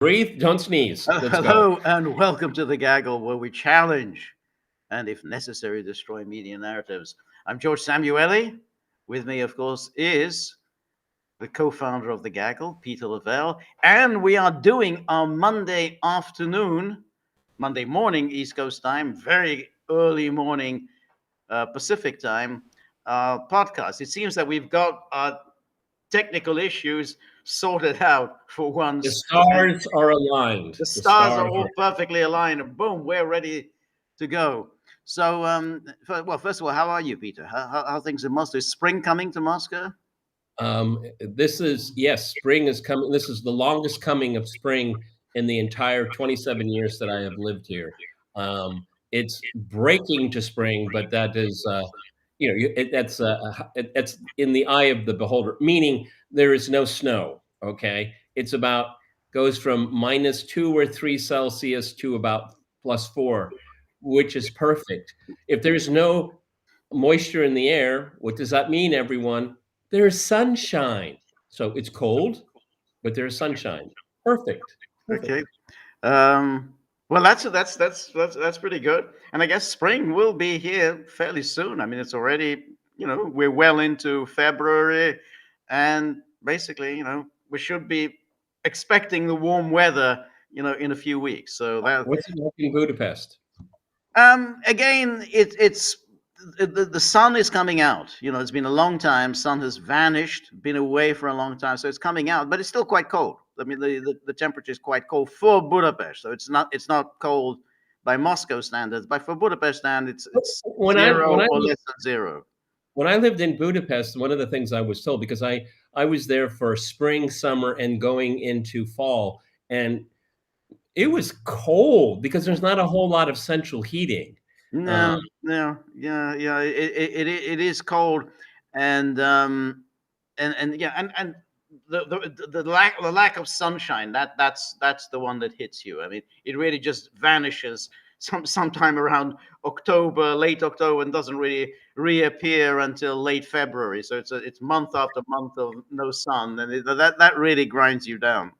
Breathe, don't sneeze. Let's Hello go. and welcome to the Gaggle, where we challenge and, if necessary, destroy media narratives. I'm George Samueli. With me, of course, is the co-founder of the Gaggle, Peter Lavelle, and we are doing our Monday morning East Coast time, very early morning Pacific time podcast. It seems that we've got technical issues sorted out for The once. stars are aligned. The The stars are stars all are. perfectly aligned, and boom, we're ready to go. So, first of all, how are you, Peter? How are things in Moscow? Is spring coming to Moscow? This is, yes, spring is coming. This is the longest coming of spring in the entire 27 years that I have lived here. It's breaking to spring, but that is, that's in the eye of the beholder. Meaning there is no snow. Okay, it's about goes from -2 or 3 Celsius to about +4, which is perfect. If there's no moisture in the air, what does that mean, everyone? There's sunshine. So it's cold, but there's sunshine. Perfect. Perfect. Okay. Um, well, that's pretty good. And I guess spring will be here fairly soon. I mean, it's already, we're well into February, and basically, we should be expecting the warm weather, in a few weeks. So that What's it like in Budapest? Again, it's the sun is coming out. It's been a long time. Sun has vanished, been away for a long time, so it's coming out, but it's still quite cold. I mean, the temperature is quite cold for Budapest, so it's not cold by Moscow standards, but for Budapest standards, it's When I zero when I or less than zero. when I lived in Budapest, one of the things I was told, because I was there for spring, summer, and going into fall, and it was cold because there's not a whole lot of central heating. No, Um, no, yeah, yeah. It is cold, and yeah, and the lack of sunshine, that's the one that hits you. I mean, it really just vanishes sometime around October, late October, and doesn't really reappear until late February. So it's month after month of no sun, and that really grinds you down.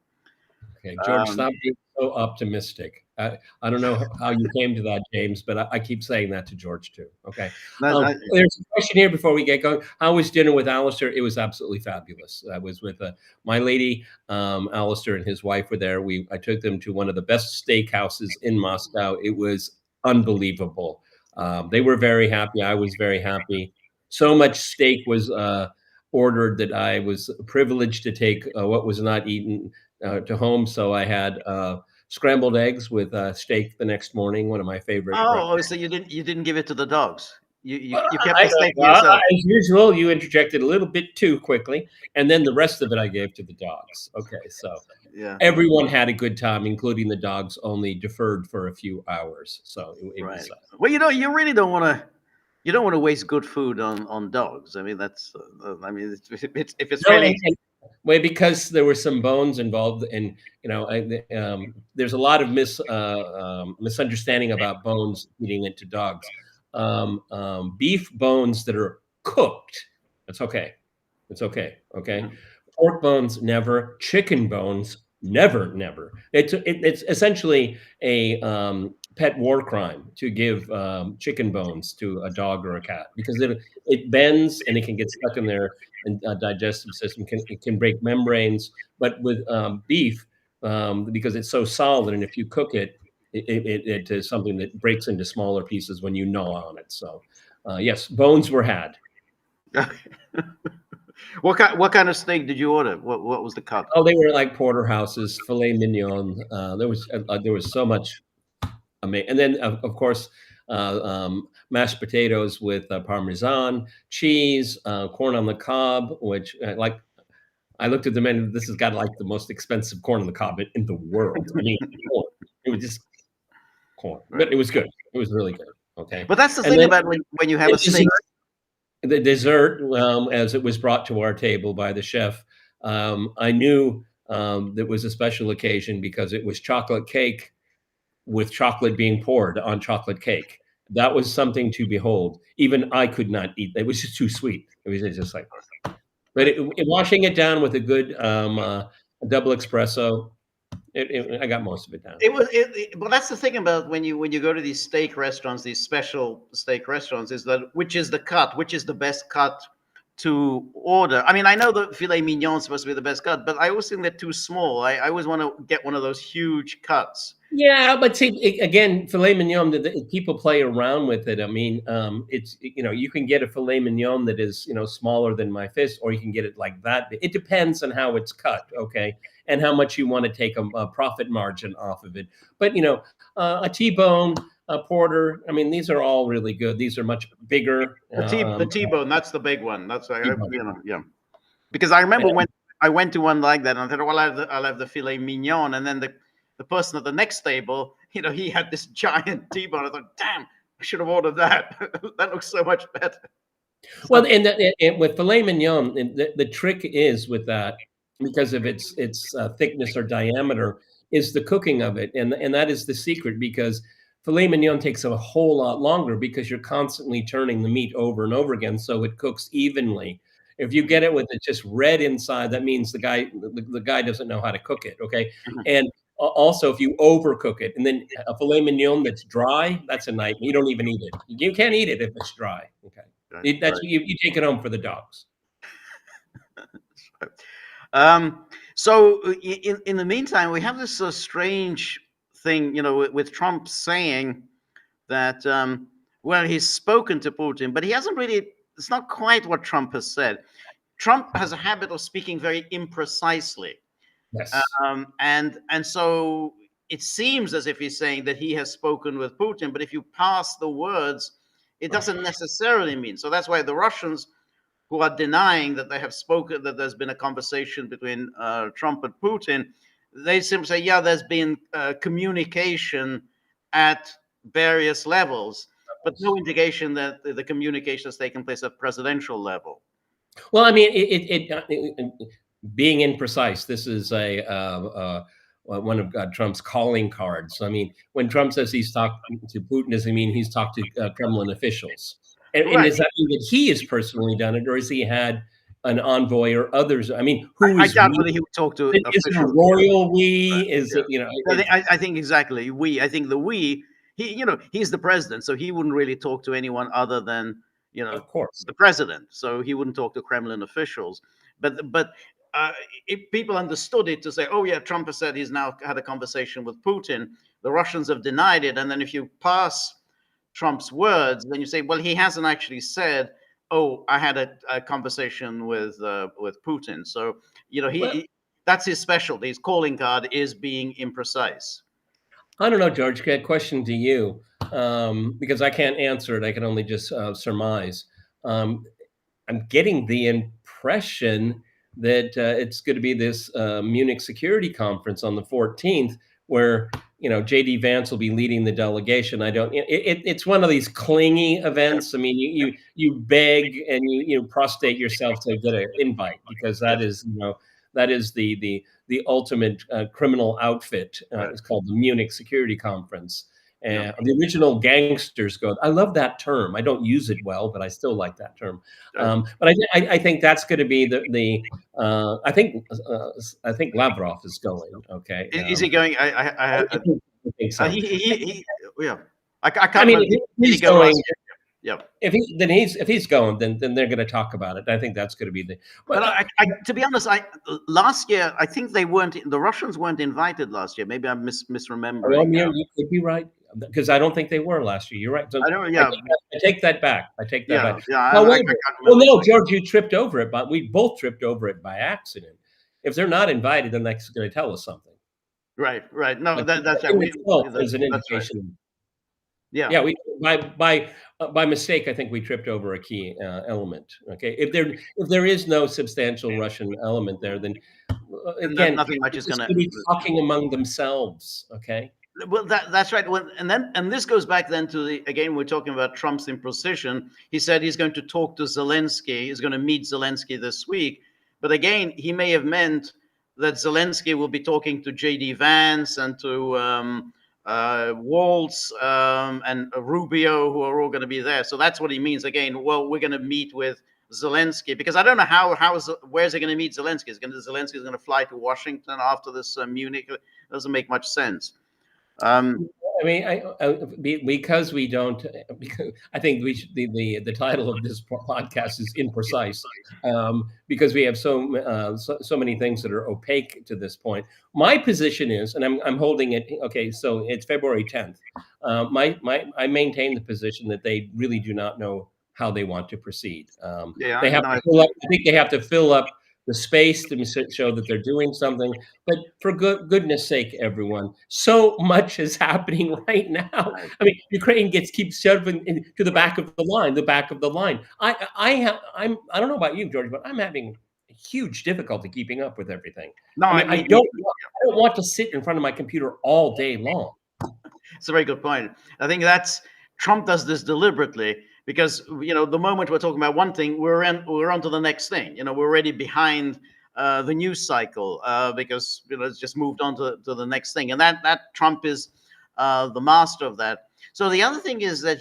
Okay, George, Um, stop being so optimistic. I don't know how you came to that, James, but I keep saying that to George too. Okay. that, I, There's a question here before we get going. How was dinner with Alistair? It was absolutely fabulous. I was with my lady, Alistair and his wife were there. I took them to one of the best steakhouses in Moscow. It was unbelievable. They were very happy. I was very happy. So much steak was ordered that I was privileged to take what was not eaten to home. So I had scrambled eggs with steak the next morning. One of my favorite breakfasts. so you didn't give it to the dogs. You kept I, the steak to well, yourself. as usual, you interjected a little bit too quickly, and then the rest of it I gave to the dogs. Okay, so Yeah. everyone had a good time, including the dogs. Only deferred for a few hours, so it Right. was. Well, you really don't want to. You don't want to waste good food on dogs. I mean, that's. I mean, if it's No, really. well, because there were some bones involved, and there's a lot of misunderstanding about bones eating into dogs. Beef bones that are cooked, that's okay. It's okay. Okay. Pork bones, never. Chicken bones, never, never. It's essentially a pet war crime to give chicken bones to a dog or a cat because it bends and it can get stuck in their digestive system. It can break membranes. But with beef, because it's so solid, and if you cook it, it is something that breaks into smaller pieces when you gnaw on it. So, yes, bones were had. What kind of steak did you order? What was the cut? Oh, they were like porterhouses, filet mignon. There was so much amazing, and then of course mashed potatoes with parmesan, cheese, corn on the cob, which like I looked at the menu. This has got like the most expensive corn on the cob in the world. I mean, corn. It was just corn, but it was good. It was really good. Okay, But that's the and thing then about when you have the a steak. dessert, as it was brought to our table by the chef, I knew that was a special occasion because it was chocolate cake with chocolate being poured on chocolate cake. That was something to behold. Even I could not eat. It was just too sweet. It was just like, but washing it down with a good double espresso, I got most of it down. Well, that's the thing about when you go to these steak restaurants, these special steak restaurants, is that which is the cut, which is the best cut to order. I mean, I know the filet mignon is supposed to be the best cut, but I always think they're too small. I always want to get one of those huge cuts. Yeah, but see, again, filet mignon, people play around with it. I mean, it's, you can get a filet mignon that is, smaller than my fist, or you can get it like that. It depends on how it's cut, okay, and how much you want to take a profit margin off of it. But, a T-bone, a porter, I mean, these are all really good. These are much bigger. The T-bone, that's the big one. That's T-bone. yeah. Because I remember when I went to one like that, and I thought, well, I'll have the filet mignon, and then the person at the next table, he had this giant T-bone. I thought, damn, I should have ordered that. That looks so much better. Well, and with filet mignon, the trick is with that, because of its thickness or diameter, is the cooking of it, and that is the secret, because filet mignon takes a whole lot longer because you're constantly turning the meat over and over again, so it cooks evenly. If you get it with it just red inside, that means the guy doesn't know how to cook it. Okay, and also if you overcook it, and then a filet mignon that's dry, that's a nightmare. You don't even eat it. You can't eat it if it's dry. Okay, that's right. You take it home for the dogs. So in the meantime, we have this strange thing, with Trump saying that, well, he's spoken to Putin, but he hasn't really. It's not quite what Trump has said. Trump has a habit of speaking very imprecisely. Yes. And so it seems as if he's saying that he has spoken with Putin, but if you pass the words, it doesn't necessarily mean. So that's why the Russians, who are denying that they have spoken, that there's been a conversation between Trump and Putin, they simply say, yeah, there's been communication at various levels, but no indication that the communication has taken place at presidential level. Well, I mean, being imprecise, this is one of Trump's calling cards. I mean, when Trump says he's talked to Putin, does he mean he's talked to Kremlin officials? And does that mean that he has personally done it, or has he had an envoy or others? I mean, I doubt whether he would talk to officials. Is it a royal we? Is it, I think exactly we. I think the we. He's the president, so he wouldn't really talk to anyone other than, of course, the president. So he wouldn't talk to Kremlin officials. But if people understood it to say, oh yeah, Trump has said he's now had a conversation with Putin, the Russians have denied it, and then if you pass Trump's words, then you say, well, he hasn't actually said, oh, I had a conversation with Putin. So that's his specialty. His calling card is being imprecise. I don't know, George. Question to you, because I can't answer it. I can only just surmise. I'm getting the impression that it's going to be this Munich Security Conference on the 14th, where J.D. Vance will be leading the delegation. It's one of these clingy events. I mean, you beg and you prostrate yourself to get an invite, because that is the ultimate criminal outfit. It's called the Munich Security Conference. And the original gangsters go. I love that term. I don't use it well, but I still like that term. But I think that's going to be I think Lavrov is going. Okay, is he going? I think so. Yeah. I can't. I mean, he's going. Yeah. If he's going, then they're going to talk about it. I think that's going to be the. But to be honest, last year I think they weren't. The Russians weren't invited last year. Maybe I'm misremembering. Well, you could be right, because I don't think they were last year. You're right. So I take that back. I take that back. Yeah. Well, no, George, you tripped over it, but we both tripped over it by accident. If they're not invited, then that's going to tell us something. Right. No, that's right. There's an indication. Right. Yeah. Yeah. We by mistake, I think we tripped over a key element. Okay. If there is no substantial Russian element there, then again, nothing much is going to be talking among themselves. Okay. Well, that's right. And this goes back then to again, we're talking about Trump's imprecision. He said he's going to talk to Zelensky. He's going to meet Zelensky this week. But again, he may have meant that Zelensky will be talking to J.D. Vance and to Waltz and Rubio, who are all going to be there. So that's what he means. Again, well, we're going to meet with Zelensky, because I don't know where's he going to meet Zelensky? Zelensky is going to fly to Washington after this Munich. doesn't make much sense. I mean, because we don't. Because I think we should, the title of this podcast is imprecise, because we have so many things that are opaque to this point. My position is, and I'm holding it. Okay, so it's February 10th. I maintain the position that they really do not know how they want to proceed. Yeah, They have no, to fill up. I think they have to fill up the space to show that they're doing something. But for goodness sake, everyone, so much is happening right now. I mean, Ukraine keeps shoving into the back of the line, the back of the line. I don't know about you, George, but I'm having huge difficulty keeping up with everything. no, I mean, I I mean, don't want to sit in front of my computer all day long. it's a very good point. I think that's Trump does this deliberately because the moment we're talking about one thing, we're on to the next thing. We're already behind the news cycle because it's just moved on to the next thing, and that Trump is the master of that. So the other thing is that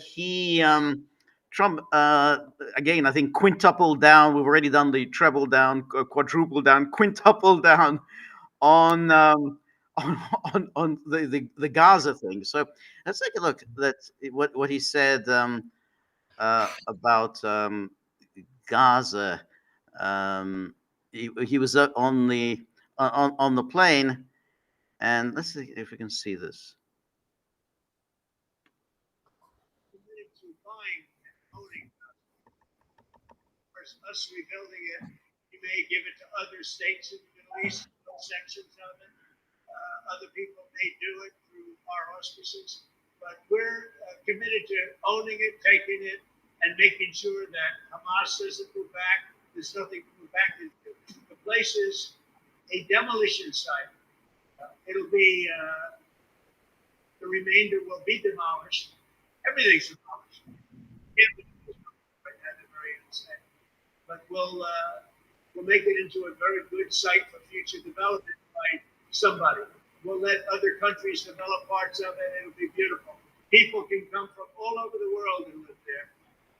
Trump again, I think quintuple down. We've already done the treble down, quadruple down, quintuple down on the Gaza thing. So let's take a look at what he said about Gaza. He was up on the plane, and let's see if we can see this. Us rebuilding it, you may give it to other states in the Middle East, sections of it. Other people may do it through our auspices, but we're committed to owning it, taking it, and making sure that Hamas doesn't move back. There's nothing to move back into. The place is a demolition site. It'll be, the remainder will be demolished. Everything's demolished. But we'll make it into a very good site for future development by somebody. We'll let other countries develop parts of it. It'll be beautiful. People can come from all over the world and live there.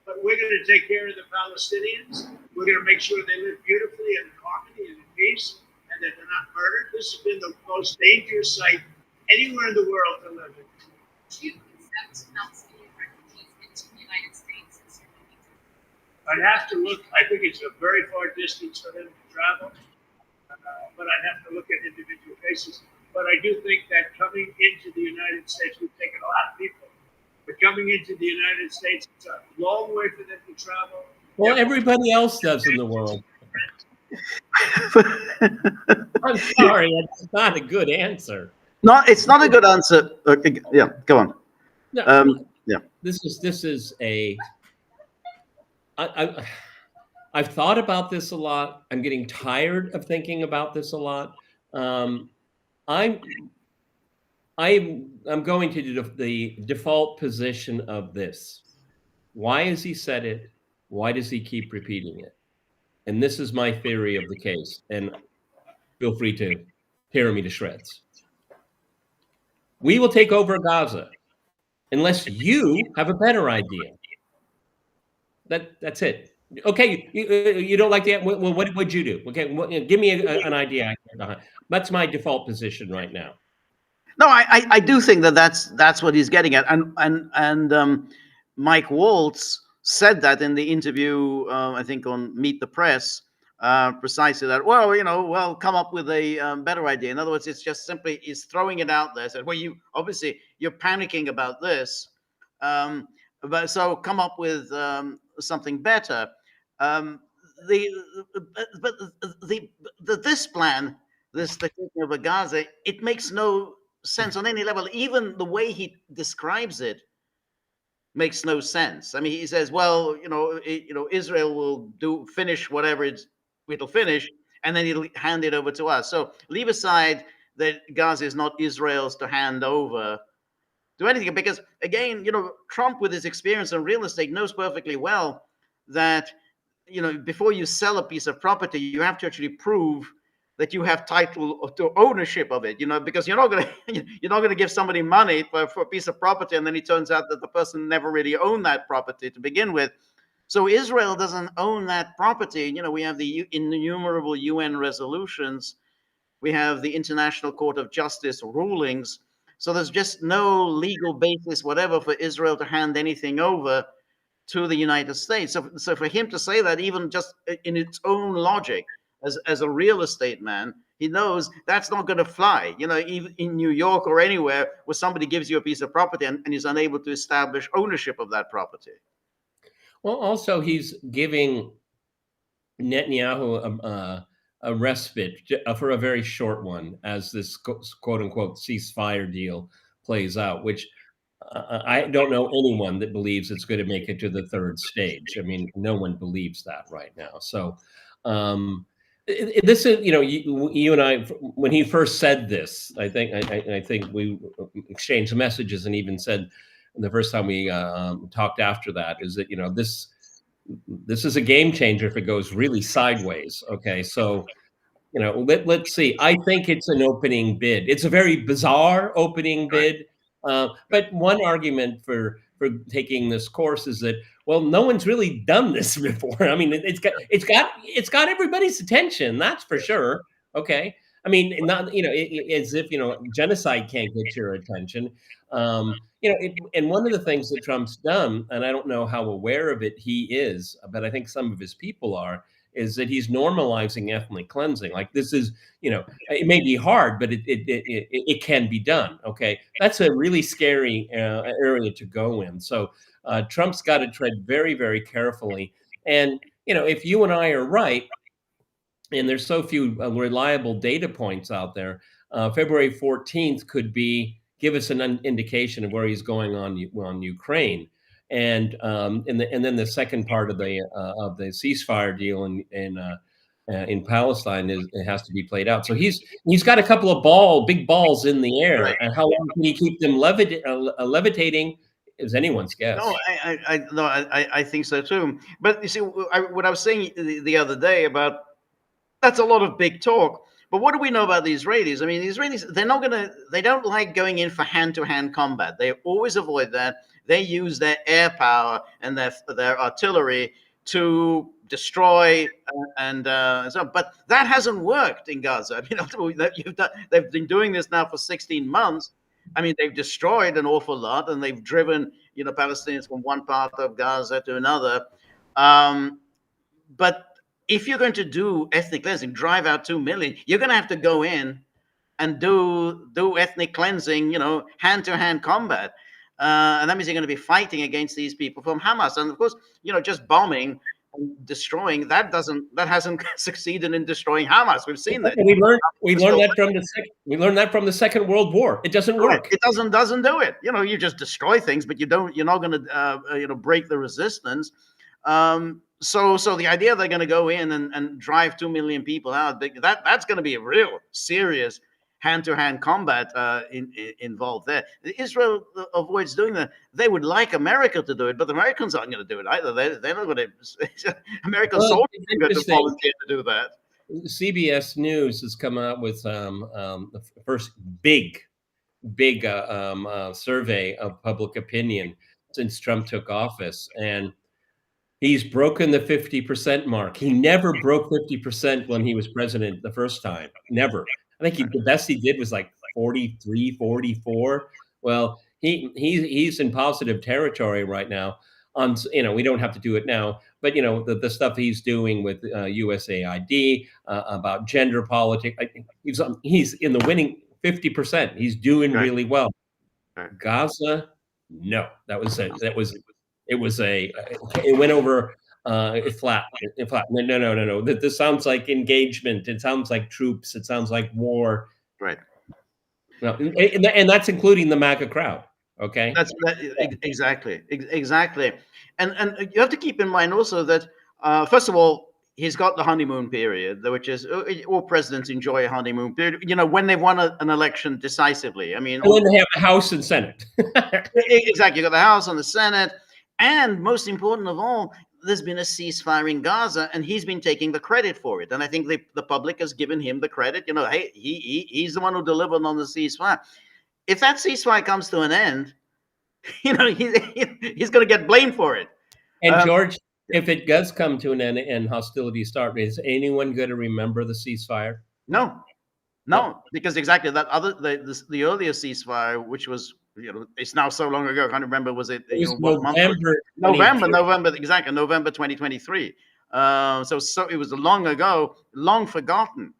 But we're going to take care of the Palestinians. We're going to make sure they live beautifully and in harmony and in peace, and that they're not murdered. This has been the most dangerous site anywhere in the world to live in. Do you accept Palestinian refugees into the United States? I'd have to look. I think it's a very far distance for them to travel, but I'd have to look at individual cases. But I do think that coming into the United States, we've taken a lot of people, but coming into the United States, it's a long way for them to travel. Well, everybody else does in the world. I'm sorry, it's not a good answer. No, it's not a good answer. Okay, yeah, go on. No, yeah. This is a. I've thought about this a lot. I'm getting tired of thinking about this a lot. I'm going to the default position of this. Why has he said it? Why does he keep repeating it? And this is my theory of the case. And feel free to tear me to shreds. We will take over Gaza unless you have a better idea. That's it. Okay, you don't like that? Well, what would you do? Okay, give me an idea. That's my default position right now. No, I do think that's what he's getting at, and Mike Waltz said that in the interview, I think on Meet the Press, precisely that. Well, come up with a better idea. In other words, it's just simply he's throwing it out there. Said, well, you're panicking about this, but so come up with something better. This plan, this taking over Gaza, it makes no sense on any level. Even the way he describes it makes no sense. I mean, he says, well, Israel will finish whatever it'll finish, and then it'll hand it over to us. So leave aside that Gaza is not Israel's to hand over to anything, because again, Trump, with his experience in real estate, knows perfectly well that before you sell a piece of property, you have to actually prove that you have title to ownership of it, because you're not going to give somebody money for a piece of property, and then it turns out that the person never really owned that property to begin with. So Israel doesn't own that property. We have the innumerable UN resolutions We have the International Court of Justice rulings. So there's just no legal basis, whatever, for Israel to hand anything over to the United States. So for him to say that, even just in its own logic, as a real estate man, he knows that's not going to fly. Even in New York or anywhere where somebody gives you a piece of property and is unable to establish ownership of that property. Well, also he's giving Netanyahu a respite for a very short one as this quote unquote ceasefire deal plays out, which I don't know anyone that believes it's going to make it to the third stage. I mean, no one believes that right now. So this is, you and I, when he first said this, I think we exchanged messages and even said the first time we talked after that is that, this is a game changer if it goes really sideways. Okay, so let's see. I think it's an opening bid. It's a very bizarre opening bid, but one argument for taking this course is that, well, no one's really done this before. I mean, it's got everybody's attention. That's for sure. Okay, I mean, not as if genocide can't get your attention. And one of the things that Trump's done, and I don't know how aware of it he is, but I think some of his people are, is that he's normalizing ethnic cleansing. Like, this is, it may be hard, but it can be done. Okay, that's a really scary area to go in. So Trump's got to tread very, very carefully. And if you and I are right, and there's so few reliable data points out there, February 14th could give us an indication of where he's going on Ukraine. And then the second part of the ceasefire deal in Palestine it has to be played out. So he's got a couple of big balls in the air, right. And how long can he keep them levitating is anyone's guess. No, I think so too. But you see, what I was saying the other day about, that's a lot of big talk. But what do we know about the Israelis? I mean, the Israelis, they don't like going in for hand-to-hand combat. They always avoid that. They use their air power and their artillery to destroy and so. But that hasn't worked in Gaza. I mean, they've been doing this now for 16 months. I mean, they've destroyed an awful lot, and they've driven Palestinians from one part of Gaza to another. But if you're going to do ethnic cleansing, drive out 2 million, you're going to have to go in and do ethnic cleansing, hand-to-hand combat. And that means you're going to be fighting against these people from Hamas. And of course, just bombing and destroying, that hasn't succeeded in destroying Hamas. We've seen that. We learned that from the Second World War. It doesn't work. It doesn't do it. You just destroy things, but you're not going to break the resistance. So the idea they're going to go in and drive 2 million people out, that's going to be a real serious hand-to-hand combat involved there. Israel avoids doing that. They would like America to do it, but the Americans aren't going to do it either. They're not going to. American soldiers are going to volunteer to do that. CBS News has come out with the first big survey of public opinion since Trump took office, and he's broken the 50% mark. He never broke 50% when he was president the first time. Never. I think the best he did was like 43, 44. Well, he's in positive territory right now. We don't have to do it now, but the stuff he's doing with USAID about gender politics. He's in the winning 50%. He's doing really well. Gaza, no, it went over flat. No. This sounds like engagement. It sounds like troops. It sounds like war. Right. No, and that's including the MAGA crowd. Okay. Exactly. And you have to keep in mind also that first of all, he's got the honeymoon period, which is all presidents enjoy a honeymoon period. When they've won an election decisively. I mean, when they have the House and Senate. Exactly. You got the House and the Senate. And most important of all, there's been a ceasefire in Gaza, and he's been taking the credit for it. And I think the public has given him the credit. Hey, he's the one who delivered on the ceasefire. If that ceasefire comes to an end, he's going to get blamed for it. And George, if it does come to an end and hostilities start, is anyone going to remember the ceasefire? No. No, because exactly that other the earlier ceasefire, which was, it's now so long ago, I can't remember, was it, It was what month? November, exactly, November 2023. So it was long ago, long forgotten,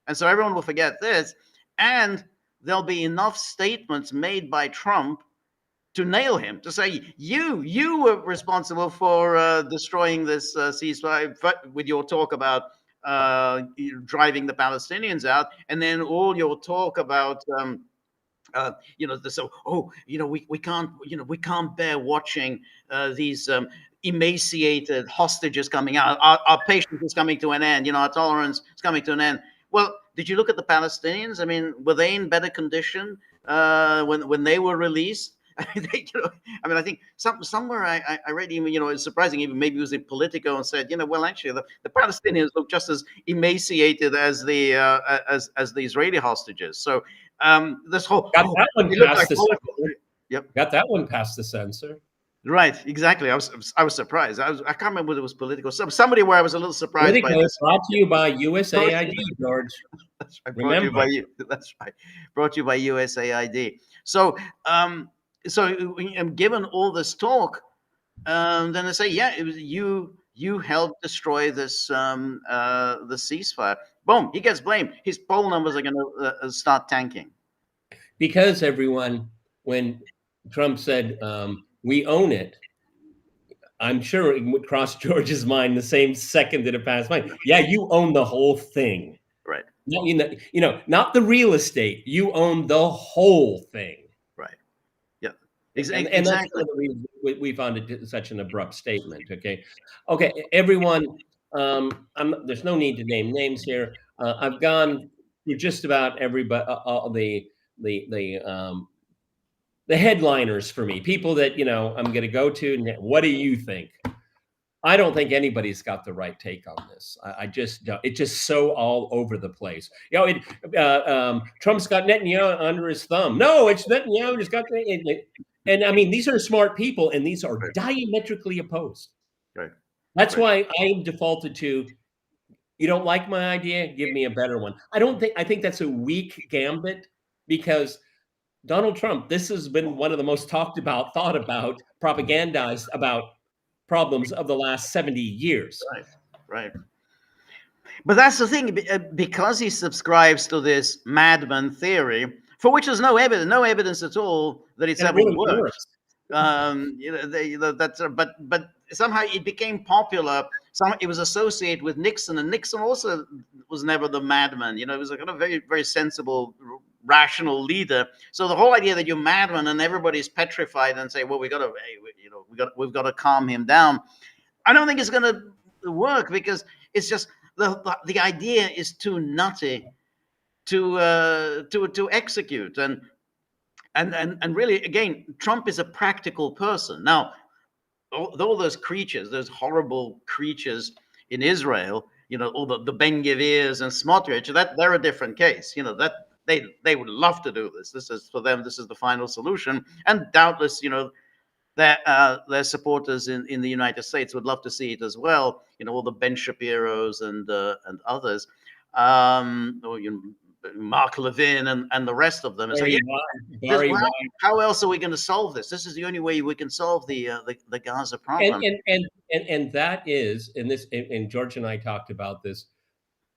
and so everyone will forget this, and there'll be enough statements made by Trump to nail him, to say you were responsible for destroying this ceasefire with your talk about driving the Palestinians out, and then all your talk about we can't bear watching these emaciated hostages coming out. Our patience is coming to an end. Our tolerance is coming to an end. Well, did you look at the Palestinians? I mean, were they in better condition when they were released? I think somewhere I read, even, it's surprising, even maybe it was in Politico, and said, well, actually the Palestinians look just as emaciated as the Israeli hostages. So this whole got that one past the censor. Yep. Got that one past the censor. Right, exactly. I was surprised. I can't remember whether it was Politico. Somebody where I was a little surprised. Politico by this. Brought to you by USAID, George. That's right. That's right. Brought to you by USAID. So given all this talk, then they say, yeah, it was you helped destroy this the ceasefire. Boom, he gets blamed. His poll numbers are going to start tanking. Because everyone, when Trump said we own it, I'm sure it would cross George's mind the same second that it passed mine. Yeah, you own the whole thing. Right. Not the real estate. You own the whole thing. Right. Yeah. Exactly. And that's one of the reasons we found it such an abrupt statement. Okay, everyone. There's no need to name names here. I've gone through just about everybody, all the headliners for me, people that I'm going to go to. And what do you think? I don't think anybody's got the right take on this. I just don't. It's just so all over the place. Trump's got Netanyahu under his thumb. No, it's Netanyahu who's got the. And I mean, these are smart people, and these are diametrically opposed. Right. That's why I defaulted to, you don't like my idea, give me a better one. I think that's a weak gambit, because Donald Trump, this has been one of the most talked about, thought about, propagandized about problems of the last 70 years. Right. But that's the thing, because he subscribes to this madman theory, for which there's no evidence at all that it's ever really worked. But somehow it became popular. It was associated with Nixon, and Nixon also was never the madman. He was a kind of very, very sensible, rational leader. So the whole idea that you're madman and everybody's petrified and say, well, we've got to calm him down, I don't think it's going to work, because it's just the idea is too nutty to execute. And really, again, Trump is a practical person. Now, all those creatures, those horrible creatures in Israel, all the Ben Gvirs and Smotrich, they're a different case. That they would love to do this. This is, for them, this is the final solution. And doubtless, their supporters in the United States would love to see it as well. All the Ben Shapiros and others, Mark Levin and the rest of them. How else are we going to solve this? This is the only way we can solve the Gaza problem. And that is, and George and I talked about this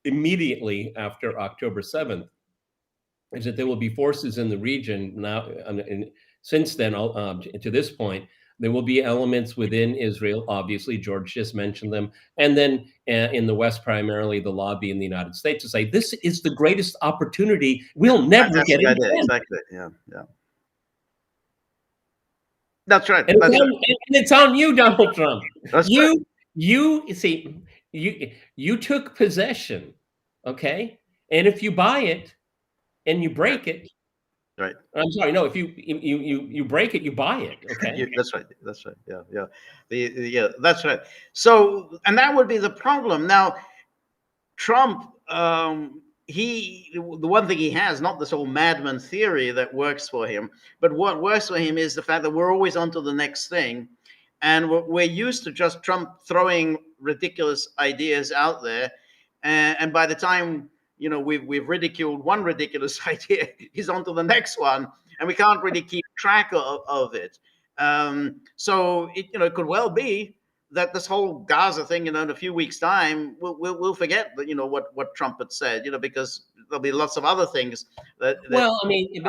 immediately after October 7th, is that there will be forces in the region now, and since then, to this point, there will be elements within Israel. Obviously, George just mentioned them. And then in the West, primarily the lobby in the United States, to say this is the greatest opportunity. We'll never get it again. Exactly. Yeah. That's right. And it's on you, Donald Trump. You see, you took possession, okay? And if you buy it and you break it, right. I'm sorry. No, if you break it, you buy it. Okay. That's right. Yeah. That's right. So, and that would be the problem. Now, Trump, the one thing he has, not this whole madman theory that works for him, but what works for him is the fact that we're always on to the next thing, and we're used to just Trump throwing ridiculous ideas out there, and by the time we've ridiculed one ridiculous idea, he's on to the next one, and we can't really keep track of it. So it could well be that this whole Gaza thing, in a few weeks' time, we'll forget that, what Trump had said, because there'll be lots of other things that Well, I mean,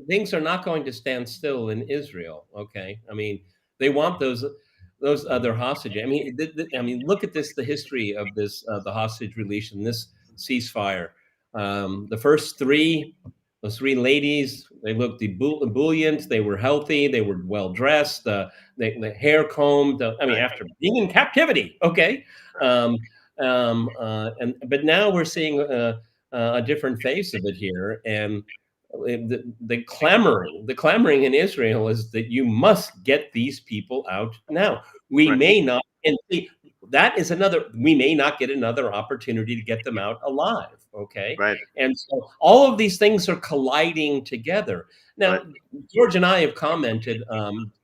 things are not going to stand still in Israel. Okay, I mean, they want those other hostages. I mean, look at this, the history of this, the hostage release and this ceasefire. The first those three ladies, they looked ebullient. They were healthy. They were well dressed. The hair combed. I mean, after being in captivity. Okay, but now we're seeing a different face of it here, and the clamoring in Israel is that you must get these people out now. We may not, and see, that is we may not get another opportunity to get them out alive. Okay. Right. And so all of these things are colliding together. Now, George and I have commented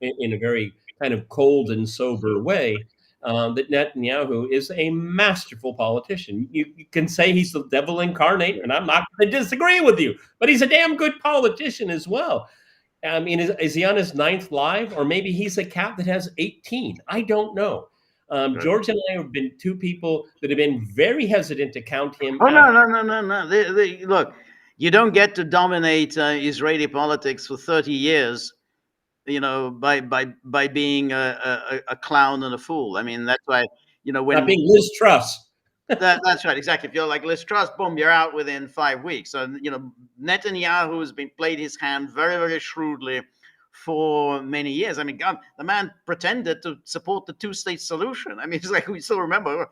in a very kind of cold and sober way that Netanyahu is a masterful politician. You can say he's the devil incarnate, and I'm not going to disagree with you, but he's a damn good politician as well. I mean, is he on his 9th live? Or maybe he's a cat that has 18. I don't know. George and I have been two people that have been very hesitant to count him out. No. Look, you don't get to dominate Israeli politics for 30 years, by being a clown and a fool. I mean, that's why, when not being Liz Truss. That's right, exactly. If you're like Liz Truss, boom, you're out within 5 weeks. So, Netanyahu has played his hand very, very shrewdly for many years. I mean, God, the man pretended to support the two-state solution. I mean, it's like, we still remember.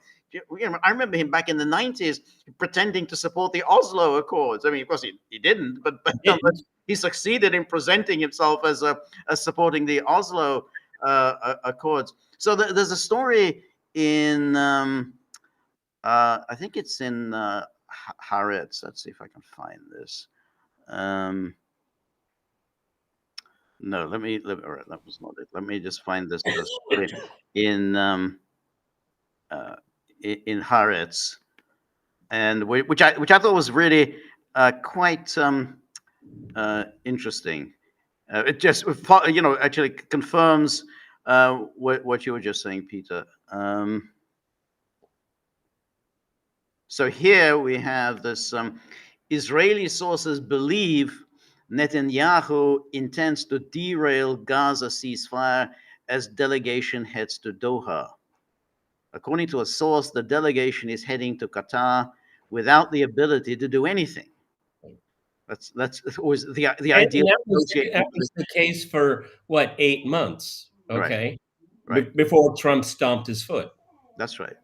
I remember him back in the 90s pretending to support the Oslo Accords. I mean, of course, he didn't, but he succeeded in presenting himself as supporting the Oslo Accords. So there's a story in, I think it's in Haaretz. Let's see if I can find this. No, all right, that was not it. Let me just find this in Haaretz, and which I thought was really quite interesting. It just actually confirms what you were just saying, Peter. So here we have this: Israeli sources believe Netanyahu intends to derail Gaza ceasefire as delegation heads to Doha. According to a source, the delegation is heading to Qatar without the ability to do anything. That's always the ideal. That was the case for what, 8 months? Okay, right. Before Trump stomped his foot. That's right.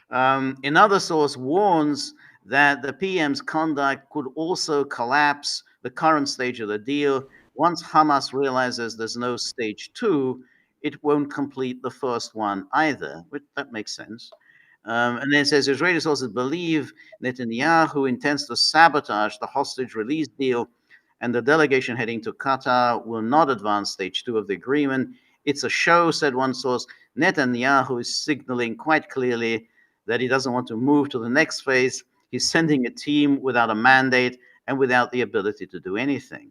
Another source warns that the PM's conduct could also collapse the current stage of the deal. Once Hamas realizes there's no stage 2, it won't complete the first one either. Which that makes sense. And then it says Israeli sources believe Netanyahu intends to sabotage the hostage release deal, and the delegation heading to Qatar will not advance stage 2 of the agreement. It's a show, said one source. Netanyahu is signaling quite clearly that he doesn't want to move to the next phase. He's sending a team without a mandate and without the ability to do anything.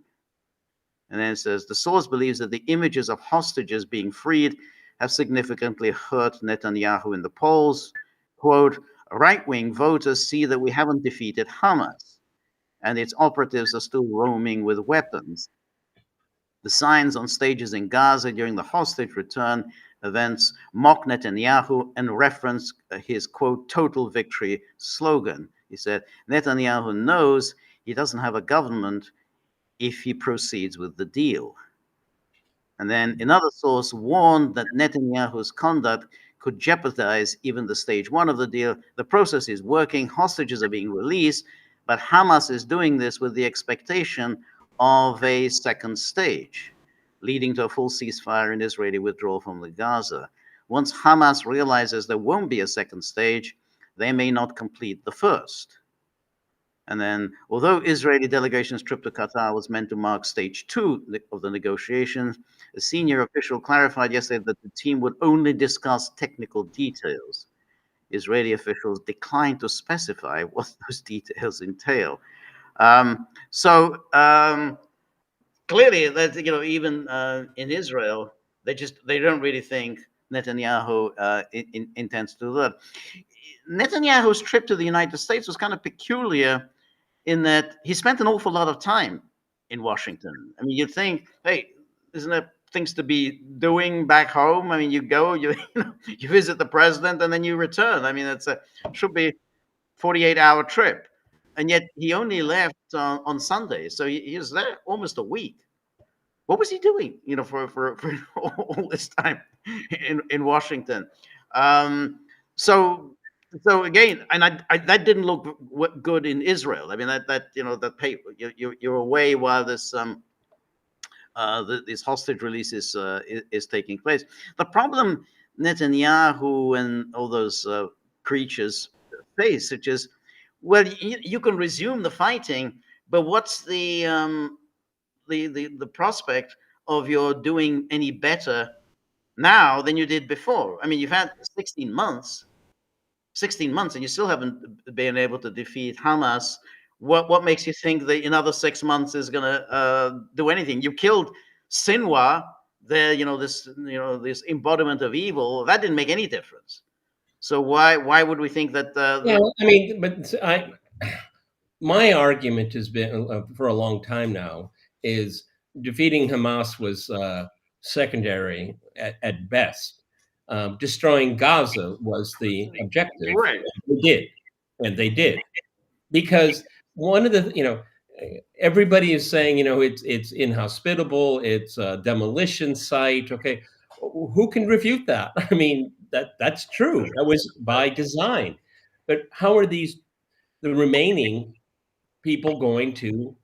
And then it says, the source believes that the images of hostages being freed have significantly hurt Netanyahu in the polls. Quote, right-wing voters see that we haven't defeated Hamas, and its operatives are still roaming with weapons. The signs on stages in Gaza during the hostage return events mock Netanyahu and reference his, quote, total victory slogan. He said, Netanyahu knows he doesn't have a government if he proceeds with the deal. And then another source warned that Netanyahu's conduct could jeopardize even the stage 1 of the deal. The process is working, hostages are being released, but Hamas is doing this with the expectation of a second stage, leading to a full ceasefire and Israeli withdrawal from the Gaza. Once Hamas realizes there won't be a second stage, they may not complete the first. And then, although Israeli delegation's trip to Qatar was meant to mark stage 2 of the negotiations, a senior official clarified yesterday that the team would only discuss technical details. Israeli officials declined to specify what those details entail. So clearly, that even in Israel, they don't really think Netanyahu intends to do that. Netanyahu's trip to the United States was kind of peculiar in that he spent an awful lot of time in Washington. I mean, you'd think, hey, isn't there things to be doing back home? I mean, you go, you visit the president, and then you return. I mean, should be 48-hour trip, and yet he only left on Sunday, so he was there almost a week. What was he doing, for all this time in Washington? So again, and I that didn't look good in Israel. I mean, that paper, you're away while this hostage release is taking place. The problem Netanyahu and all those creatures face, which is, well, you can resume the fighting, but what's the prospect of your doing any better now than you did before? I mean, you've had 16 months, and you still haven't been able to defeat Hamas. What makes you think that another 6 months is going to do anything? You killed Sinwar, this embodiment of evil. That didn't make any difference. So why would we think that? I mean, but my argument has been for a long time now is defeating Hamas was secondary at best. Destroying Gaza was the objective. Right. They did, because one of the everybody is saying it's inhospitable, it's a demolition site. Okay, who can refute that? I mean, that's true. That was by design. But how are the remaining people going to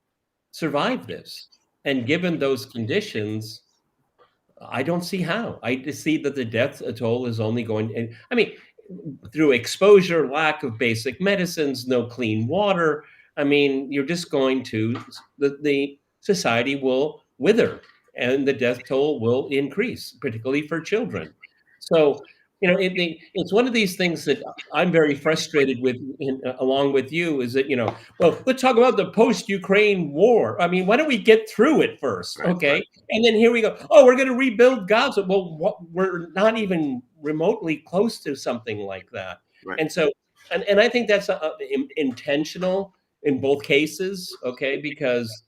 survive this? And given those conditions, I don't see how. I just see that the death toll is only going. I mean, through exposure, lack of basic medicines, no clean water. I mean, you're just going to the society will wither, and the death toll will increase, particularly for children. So, it's one of these things that I'm very frustrated with, along with you, is that, well, let's talk about the post-Ukraine war. I mean, why don't we get through it first, okay? Right. And then here we go. Oh, we're going to rebuild Gaza. Well, we're not even remotely close to something like that. Right. And so, and I think that's intentional in both cases, okay? Because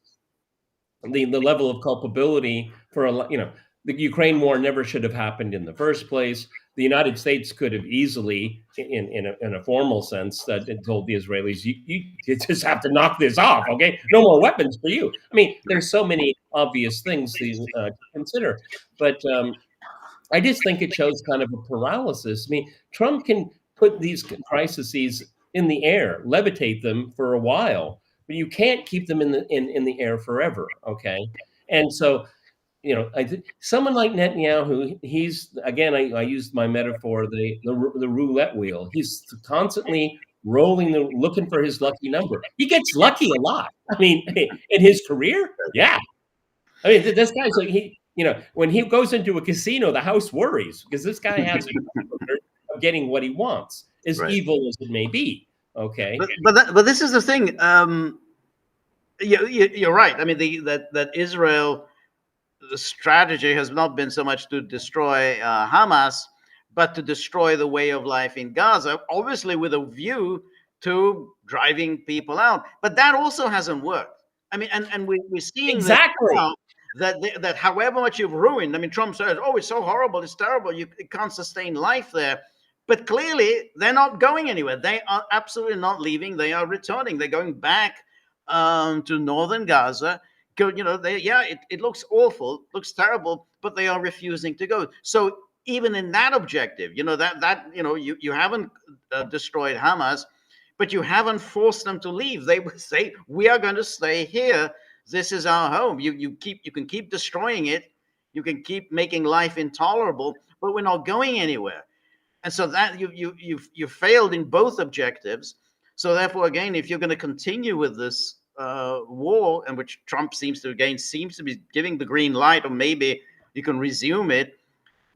the level of culpability for the Ukraine war never should have happened in the first place. The United States could have easily, in a formal sense, told the Israelis, you just have to knock this off, okay? No more weapons for you. I mean, there's so many obvious things to consider. But I just think it shows kind of a paralysis. I mean, Trump can put these crises in the air, levitate them for a while, but you can't keep them in the air forever, okay? And so, someone like Netanyahu, he's, again, I used my metaphor, the roulette wheel. He's constantly looking for his lucky number. He gets lucky a lot. I mean, in his career, yeah. I mean, this guy's like, when he goes into a casino, the house worries because this guy has a record of getting what he wants, as evil as it may be. Okay, but this is the thing. You're right. I mean, that Israel. The strategy has not been so much to destroy Hamas, but to destroy the way of life in Gaza, obviously with a view to driving people out. But that also hasn't worked. I mean, and we're seeing exactly that however much you've ruined. I mean, Trump says, "Oh, it's so horrible, it's terrible. You can't sustain life there." But clearly, they're not going anywhere. They are absolutely not leaving. They are returning. They're going back to northern Gaza. It looks awful, looks terrible, but they are refusing to go. So even in that objective, you haven't destroyed Hamas, but you haven't forced them to leave. They would say, "We are going to stay here. This is our home. You can keep destroying it, you can keep making life intolerable, but we're not going anywhere." And so that you failed in both objectives. So therefore, again, if you're going to continue with this war, in which Trump seems to be giving the green light, or maybe you can resume it.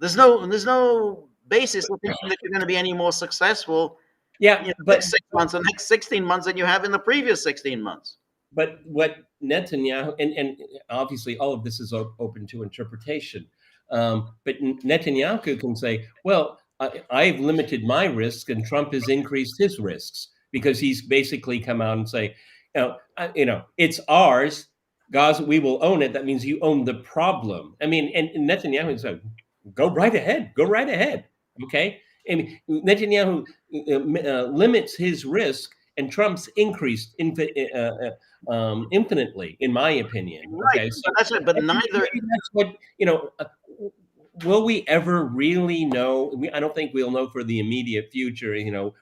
There's no basis of thinking that you're going to be any more successful Yeah, but next 6 months, the next 16 months than you have in the previous 16 months. But what Netanyahu, and obviously all of this is open to interpretation, but Netanyahu can say, well, I've limited my risk and Trump has increased his risks because he's basically come out and say, it's ours, Gaza, we will own it. That means you own the problem. I mean, and Netanyahu said, go right ahead, okay? I mean, Netanyahu limits his risk and Trump's increased infinitely, in my opinion. Right. Okay, so that's it. But neither. That's what will we ever really know? I don't think we'll know for the immediate future.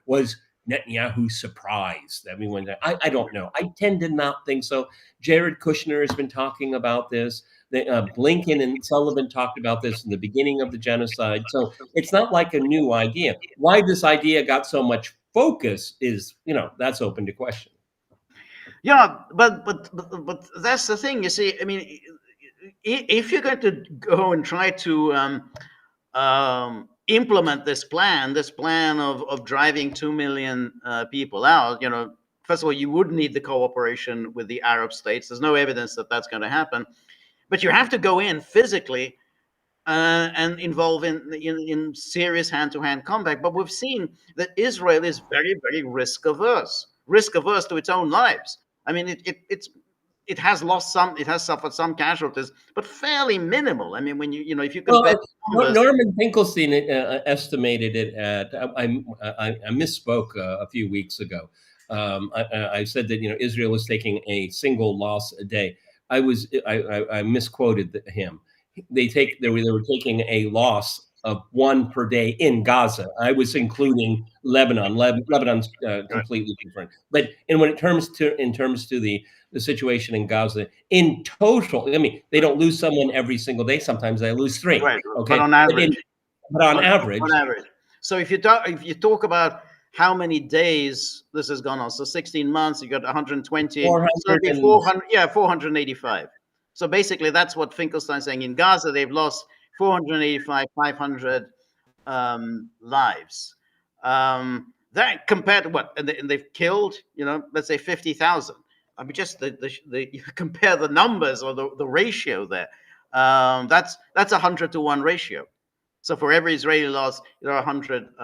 Was Netanyahu surprised? I mean, I don't know. I tend to not think so. Jared Kushner has been talking about this. Blinken and Sullivan talked about this in the beginning of the genocide. So it's not like a new idea. Why this idea got so much focus is, that's open to question. Yeah, but that's the thing. You see, I mean, if you're going to go and try to implement this plan of driving 2 million people out, first of all, you would need the cooperation with the Arab states. There's no evidence that that's going to happen, but you have to go in physically and involve in serious hand-to-hand combat. But we've seen that Israel is very, very risk averse to its own lives. I mean, it has suffered some casualties, but fairly minimal. I mean, when if you compare Norman Finkelstein estimated it at. I misspoke a few weeks ago. I said that Israel was taking a single loss a day. I misquoted him. They were taking a loss of 1 per day in Gaza. I was including Lebanon. Lebanon's completely different. But in terms to the situation in Gaza, in total, I mean, they don't lose someone every single day. Sometimes they lose 3. Right. Okay, but on average. On average. So if you talk about how many days this has gone on, so 16 months, you got 120, 485. So basically, that's what Finkelstein's saying. In Gaza, they've lost 485, 500 lives. That compared to what? And they've killed, let's say 50,000. I mean, just you compare the numbers or the ratio there. That's 100 to 1 ratio. So for every Israeli loss, there are 100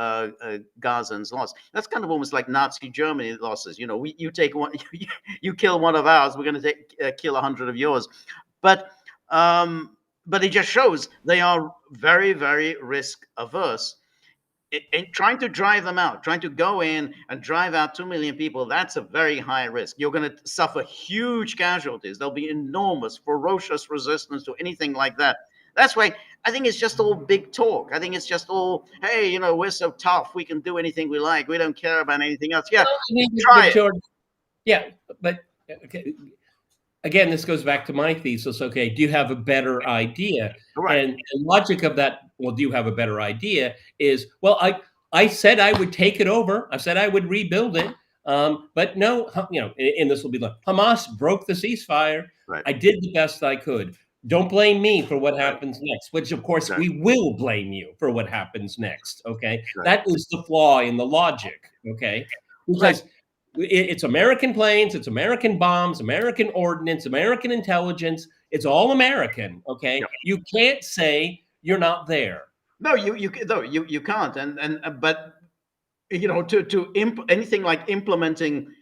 Gazans lost. That's kind of almost like Nazi Germany losses. You take one, you kill one of ours, we're going to kill 100 of yours. But it just shows they are very, very risk averse. In trying to drive them out, trying to go in and drive out 2 million people, that's a very high risk. You're going to suffer huge casualties. There'll be enormous, ferocious resistance to anything like that. That's why I think it's just all big talk. I think it's just all, hey, we're so tough. We can do anything we like. We don't care about anything else. Yeah, try it. Yeah, but okay. Again, this goes back to my thesis. Okay, do you have a better idea? Right. And the logic of that, well, do you have a better idea? Is, well, I said I would take it over. I said I would rebuild it. But no, and this will be like, Hamas broke the ceasefire. Right. I did the best I could. Don't blame me for what happens next, which of course we will blame you for what happens next. Okay, that is the flaw in the logic. Okay, because it's American planes, it's American bombs, American ordnance, American intelligence. It's all American. Okay, you can't say you're not there. No, you can't. But anything like implementing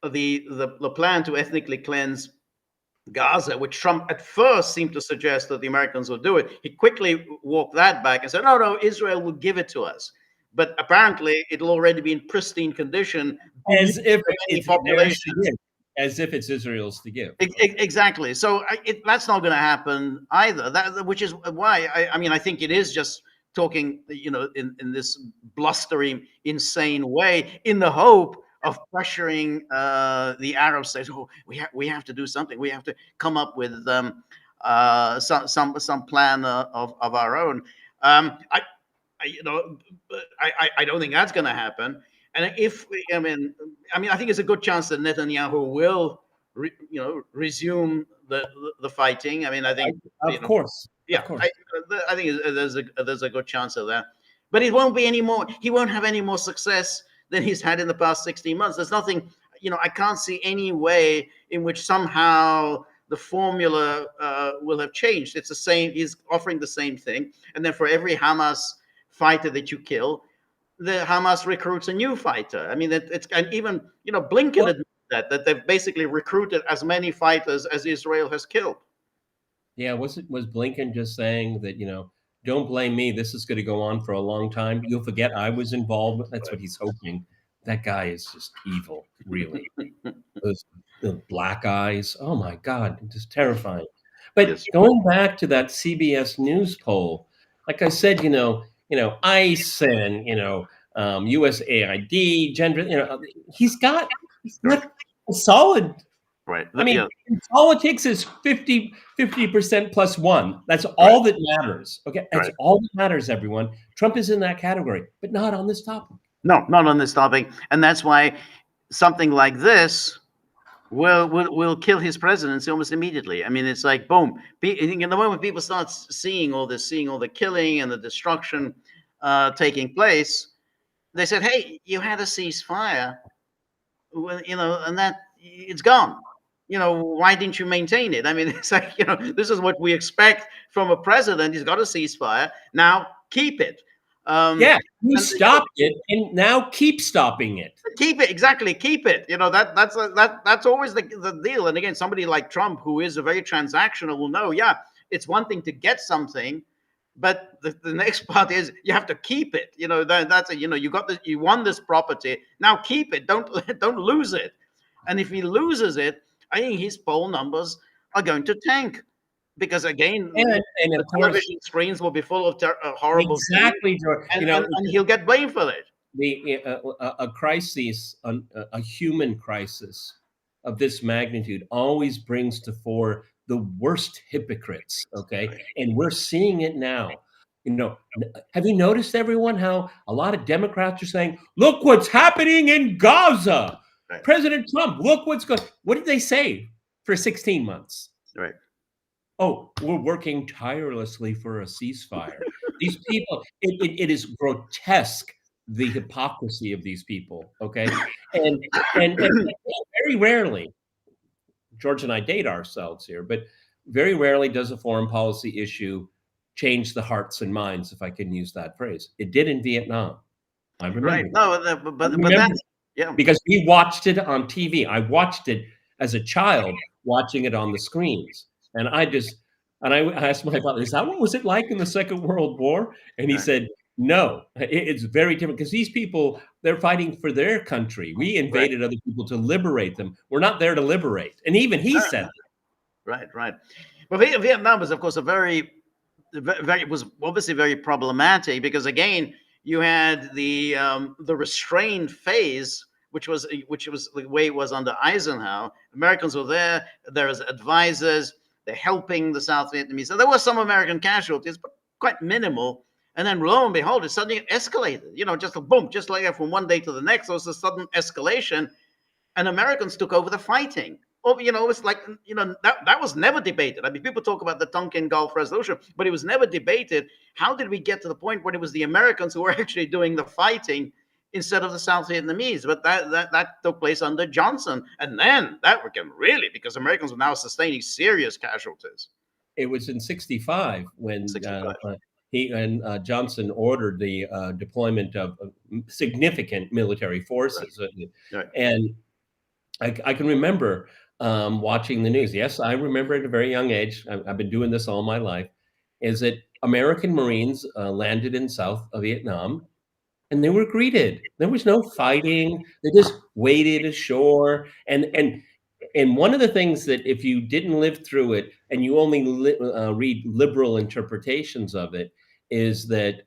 the plan to ethnically cleanse Gaza, which Trump at first seemed to suggest that the Americans would do it. He quickly walked that back and said, no, Israel will give it to us. But apparently it'll already be in pristine condition. As if it's Israel's to give. Exactly. So that's not going to happen either. Which is why I think it is just talking, in this blustery, insane way, in the hope of pressuring the Arab states. Oh, we have to do something. We have to come up with some plan of our own. I don't think that's going to happen. And I think it's a good chance that Netanyahu will, resume the fighting. I mean, I think of course. Yeah, of course. I think there's a good chance of that. But it won't be any more. He won't have any more success than he's had in the past 16 months. There's nothing, I can't see any way in which somehow the formula will have changed. It's the same. He's offering the same thing. And then for every Hamas fighter that you kill, the Hamas recruits a new fighter. I mean, and even, Blinken admitted that they've basically recruited as many fighters as Israel has killed. Yeah, was Blinken just saying that, don't blame me, this is going to go on for a long time. You'll forget I was involved. That's what he's hoping. That guy is just evil, really. The black eyes. Oh my God, just terrifying. But going back to that CBS News poll, like I said, ICE and USAID, gender. He's got a solid. Right. I mean, politics is 50% plus one. That's all that matters. Okay, that's all that matters. Everyone. Trump is in that category, but not on this topic. No, not on this topic, and that's why something like this will kill his presidency almost immediately. I mean, it's like boom. In the moment people start seeing all the killing and the destruction taking place, they said, "Hey, you had a ceasefire, and that it's gone. Why didn't you maintain it?" I mean, it's like this is what we expect from a president. He's got a ceasefire now. Keep it. You stopped it, and now keep stopping it. Keep it, exactly. Keep it. That's always the deal. And again, somebody like Trump, who is a very transactional, will know. Yeah, it's one thing to get something, but the next part is you have to keep it. You won this property. Now keep it. Don't lose it. And if he loses it, I think his poll numbers are going to tank. Because again, and the television screens will be full of horrible. Exactly, George. And he'll get blamed for it. A crisis, a human crisis of this magnitude, always brings to fore the worst hypocrites. Okay, and we're seeing it now. Have you noticed, everyone, how a lot of Democrats are saying, "Look what's happening in Gaza." Right. President Trump, look what's going. What did they say for 16 months? Right. Oh, we're working tirelessly for a ceasefire. These people, it is grotesque, the hypocrisy of these people, okay? And very rarely, George and I date ourselves here, but very rarely does a foreign policy issue change the hearts and minds, if I can use that phrase. It did in Vietnam. I remember. Right. No, but that's, yeah. Because we watched it on TV. I watched it as a child, watching it on the screens. And I asked my father, "Is that what was it like in the Second World War?" And he said, "No, it's very different because these people, they're fighting for their country. We invaded other people to liberate them. We're not there to liberate." And even he said that. Right. But Vietnam was, of course, was obviously very problematic because, again, you had the restrained phase, which was the way it was under Eisenhower. Americans were there as advisors. They're helping the South Vietnamese. So there were some American casualties, but quite minimal. And then lo and behold, it suddenly escalated. Just boom, just like that from one day to the next. There was a sudden escalation, and Americans took over the fighting. It was like, that was never debated. I mean, people talk about the Tonkin Gulf resolution, but it was never debated. How did we get to the point when it was the Americans who were actually doing the fighting instead of the South Vietnamese? But that took place under Johnson. And then that became really, because Americans were now sustaining serious casualties. It was in 65 when Johnson ordered the deployment of significant military forces. Right. And I can remember watching the news. Yes, I remember at a very young age, I've been doing this all my life, is that American Marines landed in South Vietnam. And they were greeted. There was no fighting. They just waded ashore. And one of the things that, if you didn't live through it and you only read liberal interpretations of it, is that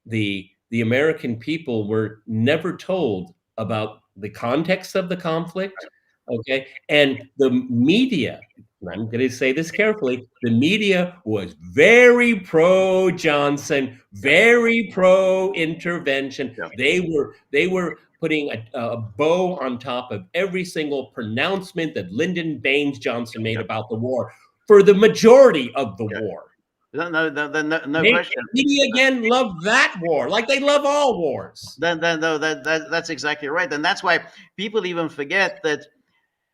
the American people were never told about the context of the conflict. Okay, and the media, and I'm going to say this carefully, the media was very pro Johnson, very pro intervention. Yeah. They were putting a bow on top of every single pronouncement that Lyndon Baines Johnson made about the war for the majority of the war. No They, question. media again love that war, like they love all wars. That's exactly right, and that's why people even forget that.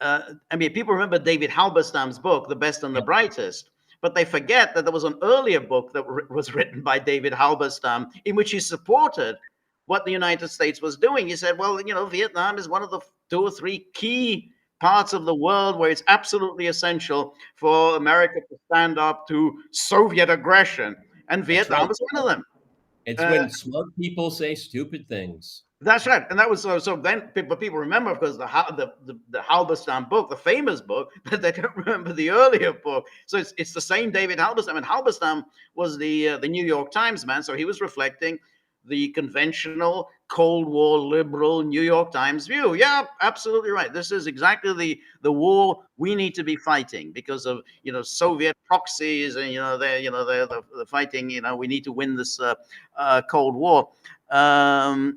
I mean, people remember David Halberstam's book, The Best and the Brightest, but they forget that there was an earlier book that was written by David Halberstam in which he supported what the United States was doing. He said, well, Vietnam is one of the 2 or 3 key parts of the world where it's absolutely essential for America to stand up to Soviet aggression, and Vietnam is one of them. It's when smart people say stupid things. That's right, and that was so. Then people remember, of course, the Halberstam book, the famous book, but they don't remember the earlier book. So it's the same David Halberstam, and Halberstam was the New York Times man, so he was reflecting the conventional Cold War liberal New York Times view. Yeah, absolutely right. This is exactly the war we need to be fighting because of Soviet proxies and they're fighting. We need to win this Cold War. I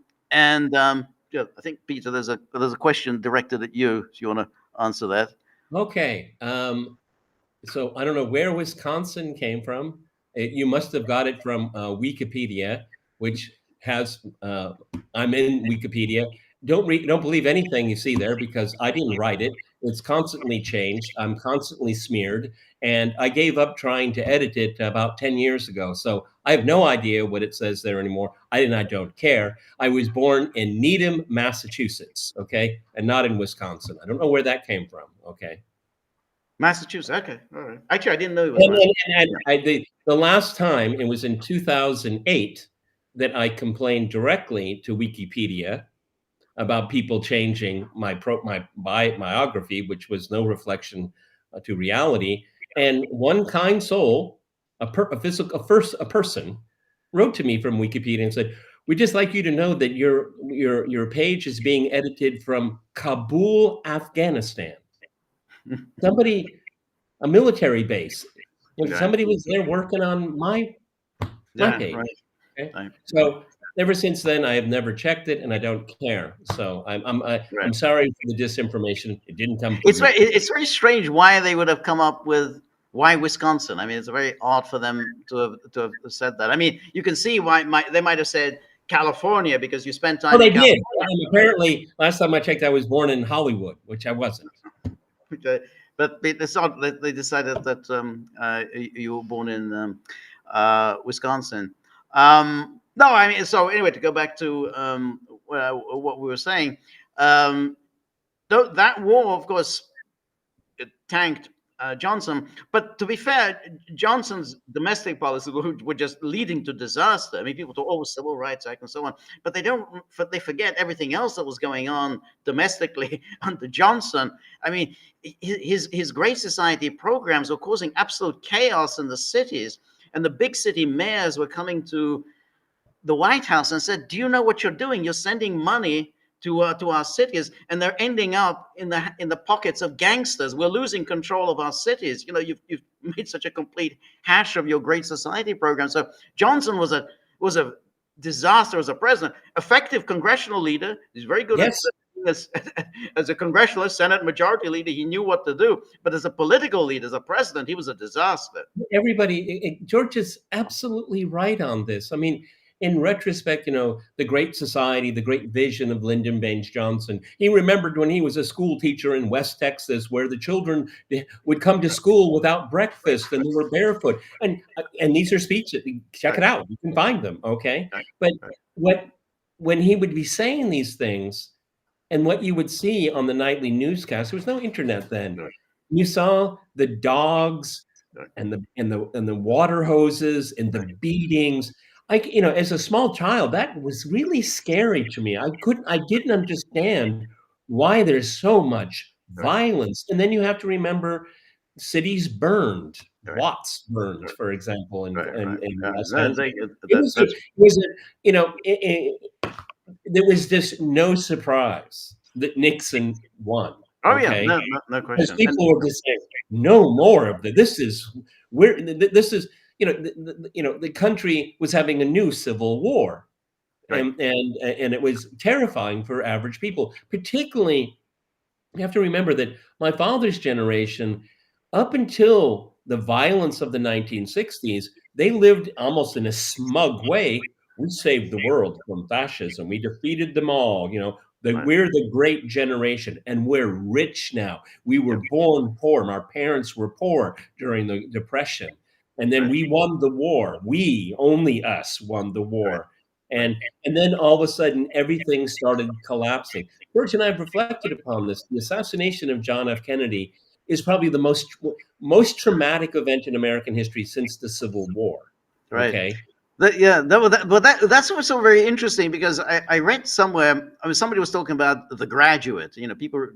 think, Peter, there's a question directed at you. Do you want to answer that? Okay. So I don't know where Wisconsin came from. You must have got it from Wikipedia, which has. I'm in Wikipedia. Don't believe anything you see there because I didn't write it. It's constantly changed. I'm constantly smeared, and I gave up trying to edit it about 10 years ago. So I have no idea what it says there anymore. I don't care. I was born in Needham, Massachusetts, okay, and not in Wisconsin. I don't know where that came from, okay. Massachusetts, okay, all right. Actually, I didn't know it was the last time, it was in 2008 that I complained directly to Wikipedia about people changing my biography, which was no reflection to reality. And one kind soul, a person, wrote to me from Wikipedia and said, "We'd just like you to know that your page is being edited from Kabul, Afghanistan." Somebody, a military base, and somebody was there working on my page. Right. Okay? Right. So ever since then, I have never checked it, and I don't care. So I'm sorry for the disinformation. It didn't come. It's very strange why they would have come up with why Wisconsin. I mean, it's very odd for them to have said that. I mean, you can see why they might have said California because you spent time. Oh, they did. And apparently, last time I checked, I was born in Hollywood, which I wasn't. Okay. But it's odd that they decided that you were born in Wisconsin. No, I mean, so anyway, to go back to what we were saying, that war, of course, it tanked Johnson. But to be fair, Johnson's domestic policies were just leading to disaster. I mean, people talk, Civil Rights Act and so on, but they forget everything else that was going on domestically under Johnson. I mean, his Great Society programs were causing absolute chaos in the cities, and the big city mayors were coming to the White House and said, "Do you know what you're doing? You're sending money to our cities, and they're ending up in the pockets of gangsters. We're losing control of our cities. You've made such a complete hash of your Great Society program." So Johnson was a disaster as a president. Effective congressional leader. He's very good as a congressionalist, Senate Majority Leader. He knew what to do. But as a political leader, as a president, he was a disaster. George is absolutely right on this. I mean, in retrospect, the Great Society, the great vision of Lyndon Baines Johnson. He remembered when he was a school teacher in West Texas, where the children would come to school without breakfast and they were barefoot. And these are speeches. Check it out. You can find them. Okay. But when he would be saying these things, and what you would see on the nightly newscast, there was no internet then. You saw the dogs and the water hoses and the beatings. As a small child, that was really scary to me. I didn't understand why there's so much violence. And then you have to remember cities burned, Watts burned, for example, there was just no surprise that Nixon won. Oh yeah, no question. Because people were just saying, no more of this. The country was having a new civil war, and it was terrifying for average people. Particularly, you have to remember that my father's generation, up until the violence of the 1960s, they lived almost in a smug way. We saved the world from fascism. We defeated them all. Right. We're the great generation, and we're rich now. We were born poor. And our parents were poor during the Depression. And then Right. we won the war. We, only us, won the war. And then all of a sudden, everything started collapsing. George and I have reflected upon this. The assassination of John F. Kennedy is probably the most traumatic event in American history since the Civil War. Right. Okay. That's also very interesting, because I read somewhere, somebody was talking about The Graduate, people,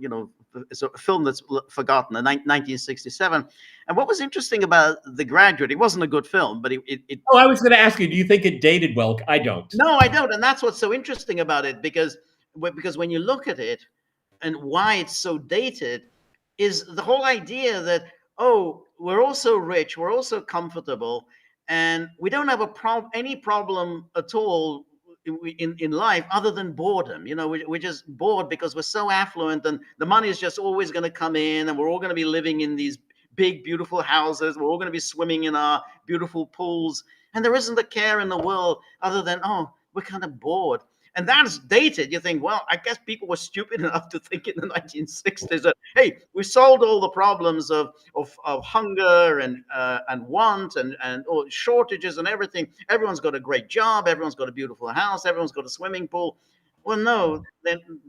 it's a film that's forgotten, in 1967. And what was interesting about The Graduate, it wasn't a good film, but it Oh, I was going to ask you, do you think it dated well? I don't. No, I don't. And that's what's so interesting about it, because when you look at it and why it's so dated, is the whole idea that, oh, we're also rich, we're also comfortable, and we don't have any problem at all in life other than boredom. We're just bored because we're so affluent, and the money is just always going to come in, and we're all going to be living in these big, beautiful houses. We're all going to be swimming in our beautiful pools, and there isn't a care in the world other than, oh, we're kind of bored. And that's dated. You think, well, I guess people were stupid enough to think in the 1960s that, hey, we solved all the problems of hunger and want and shortages and everything. Everyone's got a great job. Everyone's got a beautiful house. Everyone's got a swimming pool. Well, no,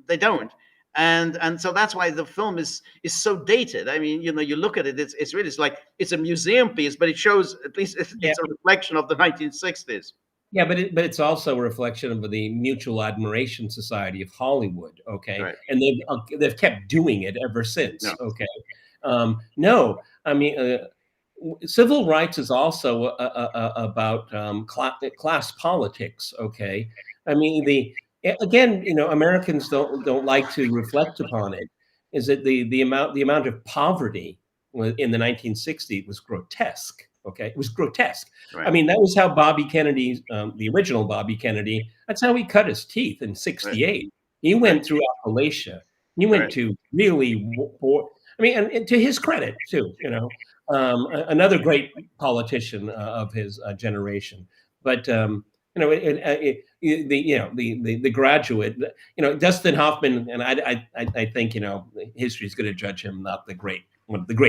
they don't. And so that's why the film is so dated. I mean, you look at it, it's really, it's like it's a museum piece, but it shows, at least it's a reflection of the 1960s. Yeah, but it's also a reflection of the Mutual Admiration Society of Hollywood, okay? Right. And they've kept doing it ever since, No. okay? No, I mean, civil rights is also about class politics, okay? I mean, again, Americans don't like to reflect upon it. Is that the amount of poverty in the 1960s was grotesque. Okay, it was grotesque. Right. I mean, that was how Bobby Kennedy, the original Bobby Kennedy, that's how he cut his teeth in '68. Right. He went through Appalachia. He went to really poor. I mean, and to his credit too, another great politician of his generation. But the Graduate, Dustin Hoffman, and I think history is going to judge him not the great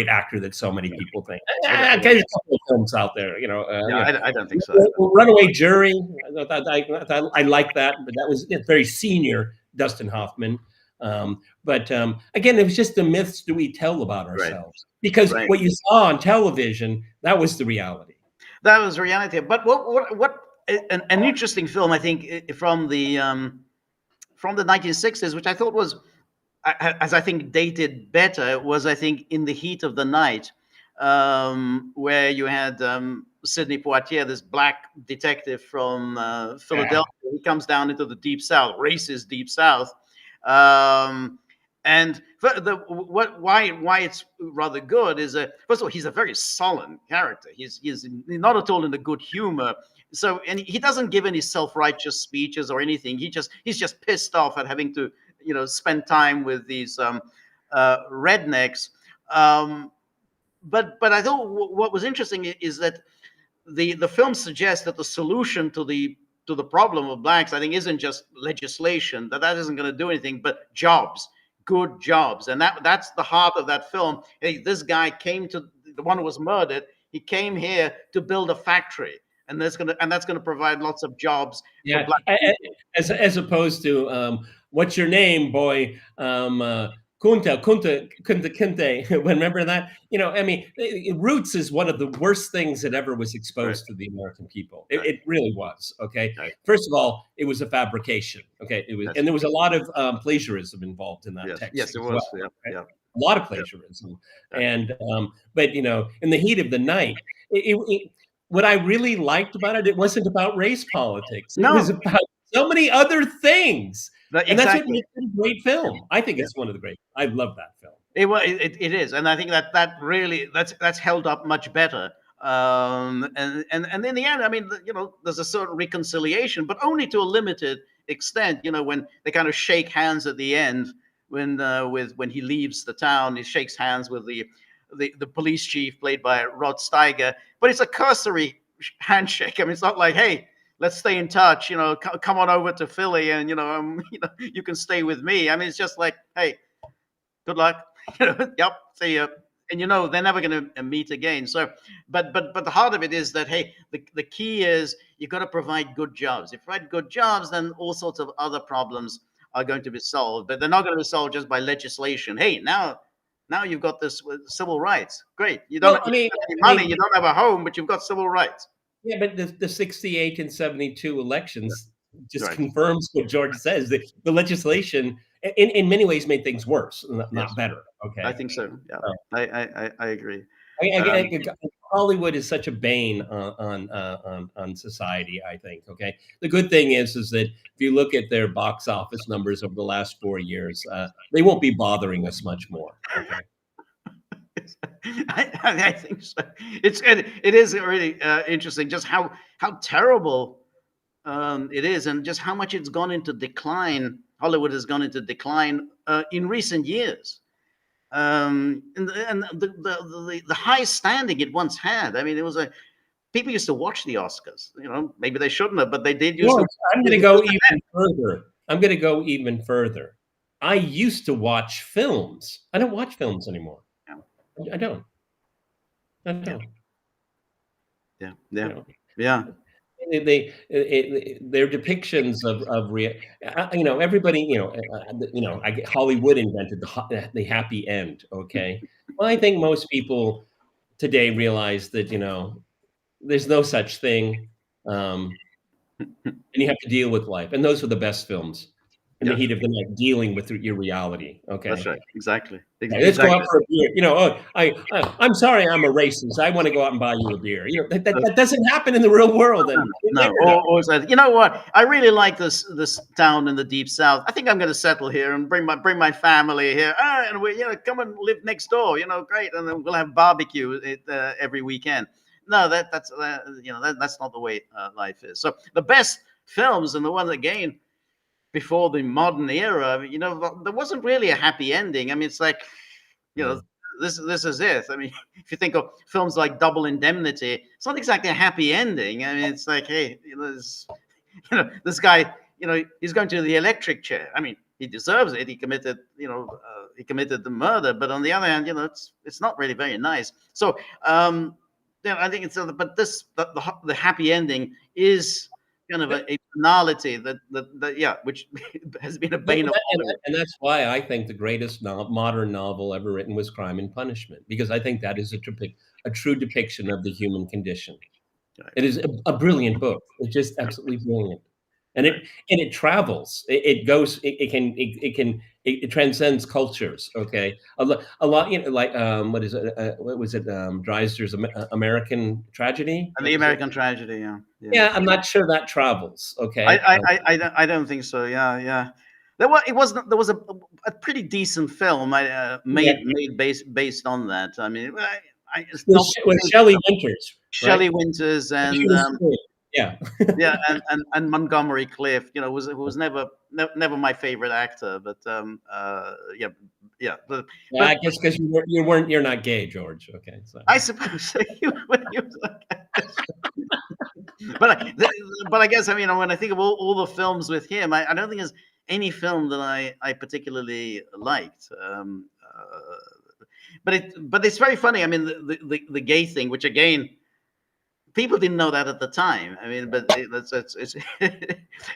actor that so many people think. There's a couple of films out there, I don't think so. Runaway Jury, I like that, but that was very senior Dustin Hoffman. But again, it was just the myths that we tell about ourselves, because what you saw on television, that was the reality. That was reality. But what an interesting film, I think, from the 1960s, which I thought was, as I think dated better, was, I think, In the Heat of the Night, where you had Sidney Poitier, this black detective from Philadelphia. Yeah. He comes down into the Deep South, racist Deep South. And why it's rather good is, first of all, he's a very sullen character. He's not at all in a good humor. So, and he doesn't give any self-righteous speeches or anything. He's just pissed off at having to, spend time with these rednecks. But I thought what was interesting is that the film suggests that the solution to the problem of blacks, I think, isn't just legislation, that isn't going to do anything, but jobs, good jobs. And that's the heart of that film. Hey, this guy came to, the one who was murdered, he came here to build a factory. And that's going to provide lots of jobs. Yeah, for black people. As opposed to what's your name, boy? Kunta, remember that? I mean, Roots is one of the worst things that ever was exposed to the American people. It really was. Okay, first of all, it was a fabrication. Okay, it was, and there was a lot of plagiarism involved in that text. Yes, it was. Well, a lot of plagiarism, and but in the heat of the night, what I really liked about it, it wasn't about race politics. It was about so many other things. And that's what makes it a great film. I think it's one of the great. I love that film. It is, and I think that really that's held up much better. And in the end, I mean, there's a certain reconciliation, but only to a limited extent. When they kind of shake hands at the end, when he leaves the town, he shakes hands with the police chief played by Rod Steiger, but it's a cursory handshake. I mean, it's not like, hey, let's stay in touch. Come on over to Philly, and you can stay with me. I mean, it's just like, hey, good luck. Yep, see you. And they're never going to meet again. So, but the heart of it is that, hey, the key is you got to provide good jobs. If you provide good jobs, then all sorts of other problems are going to be solved. But they're not going to be solved just by legislation. Hey, now you've got this with civil rights. Great. You don't have any money. You don't have a home, but you've got civil rights. Yeah, but the 68 and 72 elections just Right. confirms what George says. The legislation, in many ways, made things worse, not better. Okay, I think so. Yeah, I agree. Hollywood is such a bane on society, I think. Okay, the good thing is that if you look at their box office numbers over the last 4 years, they won't be bothering us much more. Okay. I think so. It is really interesting just how terrible it is, and just how much it's gone into decline. Hollywood has gone into decline in recent years. And the high standing it once had. I mean, it was people used to watch the Oscars. Maybe they shouldn't have, but they did. I'm going to go even further. I'm going to go even further. I used to watch films. I don't watch films anymore. I don't. Yeah. Their depictions of everybody, Hollywood invented the happy end. Okay. Well, I think most people today realize that, there's no such thing. And you have to deal with life. And those were the best films. In the heat of the night, dealing with your reality. Okay, that's right. Exactly. Let's go out for a beer. I'm sorry, I'm a racist. I want to go out and buy you a beer. That doesn't happen in the real world. No. Or said, you know what? I really like this town in the deep south. I think I'm going to settle here and bring my family here. And we come and live next door. Great, and then we'll have barbecue every weekend. No, that's not the way life is. So the best films and the ones again. Before the modern era, there wasn't really a happy ending. I mean, it's like, this is it. I mean, if you think of films like Double Indemnity, it's not exactly a happy ending. I mean, it's like, hey, this guy, he's going to the electric chair. I mean, he deserves it. He committed, the murder. But on the other hand, it's not really very nice. So, I think it's, but the happy ending is kind of a banality that which has been a bane of Hollywood. And that's why I think the greatest modern novel ever written was Crime and Punishment, because I think that is a true depiction of the human condition. Right. It is a brilliant book. It's just absolutely brilliant, and it travels. It goes. It transcends cultures. Okay, a lot. Like what is it? What was it? Dreiser's American Tragedy. And the American Tragedy. Yeah. Yeah, I'm not sure that travels. Okay, I don't think so. Yeah. There was a pretty decent film made based on that. I mean, with Shelley Winters. Shelley Winters and yeah, and Montgomery Clift, was never my favorite actor, but yeah. But I guess because you're not gay, George. Okay, so I suppose but I guess when I think of all the films with him, I don't think there's any film that I particularly liked. But it's very funny. I mean, the gay thing, which again, people didn't know that at the time. I mean, but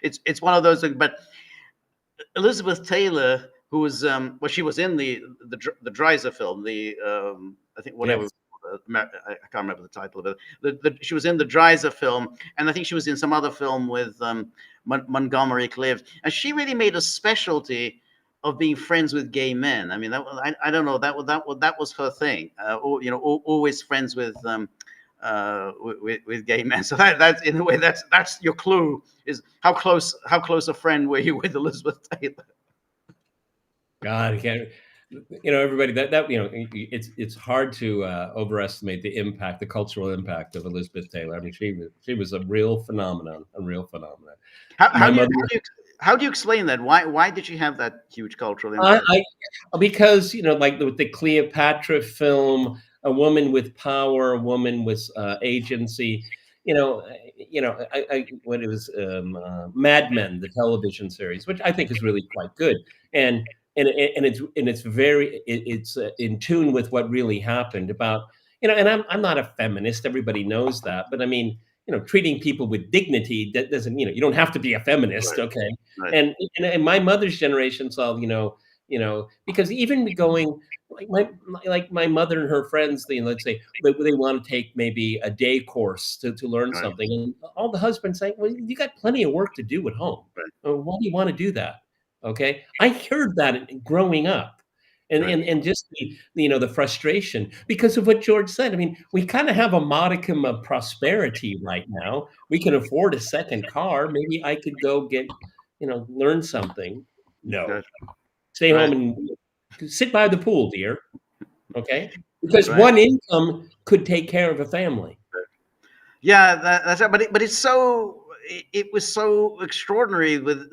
it's one of those things. But Elizabeth Taylor, who was she was in the Dreiser film, I think whatever. Yes. I can't remember the title of it. She was in the Dreiser film, and I think she was in some other film with Montgomery Clift, and she really made a specialty of being friends with gay men. I mean, I don't know, that was her thing. Always friends with gay men. So that's in a way that's your clue, is how close a friend were you with Elizabeth Taylor? God, I can't. Everybody, it's hard to overestimate the cultural impact of Elizabeth Taylor. I mean, she was a real phenomenon. How do you explain that? Why did she have that huge cultural impact? Because like the Cleopatra film, a woman with power, a woman with agency. when it was Mad Men, the television series, which I think is really quite good, and it's very it's in tune with what really happened about and I'm not a feminist. Everybody knows that, but I mean, treating people with dignity that doesn't you don't have to be a feminist, Right. okay? Right. And my mother's generation saw because even going like my mother and her friends, let's say they want to take maybe a day course to learn Right. something, and all the husbands saying, "Well, you got plenty of work to do at home. Right. Why do you want to do that?" Okay, I heard that growing up, and Right. and just the frustration because of what George said. I mean, we kind of have a modicum of prosperity right now. We can afford a second car. Maybe I could go get learn something. No, Right. stay Right. home and sit by the pool, dear. Okay? Because Right. one income could take care of a family. Yeah, that's right. But it's so it was so extraordinary with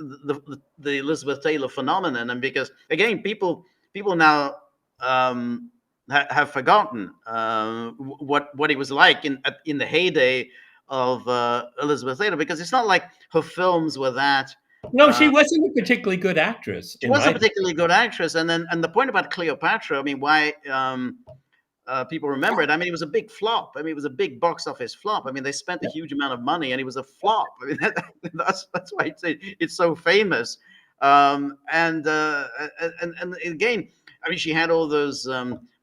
the Elizabeth Taylor phenomenon, and because again, people now have forgotten what it was like in the heyday of Elizabeth Taylor, because it's not like her films were that. No, she Uh, wasn't a particularly good actress she in was a my particularly good actress, and the point about Cleopatra, I mean, why people remember it. I mean, it was a big flop. I mean, it was a big box office flop. I mean, they spent a huge amount of money, and it was a flop. I mean, that's why it's so famous. And again, I mean, she had all those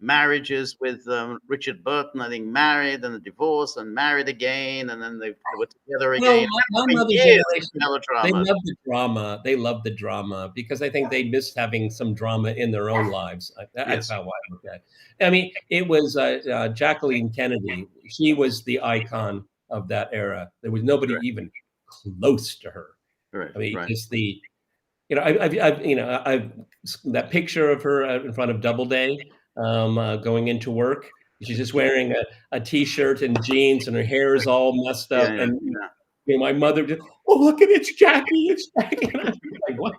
marriages with Richard Burton. I think married and a divorce and married again, and then they were together well, again. my For mother's years of generation, they melodrama. love the drama. They love the drama because I think they missed having some drama in their own lives. That's Yes, how I look at it. I mean, it was Jacqueline Kennedy. She was the icon of that era. There was nobody correct. even close to her. Right, I mean, right. just I've that picture of her in front of Doubleday, going into work. She's just wearing a t-shirt and jeans, and her hair is all messed Yeah, up. yeah, And yeah. my mother just, oh look at it's Jackie, it's Jackie. And I'm like, what?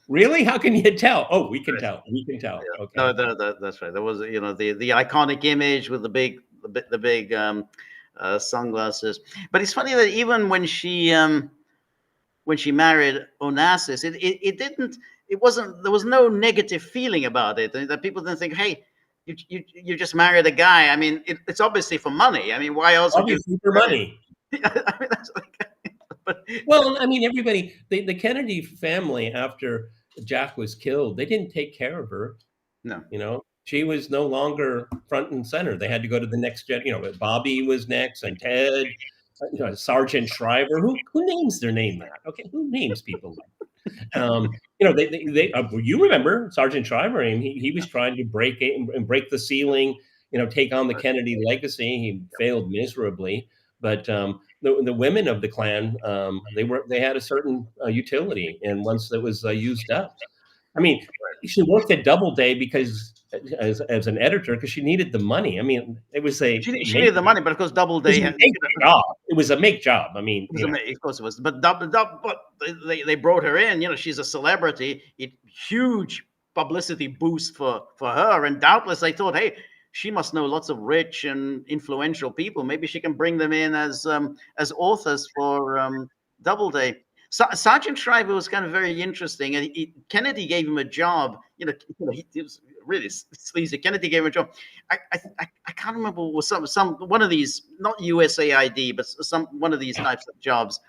Really? How can you tell? Oh, we can Right. tell. We can tell. Yeah. Okay. No, that's right. There was, the iconic image with the big sunglasses. But it's funny that even when she married Onassis, it didn't. It wasn't. There was no negative feeling about it. That people didn't think, hey, you just married a guy. I mean, it's obviously for money. I mean, why else would you? Obviously for money. I mean, that's like, but Well, I mean, everybody, the Kennedy family, after Jack was killed, they didn't take care of her. no. She was no longer front and center. They had to go to the next gen. Bobby was next, and Ted, Sergeant Shriver. Who names their name that? Okay, who names people like that? You remember Sergeant Shriver? I mean, he was trying to break it and break the ceiling. Take on the Kennedy legacy. He failed miserably. But the women of the Klan, they had a certain utility, and once that was used up, I mean, she worked at Doubleday because as an editor because she needed the money. I mean, it was a She make needed the money, but of course, Doubleday had. job. It was a make job. I mean, It was of course it was, but but they brought her in. She's a celebrity. Huge publicity boost for her, and doubtless they thought, hey, she must know lots of rich and influential people. Maybe she can bring them in as authors for Doubleday. Sergeant Shriver was kind of very interesting, and Kennedy gave him a job. He was really sleazy. Kennedy gave him a job. I can't remember what was some one of these, not USAID, but one of these types of jobs.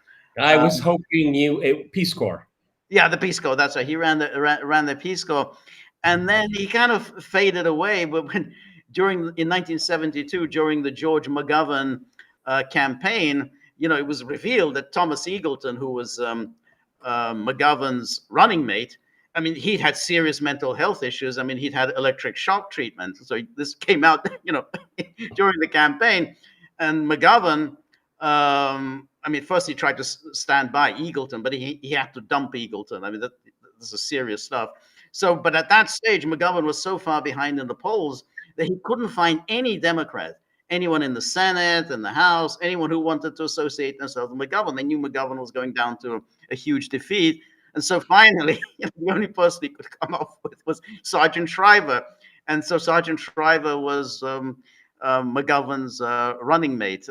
I was hoping Peace Corps. Yeah, the Peace Corps. That's right. He ran the Peace Corps, and then he kind of faded away. But in 1972, during the George McGovern campaign, it was revealed that Thomas Eagleton, who was McGovern's running mate, I mean, he'd had serious mental health issues. I mean, he'd had electric shock treatment. So this came out, during the campaign. And McGovern, I mean, first he tried to stand by Eagleton, but he had to dump Eagleton. I mean, this is serious stuff. So, but at that stage, McGovern was so far behind in the polls that he couldn't find any Democrat, anyone in the Senate and the House, anyone who wanted to associate themselves with McGovern. They knew McGovern was going down to a huge defeat. And so finally, the only person he could come up with was Sergeant Shriver. And so Sergeant Shriver was McGovern's running mate.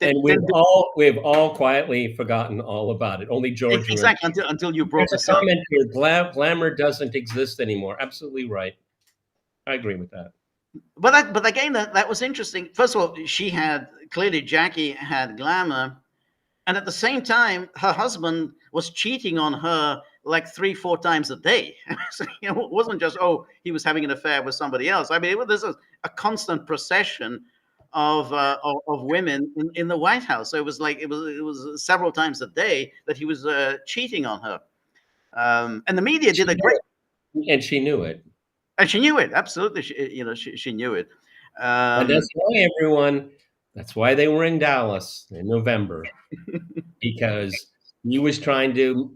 And we've all quietly forgotten all about it. Only George exactly until you brought There's this a up. comment here, glamour doesn't exist anymore. Absolutely right. I agree with that. But again, that was interesting. First of all, Jackie had glamour, and at the same time, her husband was cheating on her like 3-4 times a day. So, it wasn't just he was having an affair with somebody else. I mean, there's a constant procession of women in the White House. So it was several times a day that he was cheating on her, and the media did a great. And she knew it. And she knew it. Absolutely. She knew it. And that's why that's why they were in Dallas in November, because he was trying to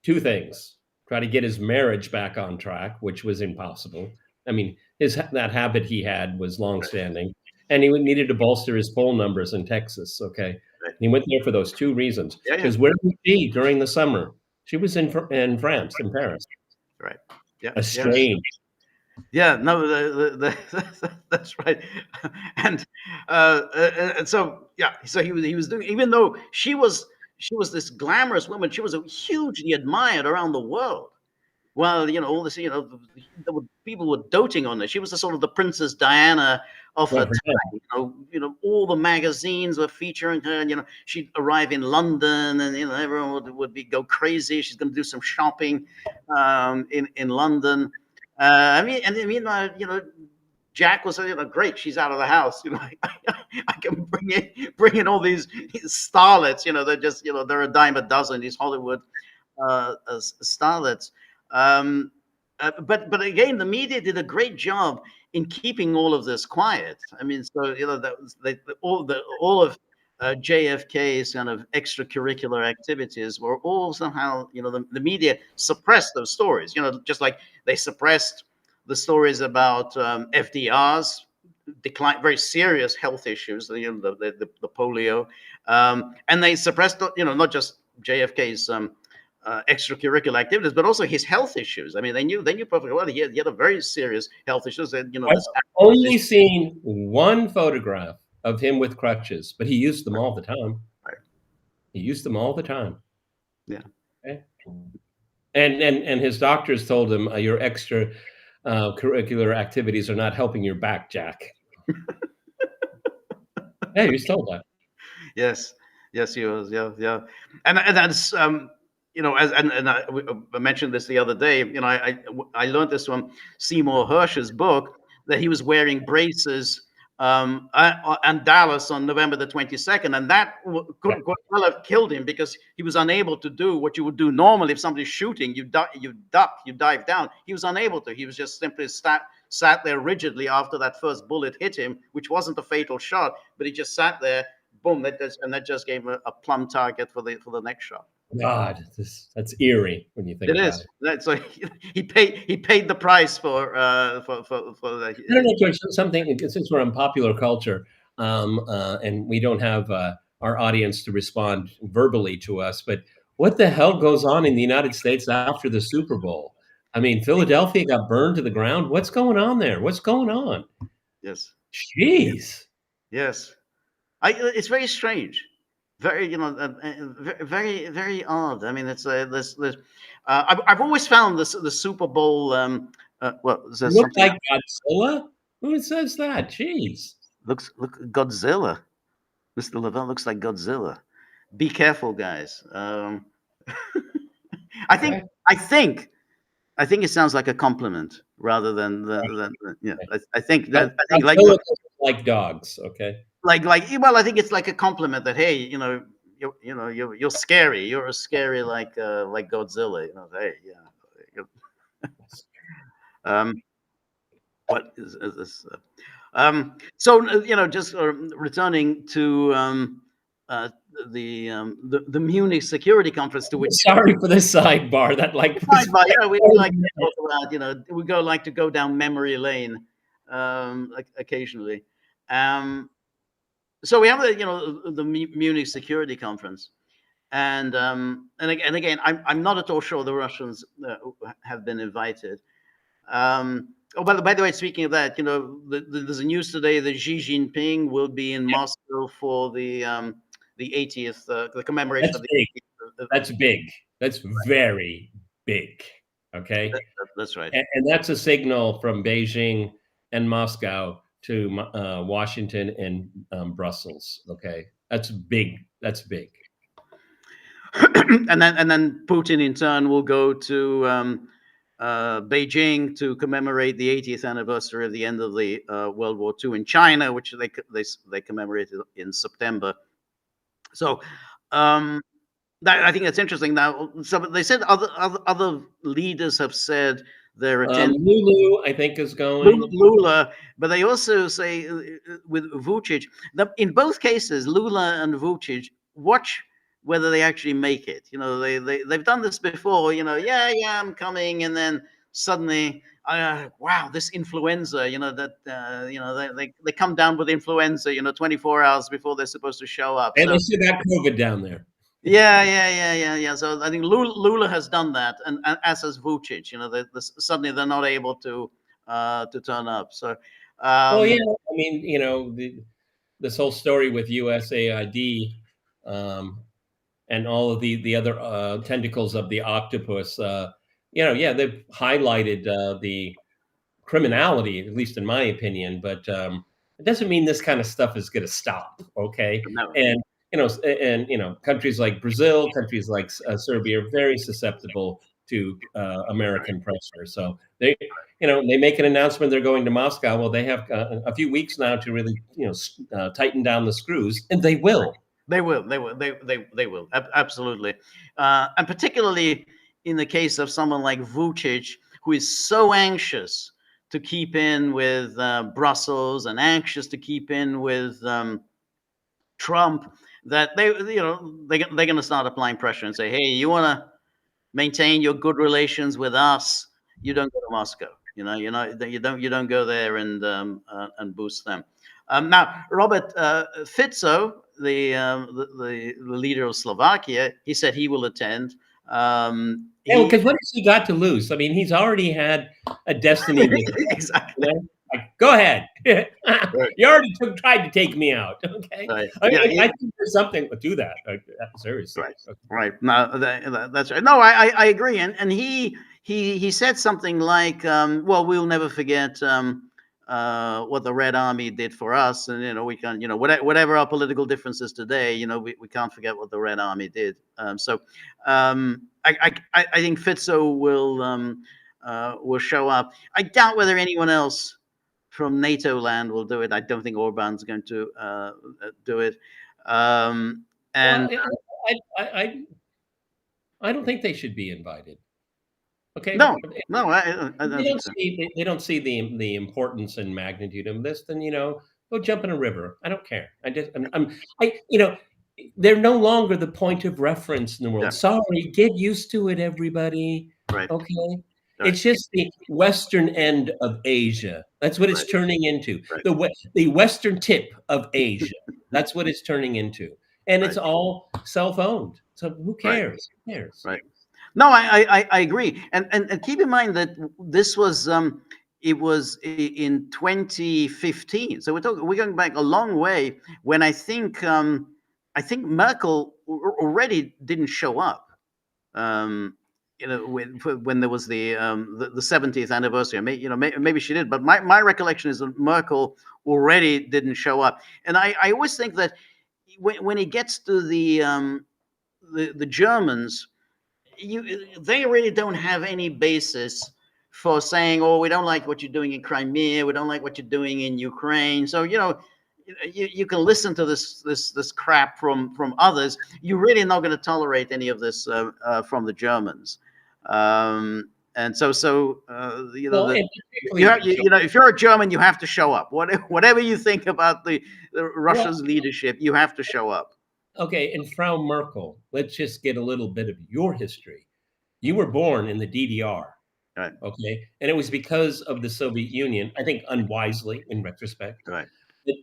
two things: try to get his marriage back on track, which was impossible. I mean, that habit he had was longstanding, and he needed to bolster his poll numbers in Texas. Okay, he went there for those two reasons. Because where was she during the summer? She was in France, in Paris. Right. Yeah. Estranged. Yeah. No, that's right. And so so he was doing, even though she was this glamorous woman, she was hugely admired around the world. Well, all this, people were doting on her. She was the sort of the Princess Diana of her time. All the magazines were featuring her, and she'd arrive in London, and everyone would go crazy. She's going to do some shopping in London. Jack was great. She's out of the house. I can bring in all these starlets. They're just they're a dime a dozen. These Hollywood starlets. But again, the media did a great job in keeping all of this quiet. I mean, so that was all of JFK's kind of extracurricular activities were all somehow the media suppressed those stories. Just like they suppressed the stories about FDR's decline, very serious health issues, the polio, and they suppressed not just JFK's extracurricular activities, but also his health issues. I mean, they knew perfectly well he had a very serious health issues. And I've only seen one photograph of him with crutches, but he used them all the time. Right. He used them all the time. Yeah. Okay. And his doctors told him your extra curricular activities are not helping your back, Jack. Yeah, he was told that. Yes, he was. Yeah, and that's I mentioned this the other day. I learned this from Seymour Hersh's book, that he was wearing braces and Dallas on November the 22nd, and that could well have killed him, because he was unable to do what you would do normally if somebody's shooting. You duck, you dive down. He was unable to. He was just simply sat there rigidly after that first bullet hit him, which wasn't a fatal shot, but he just sat there. Boom! That just gave him a plumb target for the next shot. God, that's eerie when you think about it. That's like he paid the price for that. I don't know, George, something, since we're on popular culture, and we don't have our audience to respond verbally to us, but what the hell goes on in the United States after the Super Bowl? I mean, Philadelphia got burned to the ground. What's going on there? What's going on? Yes. Jeez. Yes. It's very strange. Very, very, very odd. I mean, it's this. I've always found the Super Bowl. Look like Godzilla? Who says that? Jeez. Look, Godzilla. Mr. Lavelle looks like Godzilla. Be careful, guys. I think it sounds like a compliment rather than I think like dogs. Okay. Well, I think it's like a compliment that, hey, you're scary. You're as scary like Godzilla. Hey, yeah. What is this? So just returning to the Munich Security Conference, to which sorry for this sidebar. That we like to talk about. We like to go down memory lane occasionally. So we have the Munich Security Conference, and again, I'm not at all sure the Russians have been invited. Oh, by the way, speaking of that, there's a news today that Xi Jinping will be in Moscow for the 80th, the commemoration That's of the big. 80th. That's big. That's very big. Okay. That's right. And that's a signal from Beijing and Moscow to Washington and Brussels. Okay. That's big. That's big. and then Putin in turn will go to Beijing to commemorate the 80th anniversary of the end of the World War II in China, which they commemorated in September. So I think that's interesting. Now, so they said other leaders have said they're attending. Lulu, I think, is going. Lula, but they also say with Vucic, in both cases, Lula and Vucic, watch whether they actually make it. They've done this before. Yeah, I'm coming, and then suddenly, wow, this influenza. They come down with influenza. 24 hours before they're supposed to show up. And they still got COVID down there. Yeah. So I think Lula has done that, and as has Vucic. Suddenly they're not able to turn up. So, well, yeah, I mean, this whole story with USAID and all of the other tentacles of the octopus, they've highlighted the criminality, at least in my opinion, but it doesn't mean this kind of stuff is going to stop. Okay, No. And countries like Brazil, countries like Serbia are very susceptible to American pressure. So they make an announcement they're going to Moscow. Well, they have a few weeks now to really tighten down the screws, and they will. They will. Absolutely, and particularly in the case of someone like Vucic, who is so anxious to keep in with Brussels and anxious to keep in with Trump, that they're going to start applying pressure and say, hey, you want to maintain your good relations with us, you don't go to Moscow. You don't go there and boost them. Now, Robert Fico, the leader of Slovakia, he said he will attend. Because what has he got to lose? I mean, he's already had a destiny. Exactly. Go ahead. You already tried to take me out. Okay. Right. I think there's something to that. Seriously. Right. No, that's right. No, I agree. And he said something like, well, we'll never forget what the Red Army did for us, and we can, whatever our political differences today, we can't forget what the Red Army did. So I think Fico will show up. I doubt whether anyone else from NATO land will do it. I don't think Orban's going to do it. And I don't think they should be invited. Okay. No, I don't think so. They don't see the importance and magnitude of this. Then go jump in a river. I don't care. They're no longer the point of reference in the world. Yeah. Sorry, get used to it, everybody. Right. Okay. Right. It's just the western end of Asia. That's what it's turning into. Right. The western tip of Asia. That's what it's turning into. And it's all self-owned. So who cares? Who cares? Right. No, I agree. And keep in mind that this was it was in 2015. So we're going back a long way, when I think Merkel already didn't show up. When there was the 70th anniversary, maybe she did, but my recollection is that Merkel already didn't show up. And I always think that when it gets to the Germans, they really don't have any basis for saying, oh, we don't like what you're doing in Crimea, we don't like what you're doing in Ukraine. So you can listen to this crap from others. You're really not going to tolerate any of this from the Germans. And so if you're a German, you have to show up. Whatever you think about the Russia's leadership, you have to show up. Okay, and Frau Merkel, let's just get a little bit of your history. You were born in the DDR, right? Okay, and it was because of the Soviet Union, I think unwisely in retrospect, right, that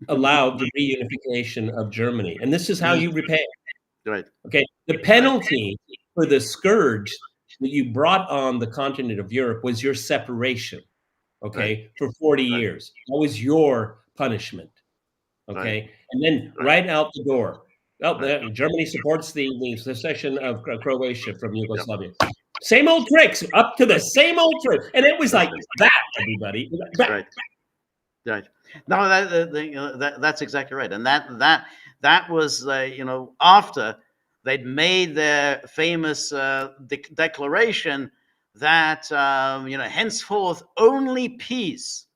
allowed the reunification of Germany. And this is how you repay. Right. Okay, the penalty for the scourge that you brought on the continent of Europe was your separation, okay, for 40 years. That was your punishment, okay? And then right out the door, Germany supports the secession of Croatia from Yugoslavia. Same old tricks, up to the same old tricks. And it was like that, everybody. Right. No, that's exactly right. And that was, after they'd made their famous declaration that, henceforth only peace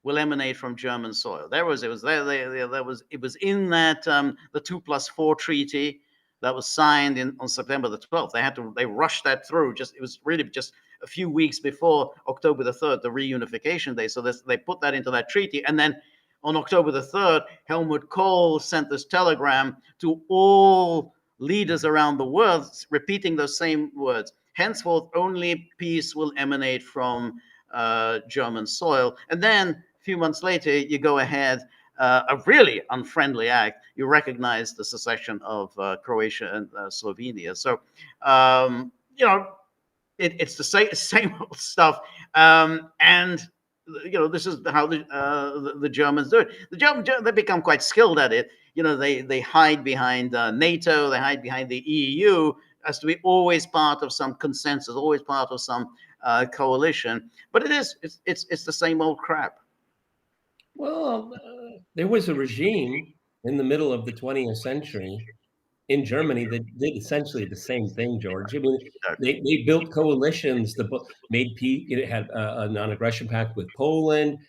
will emanate from German soil. It was in that the 2+4 treaty that was signed on September the 12th. They rushed that through. It was really just a few weeks before October the 3rd, the reunification day. So they put that into that treaty. And then on October the 3rd, Helmut Kohl sent this telegram to all leaders around the world, repeating those same words. Henceforth, only peace will emanate from German soil. And then a few months later, you go ahead, a really unfriendly act. You recognize the secession of Croatia and Slovenia. So, it's the same old stuff. And this is how the Germans do it. The Germans, they become quite skilled at it. They hide behind NATO, they hide behind the EU, as to be always part of some consensus, always part of some coalition. But it's the same old crap. Well, there was a regime in the middle of the 20th century in Germany that did essentially the same thing, George. I mean, they built coalitions that made peace. It had a non-aggression pact with Poland,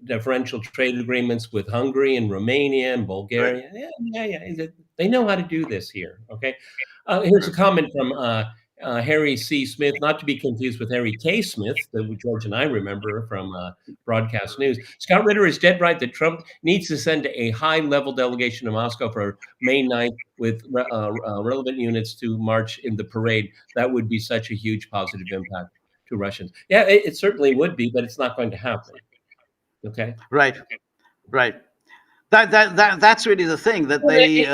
differential trade agreements with Hungary and Romania and Bulgaria. Yeah. They know how to do this here. Okay. Here's a comment from Harry C. Smith, not to be confused with Harry K. Smith, that George and I remember from broadcast news. Scott Ritter is dead right that Trump needs to send a high-level delegation to Moscow for May 9th with relevant units to march in the parade. That would be such a huge positive impact to Russians. Yeah, it certainly would be, but it's not going to happen. Okay? Right. That's really the thing that they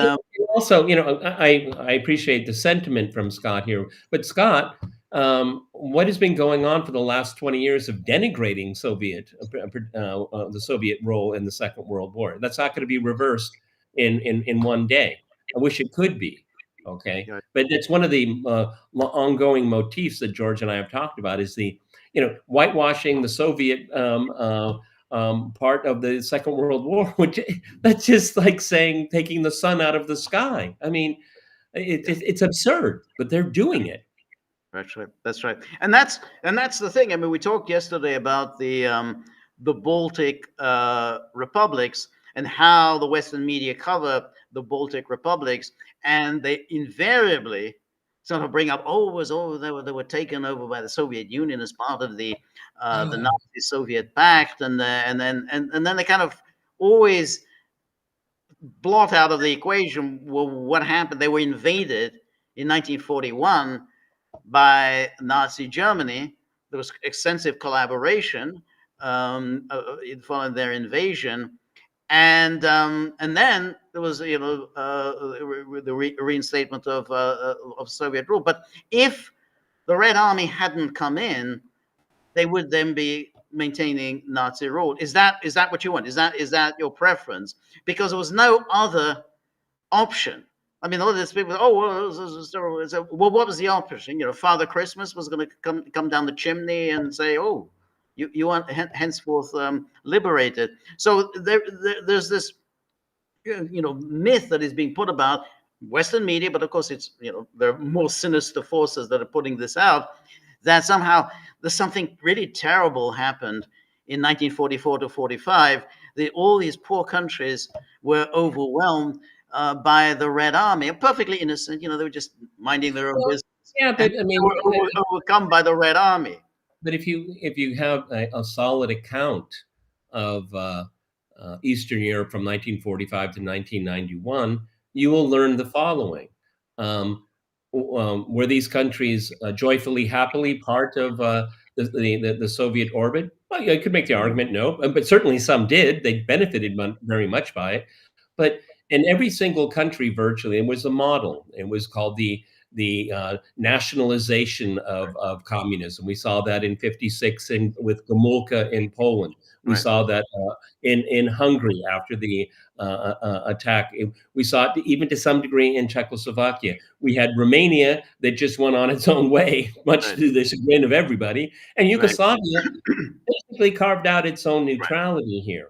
also, I appreciate the sentiment from Scott here, but Scott, what has been going on for the last 20 years of denigrating the Soviet role in the Second World War? That's not going to be reversed in one day. I wish it could be. Okay, but it's one of the ongoing motifs that George and I have talked about is the whitewashing the Soviet part of the Second World War, which that's just like saying taking the sun out of the sky. I mean, it's absurd, but they're doing it. That's right, and that's the thing. I mean, we talked yesterday about the Baltic republics and how the Western media cover the Baltic republics, and they invariably sort of bring up, they were taken over by the Soviet Union as part of the Nazi Soviet pact, and then they kind of always blot out of the equation what happened. They were invaded in 1941 by Nazi Germany. There was extensive collaboration following their invasion, and then there was the reinstatement of Soviet rule. But if the Red Army hadn't come in, they would then be maintaining Nazi rule. Is that what you want? Is that your preference? Because there was no other option. I mean, all these people, what was the option? Father Christmas was going to come down the chimney and say, oh, you want henceforth liberated. So there's this myth that is being put about Western media, but of course there are more sinister forces that are putting this out, that somehow there's something really terrible happened in 1944 to 45. All these poor countries were overwhelmed by the Red Army, perfectly innocent. They were just minding their own business. Yeah, but I mean, overcome by the Red Army. But if you have a solid account of Eastern Europe from 1945 to 1991, you will learn the following: were these countries joyfully, happily part of the Soviet orbit? Well, you could make the argument no, but certainly some did. They benefited very much by it. But in every single country, virtually, it was a model. It was called the nationalization of communism. We saw that in '56 with Gomulka in Poland. We saw that in Hungary after the attack. We saw it even to some degree in Czechoslovakia. We had Romania that just went on its own way, much to the chagrin of everybody. And Yugoslavia basically carved out its own neutrality here.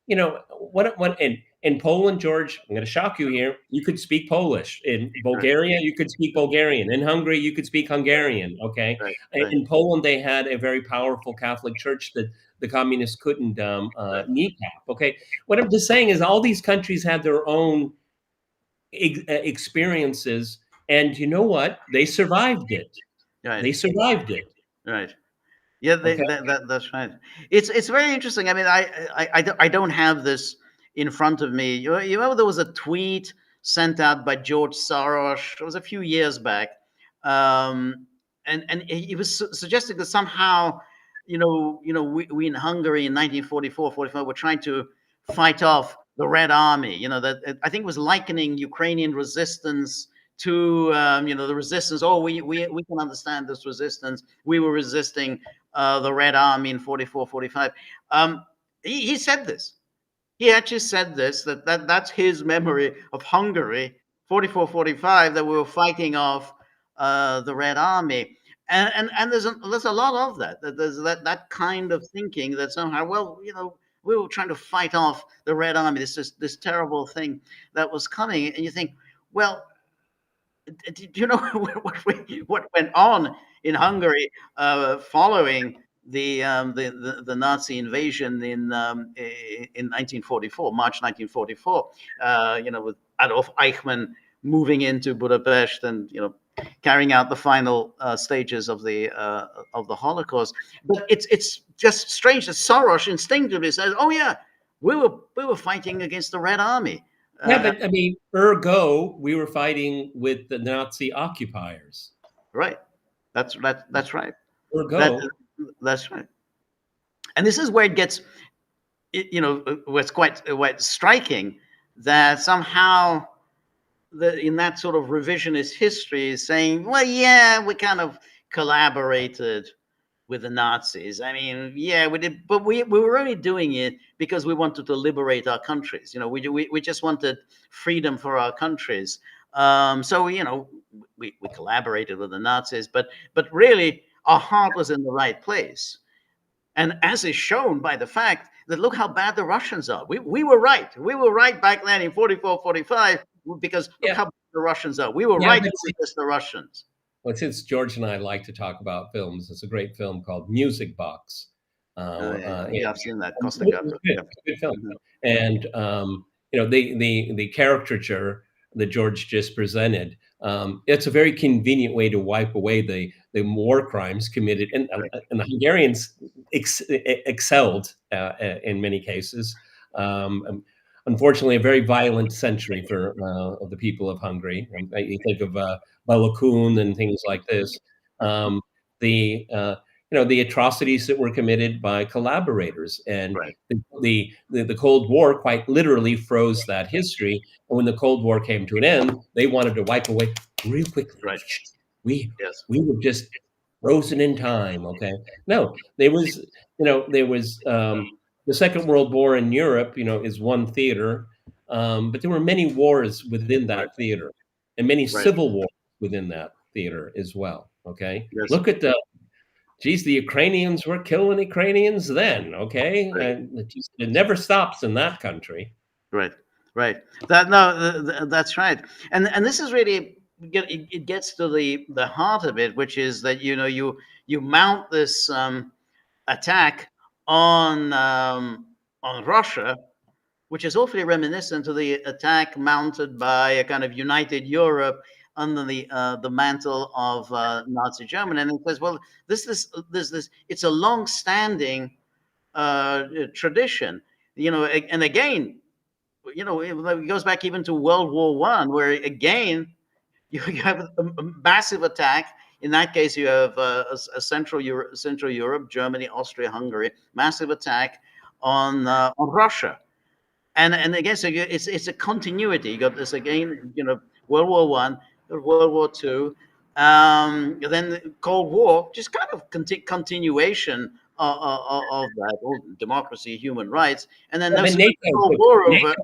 You know, what in Poland, George, I'm going to shock you here, you could speak Polish. In Bulgaria, you could speak Bulgarian. In Hungary, you could speak Hungarian, okay? In Poland, they had a very powerful Catholic church that the communists couldn't kneecap, okay? What I'm just saying is all these countries had their own experiences, and you know what? They survived it. They survived it. Yeah, that's right. It's very interesting. I mean, I don't have this in front of me. You know, there was a tweet sent out by George Soros. It was a few years back, and he was suggesting that somehow, we in Hungary in 1944, 45 were trying to fight off the Red Army. You know, that I think was likening Ukrainian resistance to the resistance. Oh, we can understand this resistance. We were resisting the Red Army in 44, 45. He said this. He actually said this, that's his memory of Hungary, 44, 45, that we were fighting off the Red Army. And there's a lot of that. There's that kind of thinking that somehow, well, we were trying to fight off the Red Army, this terrible thing that was coming. And you think, well, do you know what went on in Hungary following the Nazi invasion in 1944, March 1944? With Adolf Eichmann moving into Budapest and carrying out the final stages of the Holocaust. But it's just strange that Soros instinctively says, "Oh yeah, we were fighting against the Red Army." Yeah, but I mean, ergo, we were fighting with the Nazi occupiers. Right. That's right. Ergo. That's right. And this is where it gets, what's quite striking, that somehow in that sort of revisionist history is saying, well, yeah, we kind of collaborated with the Nazis. I mean, yeah, we did, but we were only doing it because we wanted to liberate our countries. We just wanted freedom for our countries. So we collaborated with the Nazis, but really our heart was in the right place. And as is shown by the fact that look how bad the Russians are. We were right. We were right back then in 44, 45 because look how bad the Russians are. We were right against the Russians. Well, since George and I like to talk about films, it's a great film called Music Box. Yeah, I've seen that. Good film. And the caricature that George just presented, it's a very convenient way to wipe away the war crimes committed, and the Hungarians excelled in many cases. Unfortunately, a very violent century for the people of Hungary. You think of Balakun and things like this. The atrocities that were committed by collaborators, and the Cold War quite literally froze that history. And when the Cold War came to an end, they wanted to wipe away real quickly. We were just frozen in time. Okay, no, there was the Second World War in Europe. Is one theater, but there were many wars within that theater, and many civil wars within that theater as well. Okay, look at the Ukrainians were killing Ukrainians then. Okay, and it never stops in that country. Right. That's right. And this is really, it gets to the heart of it, which is that you mount this attack on Russia, which is awfully reminiscent of the attack mounted by a kind of united Europe under the mantle of Nazi Germany. And it says, well, this it's a long-standing tradition, and again, it goes back even to World War I, where again you have a massive attack. In that case, you have a Central Europe, Germany, Austria, Hungary, massive attack on Russia, and again, so it's a continuity. You got this again, World War I, World War II, then the Cold War, just kind of continuation of that, democracy, human rights, and then Well, there's then a Cold War over.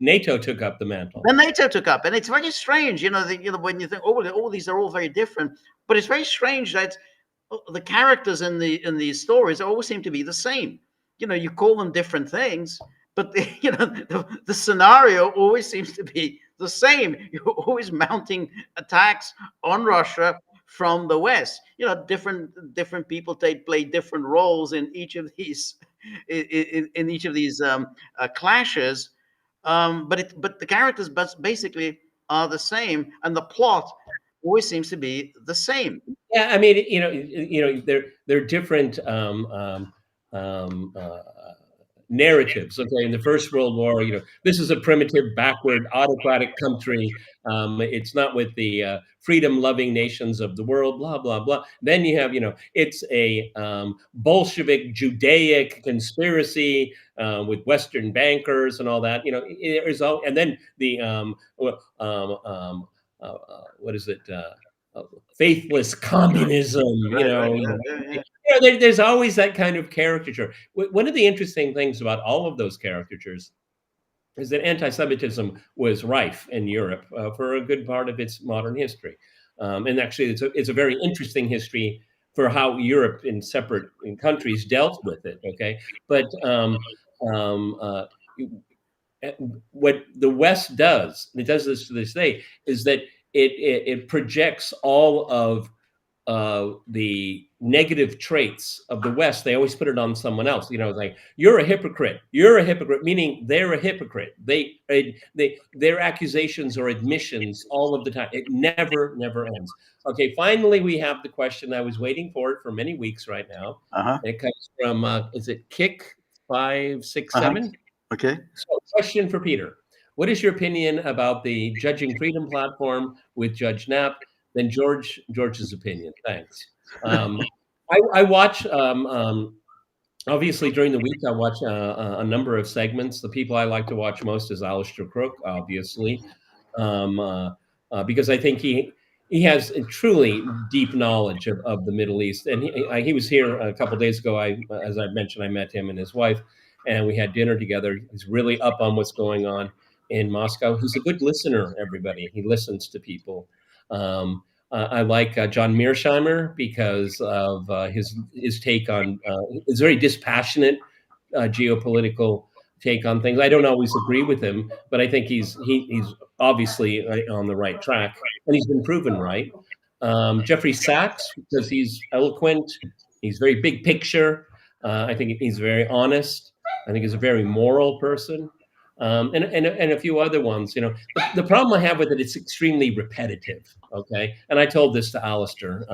NATO took up the mantle. Then NATO took up, and it's very strange, when you think, all these are all very different, but it's very strange that the characters in these stories always seem to be the same. You call them different things, but the scenario always seems to be the same. You're always mounting attacks on Russia from the West. Different people play different roles in each of these in each of these clashes. But the characters basically are the same, and the plot always seems to be the same. Yeah, I mean, they're different narratives. Okay, in the First World War, this is a primitive, backward, autocratic country. It's not with the freedom-loving nations of the world. Blah blah blah. Then you have, it's a Bolshevik, Judaic conspiracy with Western bankers and all that. There's all, and then the what is it? Faithless communism. There's always that kind of caricature. One of the interesting things about all of those caricatures is that anti-Semitism was rife in Europe for a good part of its modern history. And actually, it's a very interesting history for how Europe in separate countries dealt with it. Okay, but what the West does, and it does this to this day, is that it projects all of the negative traits of the West. They always put it on someone else. Like, you're a hypocrite. You're a hypocrite, meaning they're a hypocrite. Their accusations or admissions all of the time. It never ends. Okay, finally we have the question. I was waiting for it for many weeks right now. It comes from is it Kick 567? Okay. So, question for Peter. What is your opinion about the Judging Freedom platform with Judge Knapp? Then George's opinion. Thanks. I watch, obviously during the week, I watch a number of segments. The people I like to watch most is Alistair Crook, obviously, because I think he has a truly deep knowledge of the Middle East. And he was here a couple of days ago. As I mentioned, I met him and his wife, and we had dinner together. He's really up on what's going on in Moscow. He's a good listener, everybody. He listens to people. I like John Mearsheimer because of his take on his very dispassionate geopolitical take on things. I don't always agree with him, but I think he's obviously on the right track, and he's been proven right. Jeffrey Sachs, because he's eloquent, he's very big picture. I think he's very honest. I think he's a very moral person. And a few other ones. The problem I have with it, it's extremely repetitive. Okay, and I told this to Alistair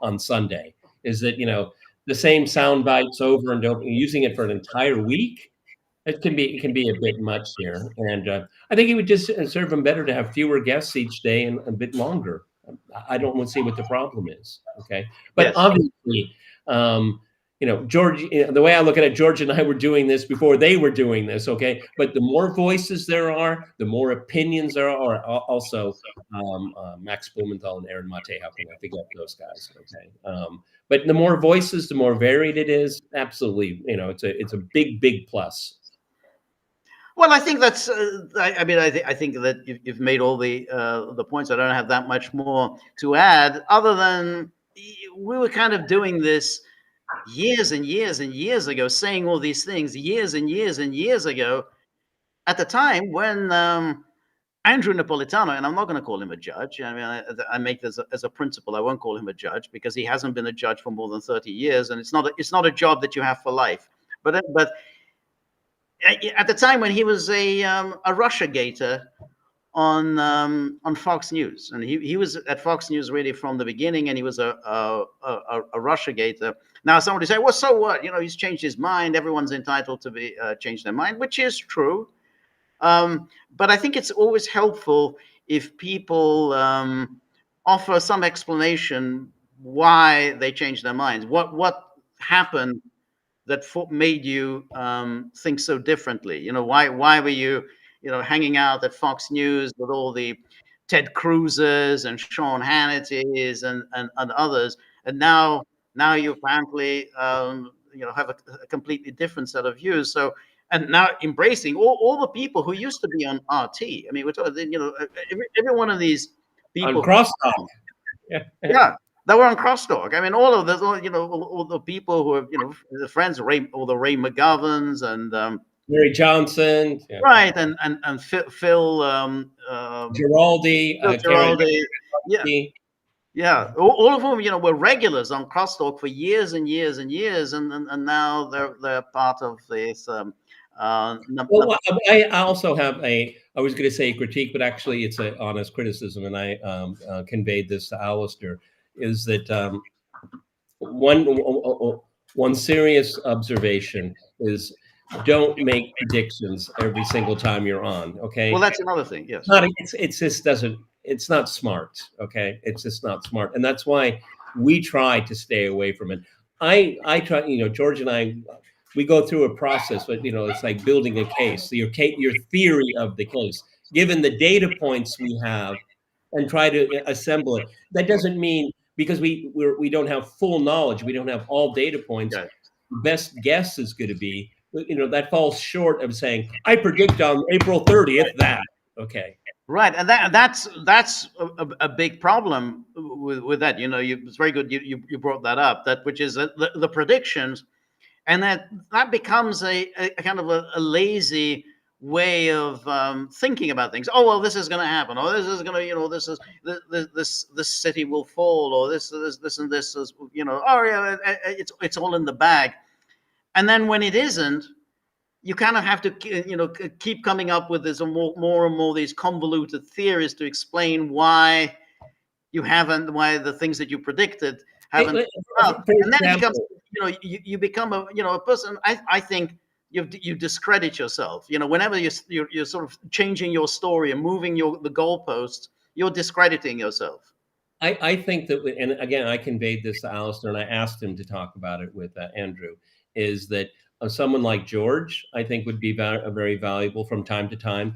on Sunday, is that the same sound bites over and over, using it for an entire week. It can be a bit much here, and I think it would just serve him better to have fewer guests each day and a bit longer. I don't want to see what the problem is. Okay, but yes. Obviously. George, the way I look at it, George and I were doing this before they were doing this, okay? But the more voices there are, the more opinions there are. Also, Max Blumenthal and Aaron Mate, how can I forget those guys, okay? But the more voices, the more varied it is. Absolutely, it's a big plus. Well, I think that's. I think that you've made all the points. I don't have that much more to add, other than we were kind of doing this years and years and years ago, saying all these things years and years and years ago, at the time when Andrew Napolitano, and I'm not going to call him a judge. I mean, I make this as a principle. I won't call him a judge because he hasn't been a judge for more than 30 years, and it's not a job that you have for life. But at the time when he was a Russiagator on Fox News, and he was at Fox News really from the beginning, and he was a Russiagator. Now somebody say, well, so what? He's changed his mind. Everyone's entitled to change their mind, which is true. But I think it's always helpful if people offer some explanation why they changed their minds. What happened that made you think so differently? Why were you hanging out at Fox News with all the Ted Cruz's and Sean Hannity's and others, and now you apparently have a completely different set of views. So, and now embracing all the people who used to be on RT. I mean, we're talking, every one of these people On crosstalk. yeah, that were on Crosstalk. I mean, all of this, all the people who are, the friends, Ray McGovern's and Mary Johnson, right, and Phil Giraldi, Karen Giraldi, yeah, Giraldi. yeah, all of whom were regulars on Crosstalk for years and years and years, and now they're part of this. Well, I also have I was going to say critique, but actually it's an honest criticism, and I conveyed this to Alistair, is that one serious observation is don't make predictions every single time you're on. Okay. Well, that's another thing. Yes. It's just doesn't. It's not smart. Okay. It's just not smart, and that's why we try to stay away from it. I try. George and I, we go through a process, but it's like building a case. So your theory of the case, given the data points we have, and try to assemble it. That doesn't mean because we don't have full knowledge, we don't have all data points. Right. Best guess is going to be, that falls short of saying I predict on April 30th that. Okay. Right, and that's a big problem with that. It's very good you brought that up. That which is the predictions, and that becomes a kind of a lazy way of thinking about things. Oh well, this is going to happen, or this is going to this city will fall, or this and this is oh yeah, it's all in the bag, and then when it isn't, you kind of have to keep coming up with this more and more these convoluted theories to explain why the things that you predicted haven't come up. And then it becomes you become a person. I think you discredit yourself. Whenever you're sort of changing your story and moving the goalposts, you're discrediting yourself. I think that, and again, I conveyed this to Alistair, and I asked him to talk about it with Andrew, is that someone like George, I think, would be very valuable from time to time.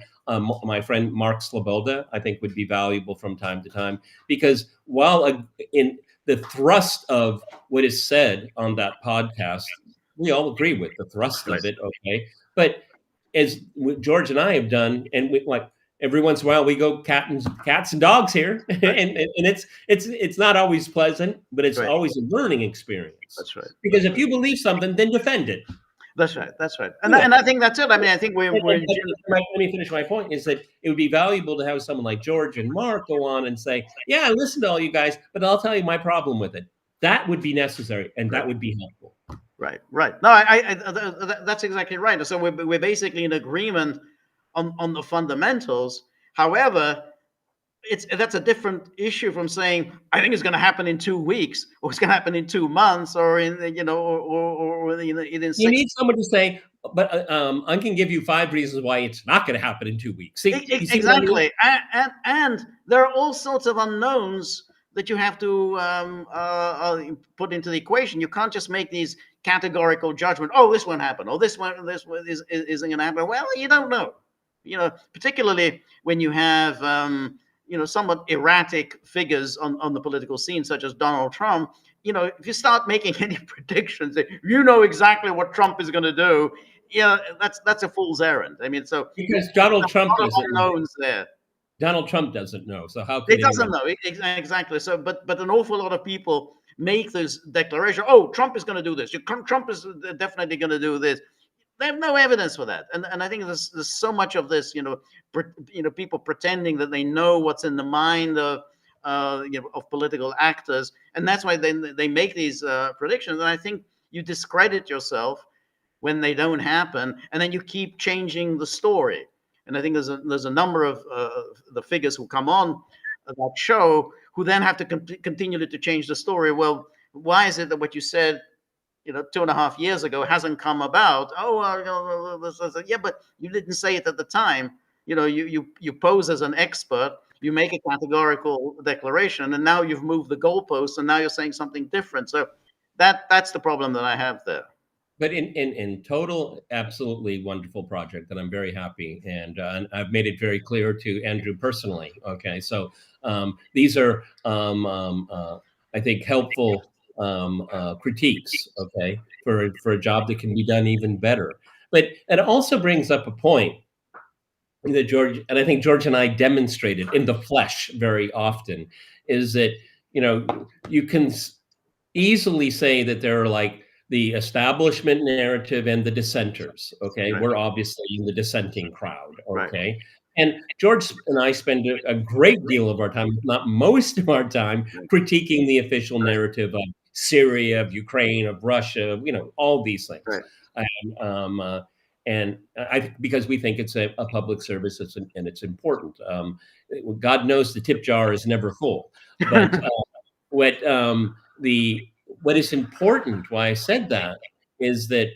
My friend Mark Sloboda, I think, would be valuable from time to time, because while in the thrust of what is said on that podcast, we all agree with the thrust of it, okay? But as George and I have done, and every once in a while we go cats and dogs here, and it's not always pleasant, but it's always a learning experience. That's right. Because if you believe something, then defend it. That's right. And I think that's it. I mean, I think we're let me finish my point, is that it would be valuable to have someone like George and Mark go on and say, yeah, I listen to all you guys, but I'll tell you my problem with it. That would be necessary, and that would be helpful. Right. No, I that's exactly right. So we're basically in agreement on the fundamentals. However, that's a different issue from saying I think it's going to happen in 2 weeks, or it's going to happen in 2 months, or in or in 6. You need someone to say, but I can give you 5 reasons why it's not going to happen in 2 weeks. See, exactly, and there are all sorts of unknowns that you have to put into the equation. You can't just make these categorical judgment. Oh, this won't happen, or this isn't going to happen. Well, you don't know. Particularly when you have somewhat erratic figures on the political scene, such as Donald Trump. If you start making any predictions, exactly what Trump is going to do. That's a fool's errand. I mean, so because Donald Trump doesn't know there. Donald Trump doesn't know, so how can he doesn't know exactly? So, but an awful lot of people make this declaration. Oh, Trump is going to do this. Trump is definitely going to do this. They have no evidence for that, and I think there's so much of this, people pretending that they know what's in the mind of political actors, and that's why they make these predictions. And I think you discredit yourself when they don't happen, and then you keep changing the story. And I think there's a number of the figures who come on that show who then have to continue to change the story. Well, why is it that what you said 2.5 years ago hasn't come about? Yeah, but you didn't say it at the time. You pose as an expert, you make a categorical declaration, and now you've moved the goalposts, and now you're saying something different. So that's the problem that I have there. but in total, absolutely wonderful project, and I'm very happy. And I've made it very clear to Andrew personally. Okay, so these are, I think, helpful critiques. Okay, for a job that can be done even better. But it also brings up a point that George, and I think George and I demonstrated in the flesh very often, is that you can easily say that there are like the establishment narrative and the dissenters. Okay, Right. we're obviously in the dissenting crowd. Right. Okay, and George and I spend a great deal of our time, if not most of our time, critiquing the official Right. narrative of Syria, of Ukraine, of Russia, all these things. Right. And because we think it's a public service, and it's important. God knows the tip jar is never full, but what what is important, why I said that, is that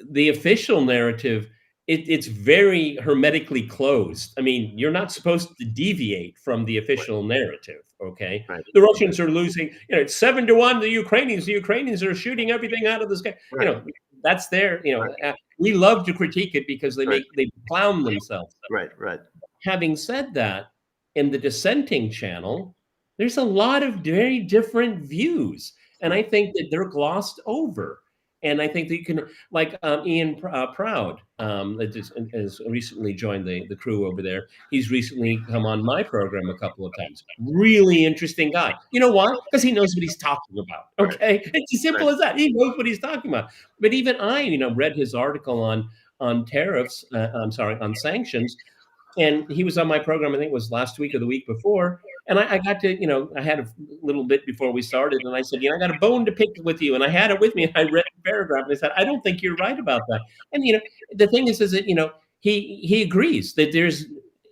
the official narrative, it's very hermetically closed. I mean, you're not supposed to deviate from the official narrative. Okay, Right. the Russians are losing. It's 7-1. The Ukrainians are shooting everything out of the sky. Right. That's their. Right. We love to critique it because they Right. clown themselves. Right. Right. Having said that, in the dissenting channel, there's a lot of very different views, and I think that they're glossed over. And I think that you can, like Ian Proud, that has recently joined the crew over there. He's recently come on my program a couple of times. Really interesting guy. You know why? Because he knows what he's talking about. Okay, it's as simple as that. He knows what he's talking about. But even I, read his article on tariffs. On sanctions. And he was on my program, I think it was last week or the week before. And I got to, I had a little bit before we started, and I said, I got a bone to pick with you. And I had it with me, and I read the paragraph, and I said, I don't think you're right about that. And, the thing is that, he agrees that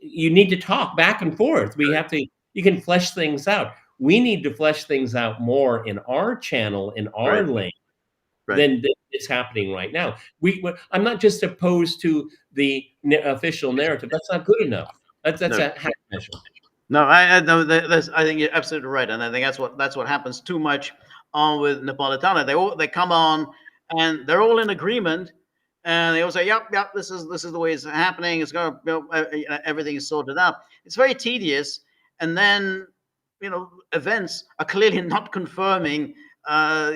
you need to talk back and forth. You can flesh things out. We need to flesh things out more in our channel, in our lane. Right. Than is happening right now. I'm not just opposed to the official narrative. That's not good enough. That's a half measure. No, I think you're absolutely right, and I think that's what happens too much on with Napolitano. They come on and they're all in agreement, and they all say, "Yep, this is the way it's happening. It's going to everything is sorted out." It's very tedious, and then events are clearly not confirming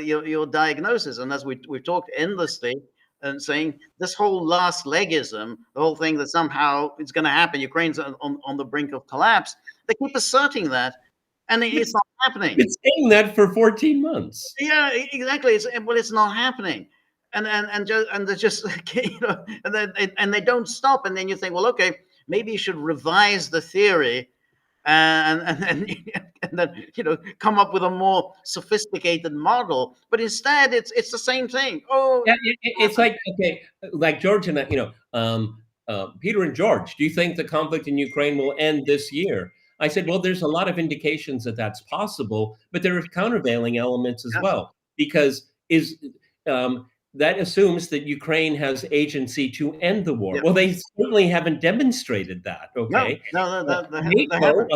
your diagnosis. And as we've talked endlessly and saying, this whole last legism, the whole thing that somehow it's going to happen, Ukraine's on the brink of collapse, they keep asserting that, and it's not happening. It's saying that for 14 months. Yeah, exactly. It's not happening. And they're just and they don't stop. And then you think, well, okay, maybe you should revise the theory and then come up with a more sophisticated model. But instead, it's the same thing. It's like George and Peter and George. Do you think the conflict in Ukraine will end this year? I said, well, there's a lot of indications that that's possible, but there are countervailing elements as well, because that assumes that Ukraine has agency to end the war. Well, they certainly haven't demonstrated that. Okay. NATO, on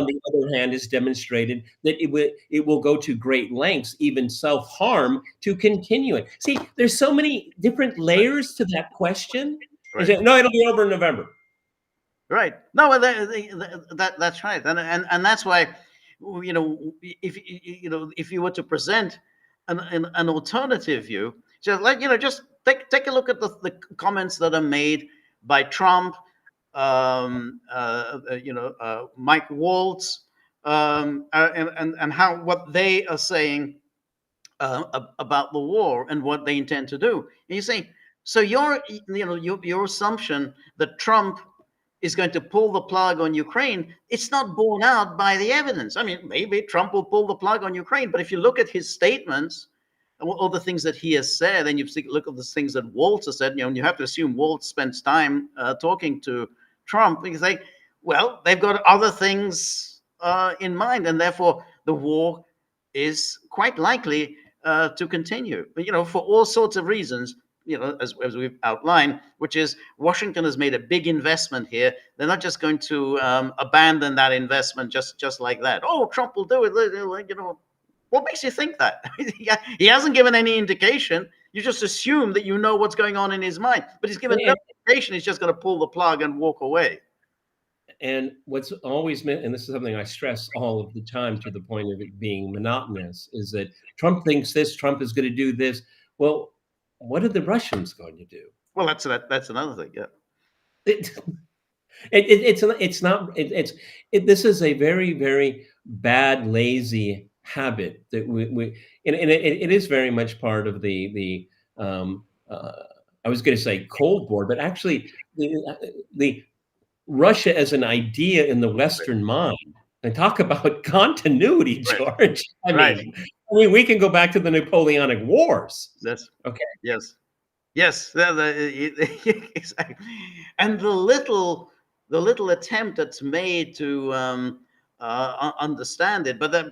the other hand, has demonstrated that it will go to great lengths, even self-harm, to continue it. See, there's so many different layers to that question. Right. No, it'll be over in November. Right. No, that's right, and that's why, if you were to present an alternative view, just take a look at the comments that are made by Trump, Mike Waltz, and what they are saying about the war and what they intend to do. And you say, so your assumption that Trump is going to pull the plug on Ukraine, it's not borne out by the evidence. I mean, maybe Trump will pull the plug on Ukraine, but if you look at his statements, all the things that he has said, and you look at the things that Waltz has said, you have to assume Waltz spends time talking to Trump, because they've got other things in mind, and therefore the war is quite likely to continue. But, for all sorts of reasons, as we've outlined, which is Washington has made a big investment here. They're not just going to abandon that investment just like that. Oh, Trump will do it. What makes you think that? He hasn't given any indication You just assume that you know what's going on in his mind, but he's given no indication. He's just going to pull the plug and walk away. And what's always meant, and this is something I stress all of the time to the point of it being monotonous, is that Trump thinks this, Trump is going to do this. Well, what are the Russians going to do? Well, that's another thing. Yeah. It's not. This is a very, very bad, lazy habit that and it is very much part of the I was going to say Cold War, but actually the Russia as an idea in the Western mind. And talk about continuity, George. I mean, we can go back to the Napoleonic Wars. That's okay. Yes. Exactly. And the little attempt that's made to understand it, but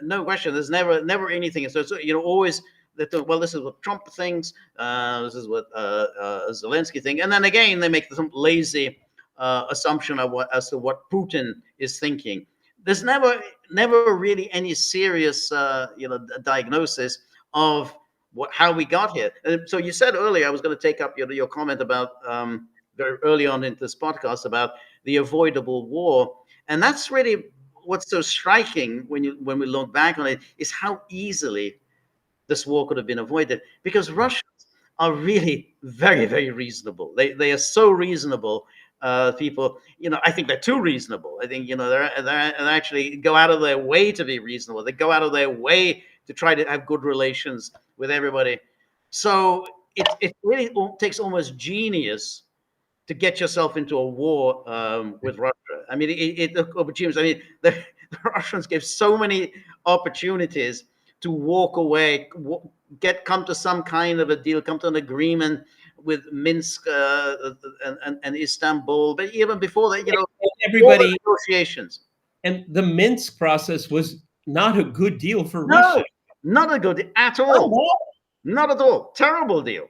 no question, there's never anything. So always that this is what Trump thinks, this is what Zelensky thinks, and then again they make some lazy assumption as to what Putin is thinking. There's never really any serious diagnosis of how we got here. And so you said earlier, I was going to take up your comment about very early on in this podcast about the avoidable war, and that's really what's so striking when we look back on it, is how easily this war could have been avoided, because Russians are really very, very reasonable. They are so reasonable. People, I think they're too reasonable. I think they actually go out of their way to be reasonable. They go out of their way to try to have good relations with everybody. So it really takes almost genius to get yourself into a war with Russia. I mean, the Russians gave so many opportunities to walk away, come to some kind of a deal, come to an agreement with Minsk and Istanbul, but even before that, everybody negotiations. And the Minsk process was not a good deal for Russia. Not a good at all. Not at all. Terrible deal.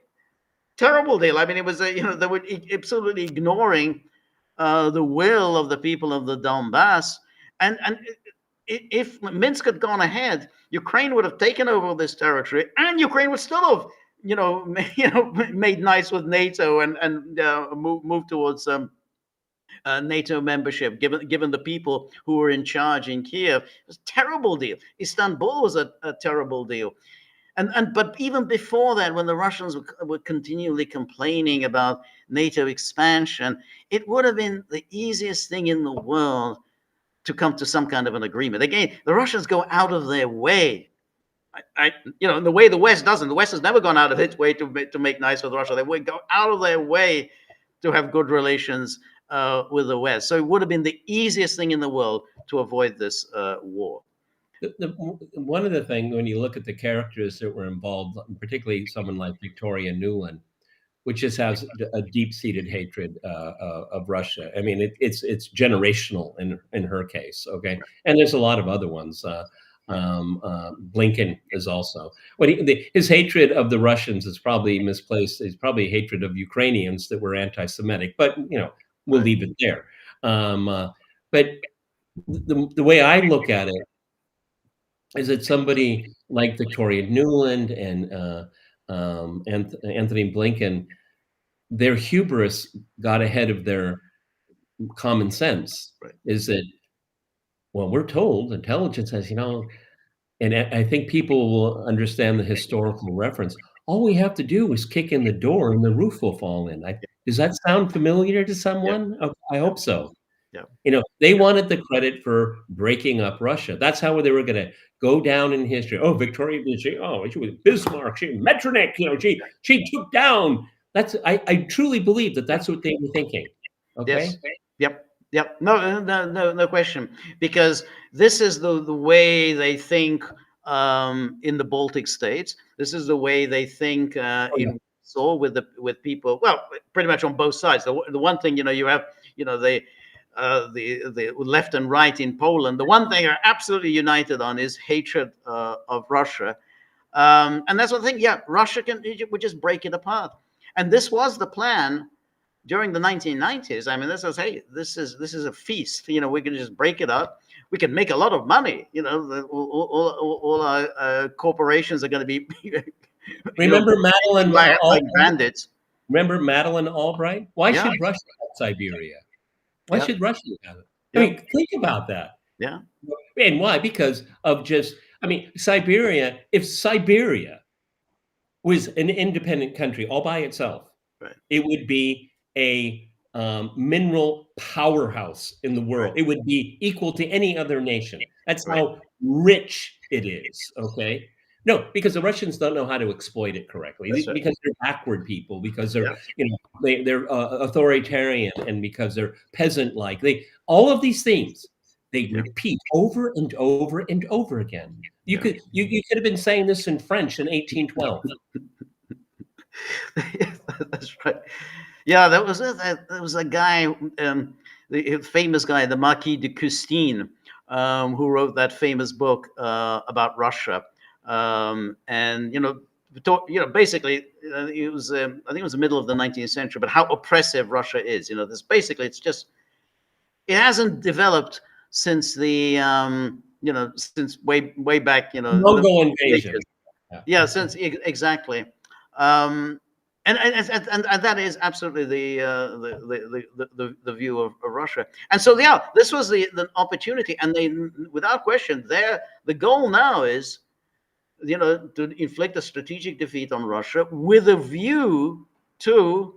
I mean, it was they were absolutely ignoring the will of the people of the Donbass, and if Minsk had gone ahead, Ukraine would have taken over this territory, and Ukraine would still have made nice with NATO and moved towards NATO membership, given the people who were in charge in Kiev. It was a terrible deal. Istanbul was a terrible deal. But even before that, when the Russians were continually complaining about NATO expansion, it would have been the easiest thing in the world to come to some kind of an agreement. Again, the Russians go out of their way. In the way the West doesn't. The West has never gone out of its way to make nice with Russia. They would go out of their way to have good relations with the West. So it would have been the easiest thing in the world to avoid this war. One of the things, when you look at the characters that were involved, particularly someone like Victoria Nuland, which just has a deep-seated hatred of Russia. I mean, it's generational in her case. Okay, and there's a lot of other ones. Blinken is also. His hatred of the Russians is probably misplaced. It's probably hatred of Ukrainians that were anti-Semitic. But we'll leave it there. But the way I look at it is that somebody like Victoria Nuland and Anthony Blinken, their hubris got ahead of their common sense. Right. Is that, well, we're told, intelligence says, and I think people will understand the historical reference. All we have to do is kick in the door and the roof will fall in. Does that sound familiar to someone? Yeah. I hope so. Yeah. They wanted the credit for breaking up Russia. That's how they were going to go down in history. Oh, Victoria, she was Bismarck, Metternich, she took down. I truly believe that's what they were thinking. Okay. Yes. Yep. No question. Because this is the way they think in the Baltic states. This is the way they think in Warsaw with people. Well, pretty much on both sides. The one thing you have the left and right in Poland. The one thing they're absolutely united on is hatred of Russia, and that's the thing. Yeah, Russia would just break it apart, and this was the plan during the 1990s. I mean, this is a feast. We can just break it up. We can make a lot of money. All our corporations are going to be Remember Madeleine like Albright? bandits. Remember Madeleine Albright? Why Yeah. should Russia have Siberia? Why Yeah. should Russia have it? I Yeah. mean, think about that. Yeah. And why? Because of just, I mean, Siberia, if Siberia was an independent country all by itself, Right. it would be a mineral powerhouse in the world. Right. It would be equal to any other nation. That's Right. how rich it is. Okay. No, because the Russians don't know how to exploit it correctly. That's right. Because they're backward people. Because they're, Yeah. you know, they're authoritarian, and because they're peasant-like. All of these things they Yeah. repeat over and over and over again. You Yeah. could have been saying this in French in 1812. That's right. Yeah, there was a guy, the famous guy, the Marquis de Custine, who wrote that famous book about Russia, and basically, it was I think it was the middle of the 19th century, but how oppressive Russia is. This basically it hasn't developed since since way back. Mongol invasion. Yeah, exactly. And that is absolutely the view of Russia. And so, yeah, this was the opportunity, and they, without question, the goal now is, to inflict a strategic defeat on Russia with a view to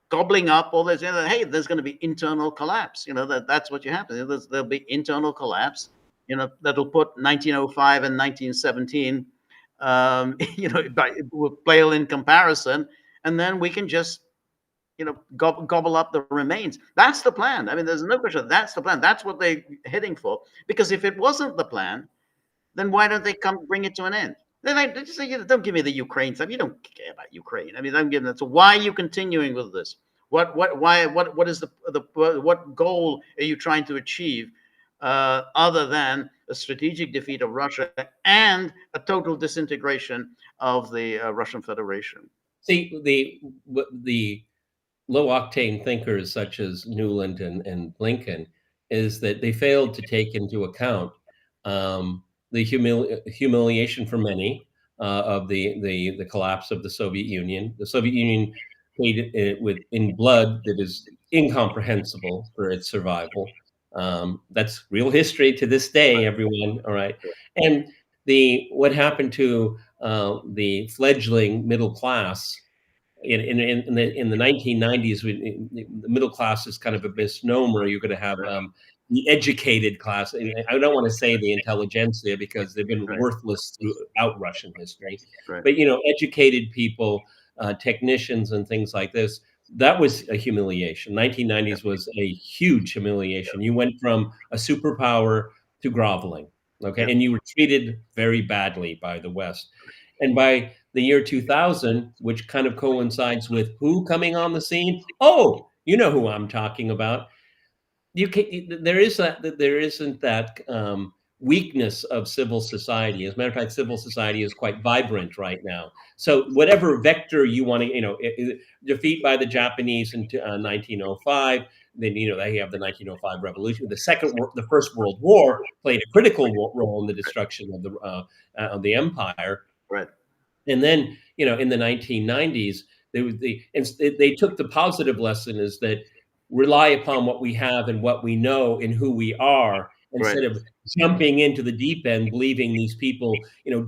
gobbling up all this. Hey, there's going to be internal collapse. That's what you happen. There'll be internal collapse. That'll put 1905 and 1917. With pale in comparison, and then we can just, gobble up the remains. That's the plan. I mean, there's no question. That's the plan. That's what they're heading for. Because if it wasn't the plan, then why don't they come bring it to an end? They just say, don't give me the Ukraine stuff. You don't care about Ukraine. I mean, I'm giving that. So why are you continuing with this? What is what goal are you trying to achieve, other than a strategic defeat of Russia and a total disintegration of the Russian Federation? See, the low-octane thinkers such as Newland and Blinken is that they failed to take into account the humiliation for many of the collapse of the Soviet Union. The Soviet Union paid it in blood that is incomprehensible for its survival. That's real history to this day, everyone. All right, and what happened to the fledgling middle class in the 1990s? The middle class is kind of a misnomer. You're going to have the educated class. I don't want to say the intelligentsia because they've been worthless throughout Russian history, but educated people, technicians, and things like this. That was a humiliation. 1990s was a huge humiliation. You went from a superpower to groveling, okay? And you were treated very badly by the West. And by the year 2000, which kind of coincides with who coming on the scene? Oh, you know who I'm talking about. There isn't that weakness of civil society. As a matter of fact, civil society is quite vibrant right now. So whatever vector you want to, defeat by the Japanese in 1905, then they have the 1905 revolution. The First World War played a critical role in the destruction of the empire. Right. And then in the 1990s, they took the positive lesson is that rely upon what we have and what we know and who we are, instead of jumping into the deep end, believing these people,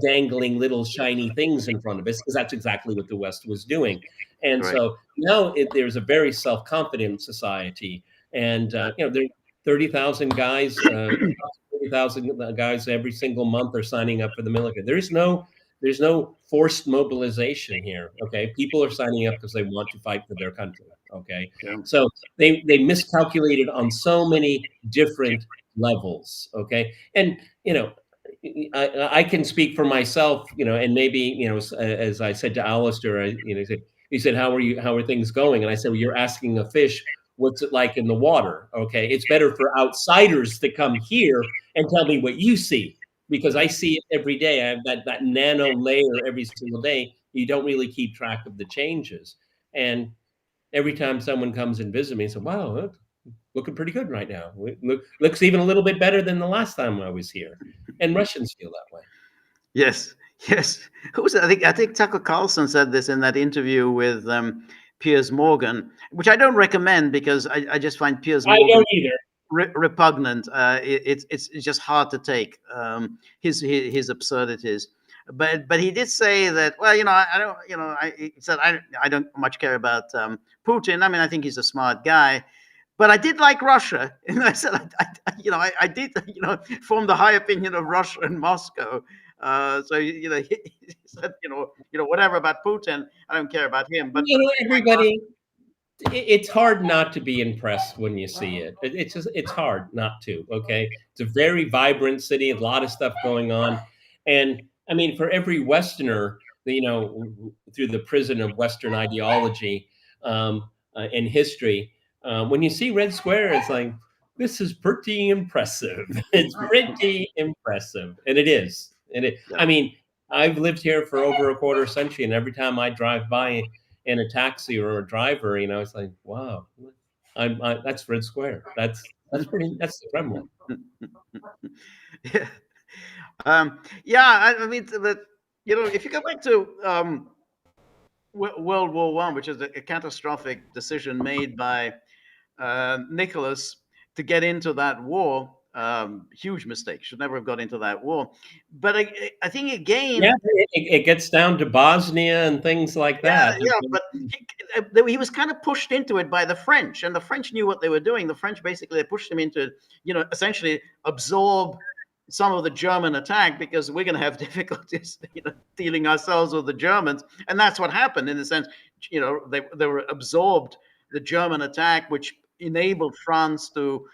dangling little shiny things in front of us, because that's exactly what the West was doing. And so now there's a very self-confident society, and there are 30,000 guys, 30,000 guys every single month are signing up for the military. There's no forced mobilization here. Okay, people are signing up because they want to fight for their country. Okay, so they miscalculated on so many different levels. Okay, and I can speak for myself. And maybe as I said to Alistair, he said, how are things going? And I said, well, you're asking a fish, what's it like in the water? Okay, it's better for outsiders to come here and tell me what you see, because I see it every day. I have that nano layer every single day. You don't really keep track of the changes. And every time someone comes and visits me and says, wow, looking pretty good right now. Looks even a little bit better than the last time I was here. And Russians feel that way. Yes. Yes. Who was it? I think Tucker Carlson said this in that interview with Piers Morgan, which I don't recommend because I just find Piers I Morgan don't either. repugnant. It's just hard to take his absurdities. But he did say that. Well, I don't. He said I don't much care about Putin. I mean, I think he's a smart guy. But I did like Russia, and I said, I did, form the high opinion of Russia and Moscow. So he said, whatever about Putin, I don't care about him. But Everybody, it's hard not to be impressed when you see it. It's hard not to. Okay, it's a very vibrant city, a lot of stuff going on, and I mean, for every Westerner, through the prison of Western ideology and history, when you see Red Square, it's like this is pretty impressive. It's pretty impressive, and it is. I mean, I've lived here for over a quarter century, and every time I drive by in a taxi or a driver, it's like, wow, that's Red Square. That's pretty. That's the Kremlin. yeah, I mean, if you go back to World War One, which is a catastrophic decision made by Nicholas to get into that war. Huge mistake. Should never have got into that war. But I think again, yeah, it gets down to Bosnia and things like that. Yeah, but he was kind of pushed into it by the French, and the French knew what they were doing. The French basically pushed him into, essentially absorb some of the German attack because we're going to have difficulties, dealing ourselves with the Germans, and that's what happened in the sense, they were absorbed the German attack, which enabled France to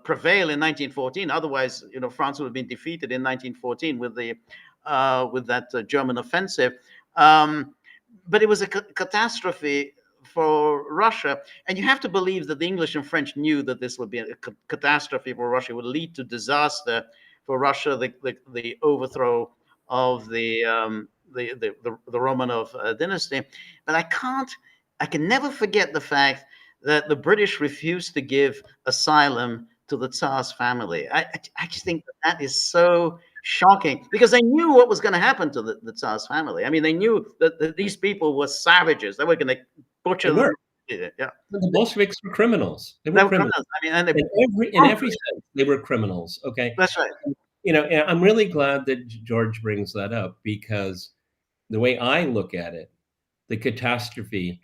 prevail in 1914. Otherwise, France would have been defeated in 1914 with that German offensive. But it was a catastrophe for Russia, and you have to believe that the English and French knew that this would be a catastrophe for Russia. It would lead to disaster for Russia, the overthrow of the Romanov dynasty. But I can never forget the fact that the British refused to give asylum to the Tsar's family. I just think that is so shocking because they knew what was going to happen to the Tsar's family. I mean, they knew that these people were savages. They were going to butcher them. Yeah. The Bolsheviks were criminals. They were criminals. I mean, and in every sense, they were criminals. Okay, that's right. And I'm really glad that George brings that up because the way I look at it, the catastrophe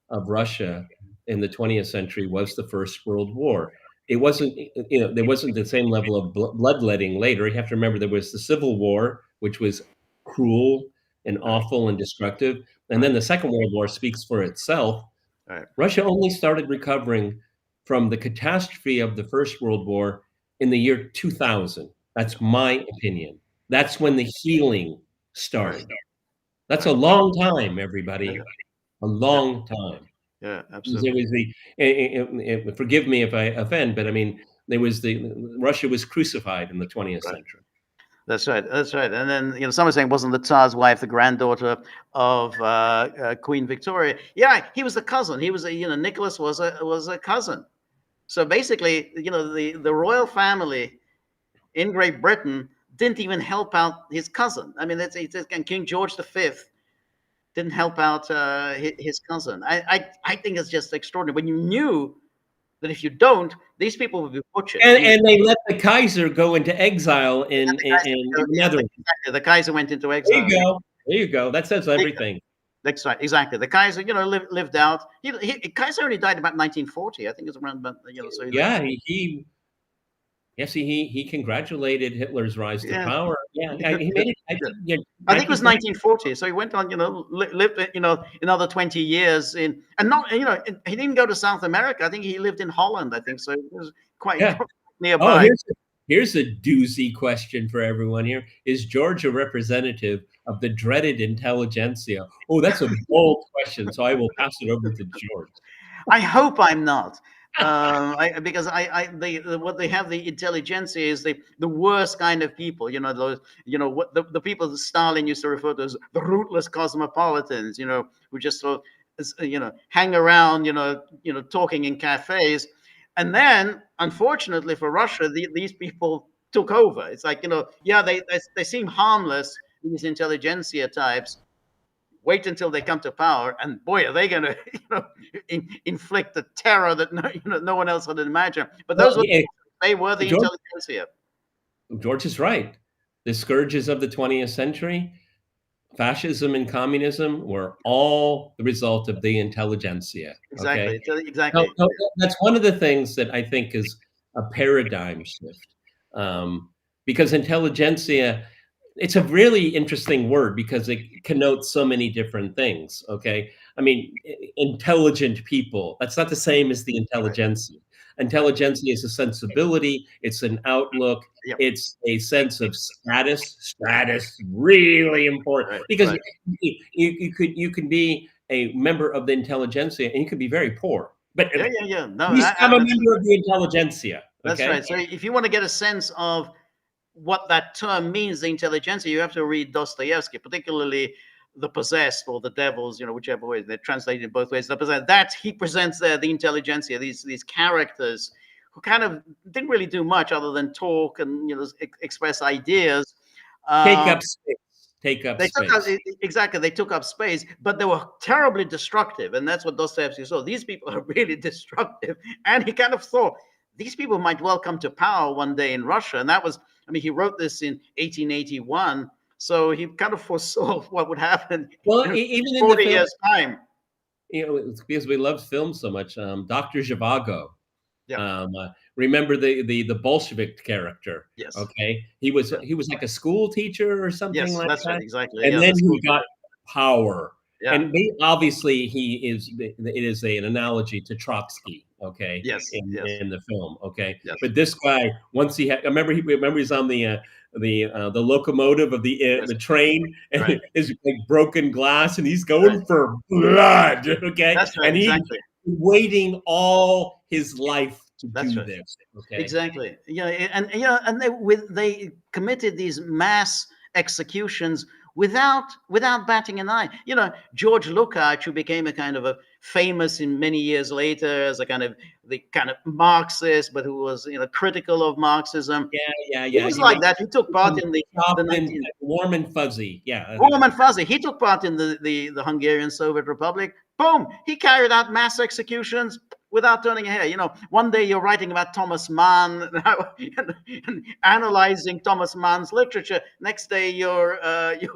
of Russia in the 20th century was the First World War. It wasn't, there wasn't the same level of bloodletting later. You have to remember there was the Civil War, which was cruel and awful and destructive. And then the Second World War speaks for itself. Right. Russia only started recovering from the catastrophe of the First World War in the year 2000. That's my opinion. That's when the healing started. That's a long time, everybody. A long time. Yeah, absolutely. There was forgive me if I offend, but I mean, Russia was crucified in the 20th century. That's right. That's right. And then, some are saying, wasn't the Tsar's wife the granddaughter of Queen Victoria? Yeah, he was the cousin. He was Nicholas was a cousin. So basically, the royal family in Great Britain didn't even help out his cousin. I mean, and King George V didn't help out his cousin. I think it's just extraordinary when you knew that if you don't, these people would be butchered. And they let the Kaiser go into exile in the Netherlands. Exactly. The Kaiser went into exile. There you go. That says everything. That's right. Exactly. The Kaiser, lived out. Kaiser only died about 1940. I think it's around about. So he he congratulated Hitler's rise to power. Yeah, he made it. I think it was 1940. So he went on, lived, another 20 years and he didn't go to South America. I think he lived in Holland. I think so. It was quite nearby. Oh, here's a doozy question for everyone here. Is George a representative of the dreaded intelligentsia? Oh, that's a bold question. So I will pass it over to George. I hope I'm not. Because what they have, the intelligentsia is the worst kind of people, those, the people that Stalin used to refer to as the rootless cosmopolitans, who just sort of, hang around, talking in cafes. And then, unfortunately for Russia, these people took over. It's like, they seem harmless, these intelligentsia types wait until they come to power, and boy, are they going to, inflict the terror that no one else would imagine. But those Well, they were the George, intelligentsia. George is right. The scourges of the 20th century, fascism and communism, were all the result of the intelligentsia. Exactly. Okay? Exactly. No, that's one of the things that I think is a paradigm shift. Because intelligentsia, it's a really interesting word because it connotes so many different things. Okay. I mean, intelligent people, that's not the same as the intelligentsia. Intelligentsia is a sensibility, it's an outlook, Yep. it's a sense of status. Status, really important, because you can be a member of the intelligentsia and you could be very poor. But Yeah. No, at least I'm a member of the intelligentsia. That's Okay? right. So if you want to get a sense of what that term means, the intelligentsia, you have to read Dostoevsky, particularly The Possessed or The Devils, whichever way they're translated both ways. The Possessed, that he presents there the intelligentsia, these characters who kind of didn't really do much other than talk and express ideas. Take up space. Take up space. Exactly, they took up space, but they were terribly destructive, and that's what Dostoevsky saw. These people are really destructive, and he kind of thought these people might well come to power one day in Russia, and that was, he wrote this in 1881, so he kind of foresaw what would happen. Well, even in 40 years' time. It's because we love film so much. Dr. Zhivago. Yeah. Remember the Bolshevik character? Yes. Okay, he was like a school teacher or something like that's that. Right, exactly. And then he got power. Yeah. And obviously it is an analogy to Trotsky, okay? Yes. In the film, okay? Yes. But this guy, once he had, remember he's on the locomotive of the train, and right. It's like broken glass, and he's going for blood, okay? That's right, and he's waiting all his life to do this, okay? Exactly. And they committed these mass executions without batting an eye. George Lukács, who became a kind of a famous in many years later as a kind of Marxist, but who was critical of Marxism. Yeah. He was like that. He took part in the Warm and Fuzzy. Yeah. Warm and Fuzzy. He took part in the Hungarian Soviet Republic. Boom! He carried out mass executions without turning a hair. One day you're writing about Thomas Mann and analyzing Thomas Mann's literature. Next day you're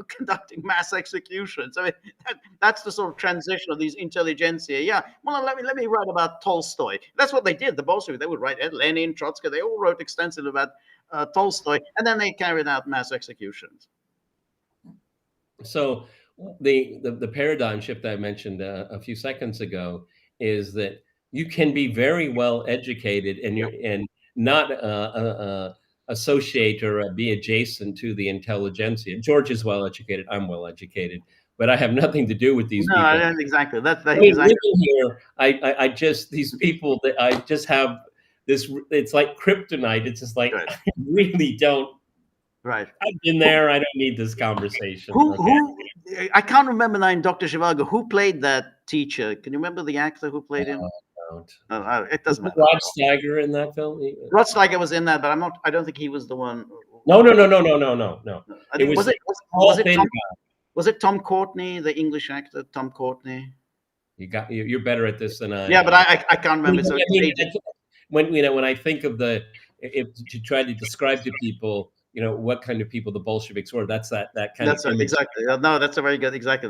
conducting mass executions. That's the sort of transition of these intelligentsia. Yeah. Well, let me write about Tolstoy. That's what they did. The Bolsheviks, they would write Lenin, Trotsky. They all wrote extensively about Tolstoy, and then they carried out mass executions. So the paradigm shift I mentioned a few seconds ago is that you can be very well educated and not associate or be adjacent to the intelligentsia. George is well educated. I'm well educated, but I have nothing to do with these people. No, exactly. That's exactly. Living here, I just these people that I just have this. It's like kryptonite. It's just like I really don't. Right. I've been there. I don't need this conversation. Who I can't remember now in Dr. Zhivago. Who played that teacher? Can you remember the actor who played him? It doesn't matter. Rod Steiger in that film? Rod Steiger was in that, but I don't think he was the one. No. Was it Tom Courtenay, the English actor, Tom Courtenay? You're better at this than I. Yeah, but I can't remember. So when I think of to try to describe to people, what kind of people the Bolsheviks were, that's that kind of image. Exactly. No, that's a very good. Exactly.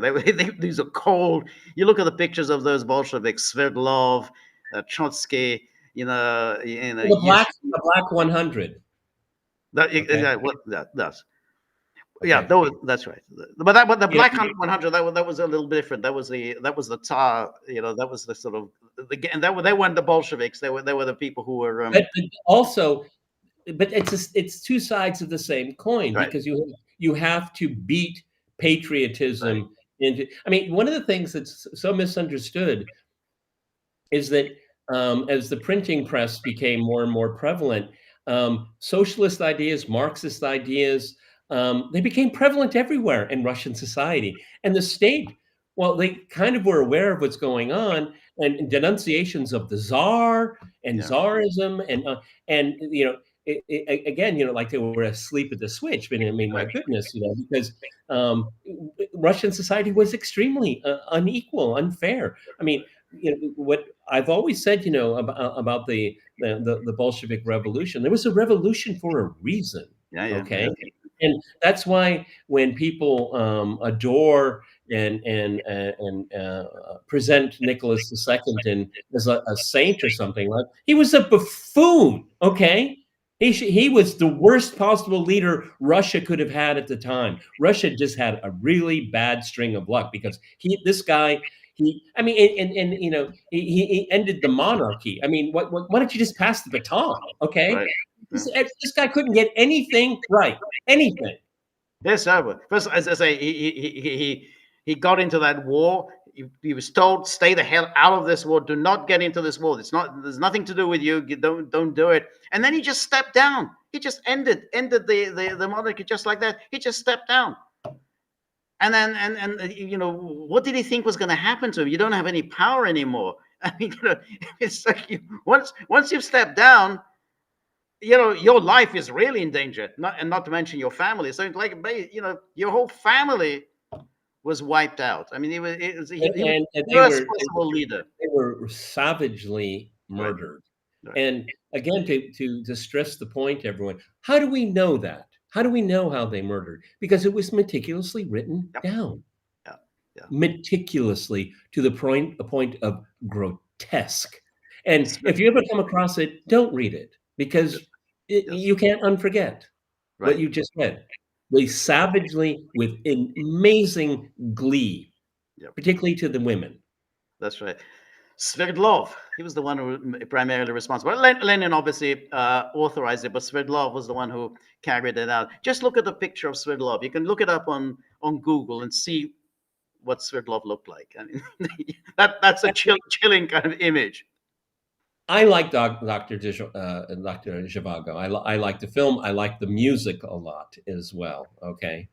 These are cold. You look at the pictures of those Bolsheviks, Sverdlov, Trotsky. The black 100. That's. Yeah, that's right. But the Black 100 that was a little different. That was the Tsar. That was the sort of and they weren't the Bolsheviks. They were the people who were. But it's two sides of the same coin, because you have to beat patriotism into. One of the things that's so misunderstood is that as the printing press became more and more prevalent, socialist ideas, Marxist ideas, they became prevalent everywhere in Russian society. And the state, well, they kind of were aware of what's going on, and denunciations of the Tsar and Tsarism, and again, like they were asleep at the switch. But I mean, my goodness, because Russian society was extremely unequal, unfair. I mean, what I've always said, about the Bolshevik Revolution, there was a revolution for a reason. Okay. And that's why when people adore and present Nicholas II as a saint or something, like, he was a buffoon. Okay, he was the worst possible leader Russia could have had at the time. Russia just had a really bad string of luck because this guy. He ended the monarchy. I mean, why don't you just pass the baton? Okay. Right. This guy couldn't get anything right. Anything. Yes, sir. First, as I say, he got into that war. He was told, "Stay the hell out of this war. Do not get into this war. There's nothing to do with you. Don't do it." And then he just stepped down. He just ended the monarchy just like that. He just stepped down. And then what did he think was going to happen to him? You don't have any power anymore. I mean, it's like once you've stepped down, your life is really in danger. Not to mention your family. So it's like, your whole family was wiped out. I mean, he was the irresponsible leader. They were savagely murdered. Right. And again, to stress the point, everyone, how do we know that? How do we know how they murdered? Because it was meticulously written down. Meticulously, to the point of grotesque. And if you ever come across it, don't read it, because you can't unforget what you just read. They savagely, with amazing glee, particularly to the women. That's right. Sverdlov, he was the one who primarily responsible. Lenin obviously authorized it, but Sverdlov was the one who carried it out. Just look at the picture of Sverdlov. You can look it up on Google and see what Sverdlov looked like. I mean, that's a chilling kind of image. I like Dr. Zhivago. I like the film. I like the music a lot as well. Okay.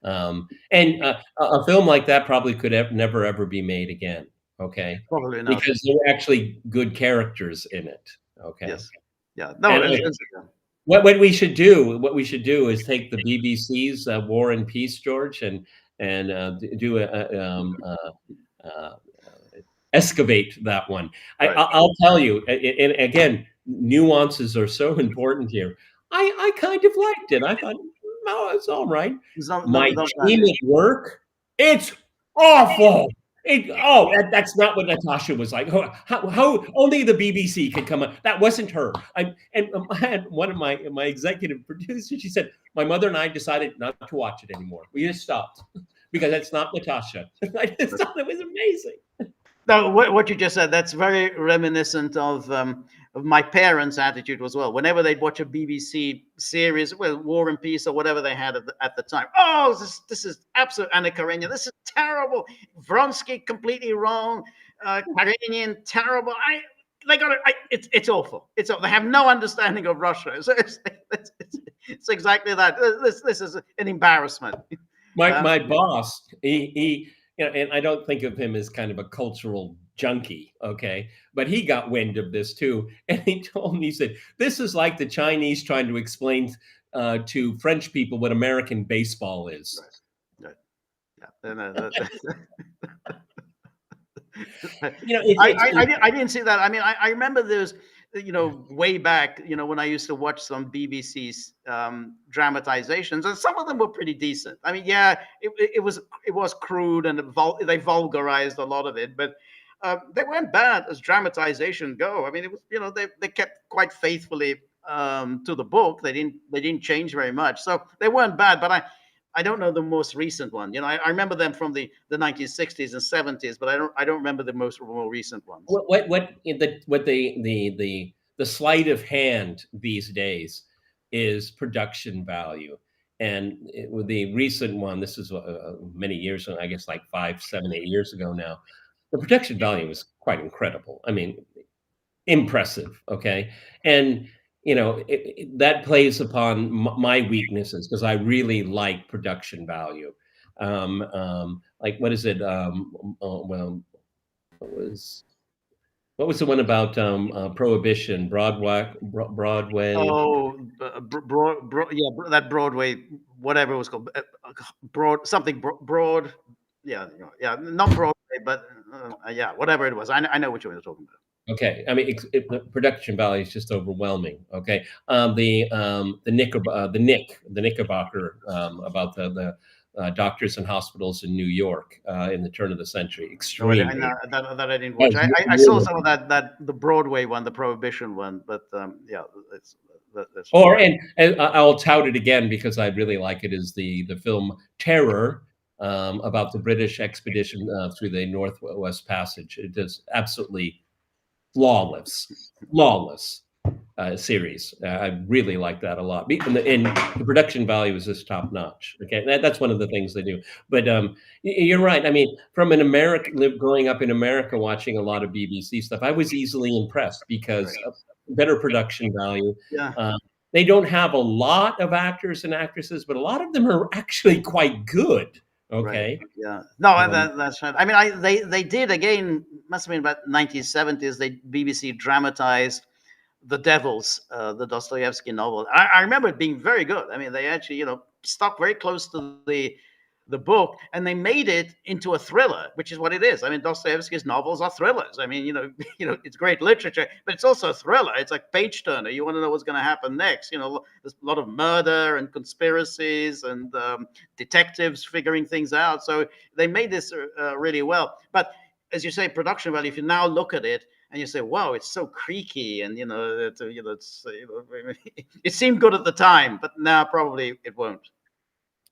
And a film like that probably could never, ever be made again. Okay. Probably not. Because there were actually good characters in it. Okay. Yes. Yeah. No. What we should do is take the BBC's War and Peace, George, and do excavate that one. Right. I'll tell you, and again, nuances are so important here. I kind of liked it. I thought, no, it's all right. My team at work, it's awful. That's not what Natasha was like. How only the BBC could come up. That wasn't her. I had one of my executive producers. She said, my mother and I decided not to watch it anymore. We just stopped because that's not Natasha. I just thought it was amazing. Now, what you just said, that's very reminiscent of my parents' attitude as well. Whenever they'd watch a BBC series, War and Peace or whatever they had at the time, this is absolute Anna Karenina. This is terrible. Vronsky completely wrong. Kareninian terrible. It's awful. It's awful. They have no understanding of Russia. So it's exactly that. This is an embarrassment. My boss, he and I don't think of him as kind of a cultural junkie, okay? But he got wind of this too. And he told me, he said, this is like the Chinese trying to explain to French people what American baseball is. Right. Yeah. I didn't see that. I mean, I remember there's, way back, when I used to watch some BBC's dramatizations, and some of them were pretty decent. I mean, it was crude and they vulgarized a lot of it, but they weren't bad as dramatization go. I mean, it was, they kept quite faithfully to the book. They didn't change very much, so they weren't bad. But I don't know the most recent one. I remember them from the 1960s and 70s, but I don't remember the more recent ones. The sleight of hand these days is production value, and with the recent one, this is many years ago, I guess like 5, 7, 8 years ago now. The production value is quite incredible. I mean, impressive. Okay, and that plays upon my weaknesses because I really like production value. Like, what is it? What What was the one about prohibition? Broadway. Oh, that Broadway, whatever it was called, broad. Yeah, not Broadway, but yeah, whatever it was. I know what you're talking about. Okay, I mean, the production value is just overwhelming. Okay, the Knickerbocker about the doctors and hospitals in New York in the turn of the century. No, Extremely. that I didn't watch. I saw some of that the Broadway one, the Prohibition one, but yeah, that's. Or and I'll tout it again because I really like it. Is the film Terror about the British expedition through the Northwest Passage? It is absolutely flawless series. I really like that a lot. And the production value is just top notch. Okay, that's one of the things they do. But you're right. I mean, from growing up in America, watching a lot of BBC stuff, I was easily impressed because of better production value. Yeah. They don't have a lot of actors and actresses, but a lot of them are actually quite good. Okay. Right. Yeah. No, that's right. I mean, they did again. Must have been about 1970s. BBC dramatized The Devils, the Dostoevsky novel. I remember it being very good. I mean, they actually stuck very close to the book, and they made it into a thriller, which is what it is. I mean, Dostoevsky's novels are thrillers. I mean, it's great literature, but it's also a thriller. It's like page turner. You want to know what's going to happen next. There's a lot of murder and conspiracies and detectives figuring things out. So they made this really well. But as you say, production value. If you now look at it and you say, "Wow, it's so creaky," and it seemed good at the time, but now probably it won't.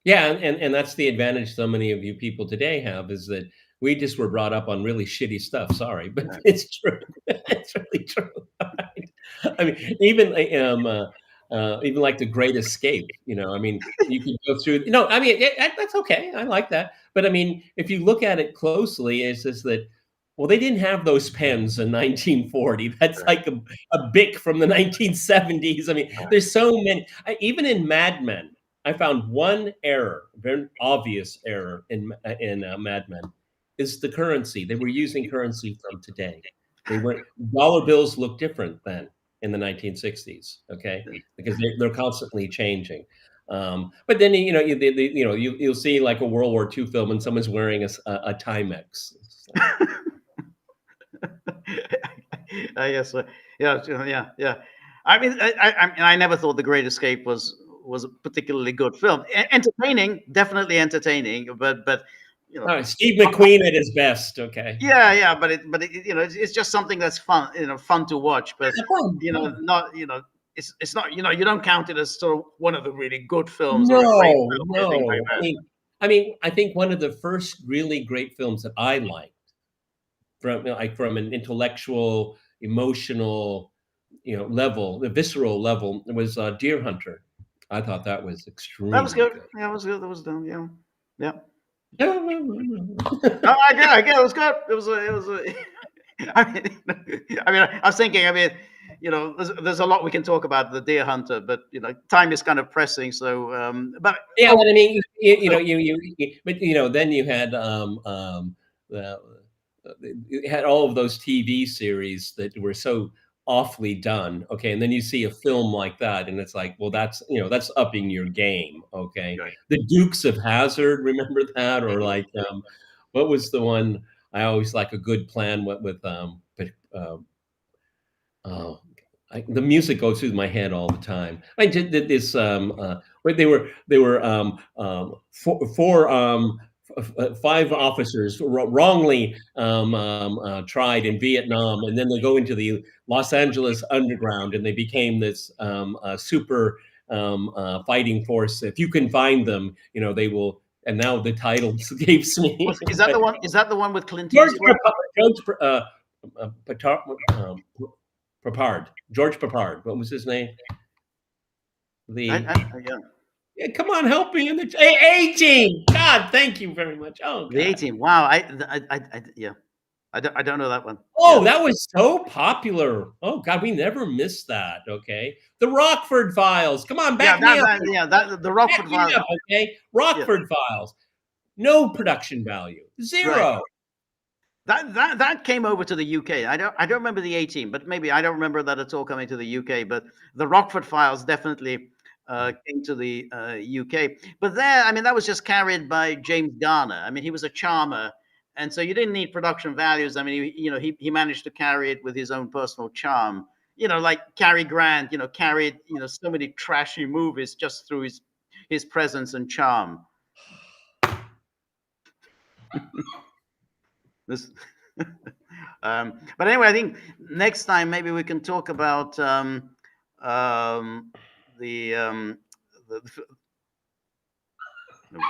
Yeah, and that's the advantage so many of you people today have is that we just were brought up on really shitty stuff. Sorry, but it's true. It's really true. I mean, even like The Great Escape. I mean, you can go through. I mean, that's okay. I like that. But I mean, if you look at it closely, it's just that. Well, they didn't have those pens in 1940. That's like a Bic from the 1970s. I mean, there's so many. Even in Mad Men, I found one error, very obvious error in Mad Men, is the currency. They were using currency from today. Dollar bills look different then in the 1960s. Okay, because they're constantly changing. But then you'll see like a World War II film and someone's wearing a Timex. I guess, yeah. I mean, I never thought The Great Escape was a particularly good film. Entertaining, definitely entertaining, but Steve McQueen at his best. Okay. Yeah, but it's just something that's fun to watch. But not it's not you don't count it as sort of one of the really good films. No. I mean, I think one of the first really great films that I liked from an intellectual, emotional, level, the visceral level, was Deer Hunter. I thought that was extremely. That was good. Yeah, it was good. That was done. Yeah. No, I get it was good. It was. I mean, I was thinking. I mean, there's a lot we can talk about the Deer Hunter, but time is kind of pressing. So, but yeah, but I mean, then you had you had all of those TV series that were so awfully done. Okay, and then you see a film like that, and it's like, well, that's upping your game. Okay, right. The Dukes of Hazzard, remember that? Or like, what was the one I always like? A Good Plan. The music goes through my head all the time. I did this. Where they were 5 officers wrongly tried in Vietnam, and then they go into the Los Angeles underground, and they became this super fighting force. If you can find them, they will. And now the title escapes me. Is that the one? Is that the one with Clint Eastwood? George Papard. What was his name? Yeah, come on, help me in the A-Team. God, thank you very much. Oh, God. The A-Team. Wow, I don't know that one. Oh, that was so popular. Oh God, we never missed that. Okay, the Rockford Files. Come on, back me up. The Rockford Files. Okay, Rockford Files. No production value. Zero. That came over to the UK. I don't remember the 18, but maybe I don't remember that at all coming to the UK. But the Rockford Files definitely came to the UK. But there, I mean, that was just carried by James Garner. I mean, he was a charmer, and so you didn't need production values. I mean, he managed to carry it with his own personal charm. Like Cary Grant, carried so many trashy movies just through his presence and charm. This, but anyway, I think next time maybe we can talk about the no.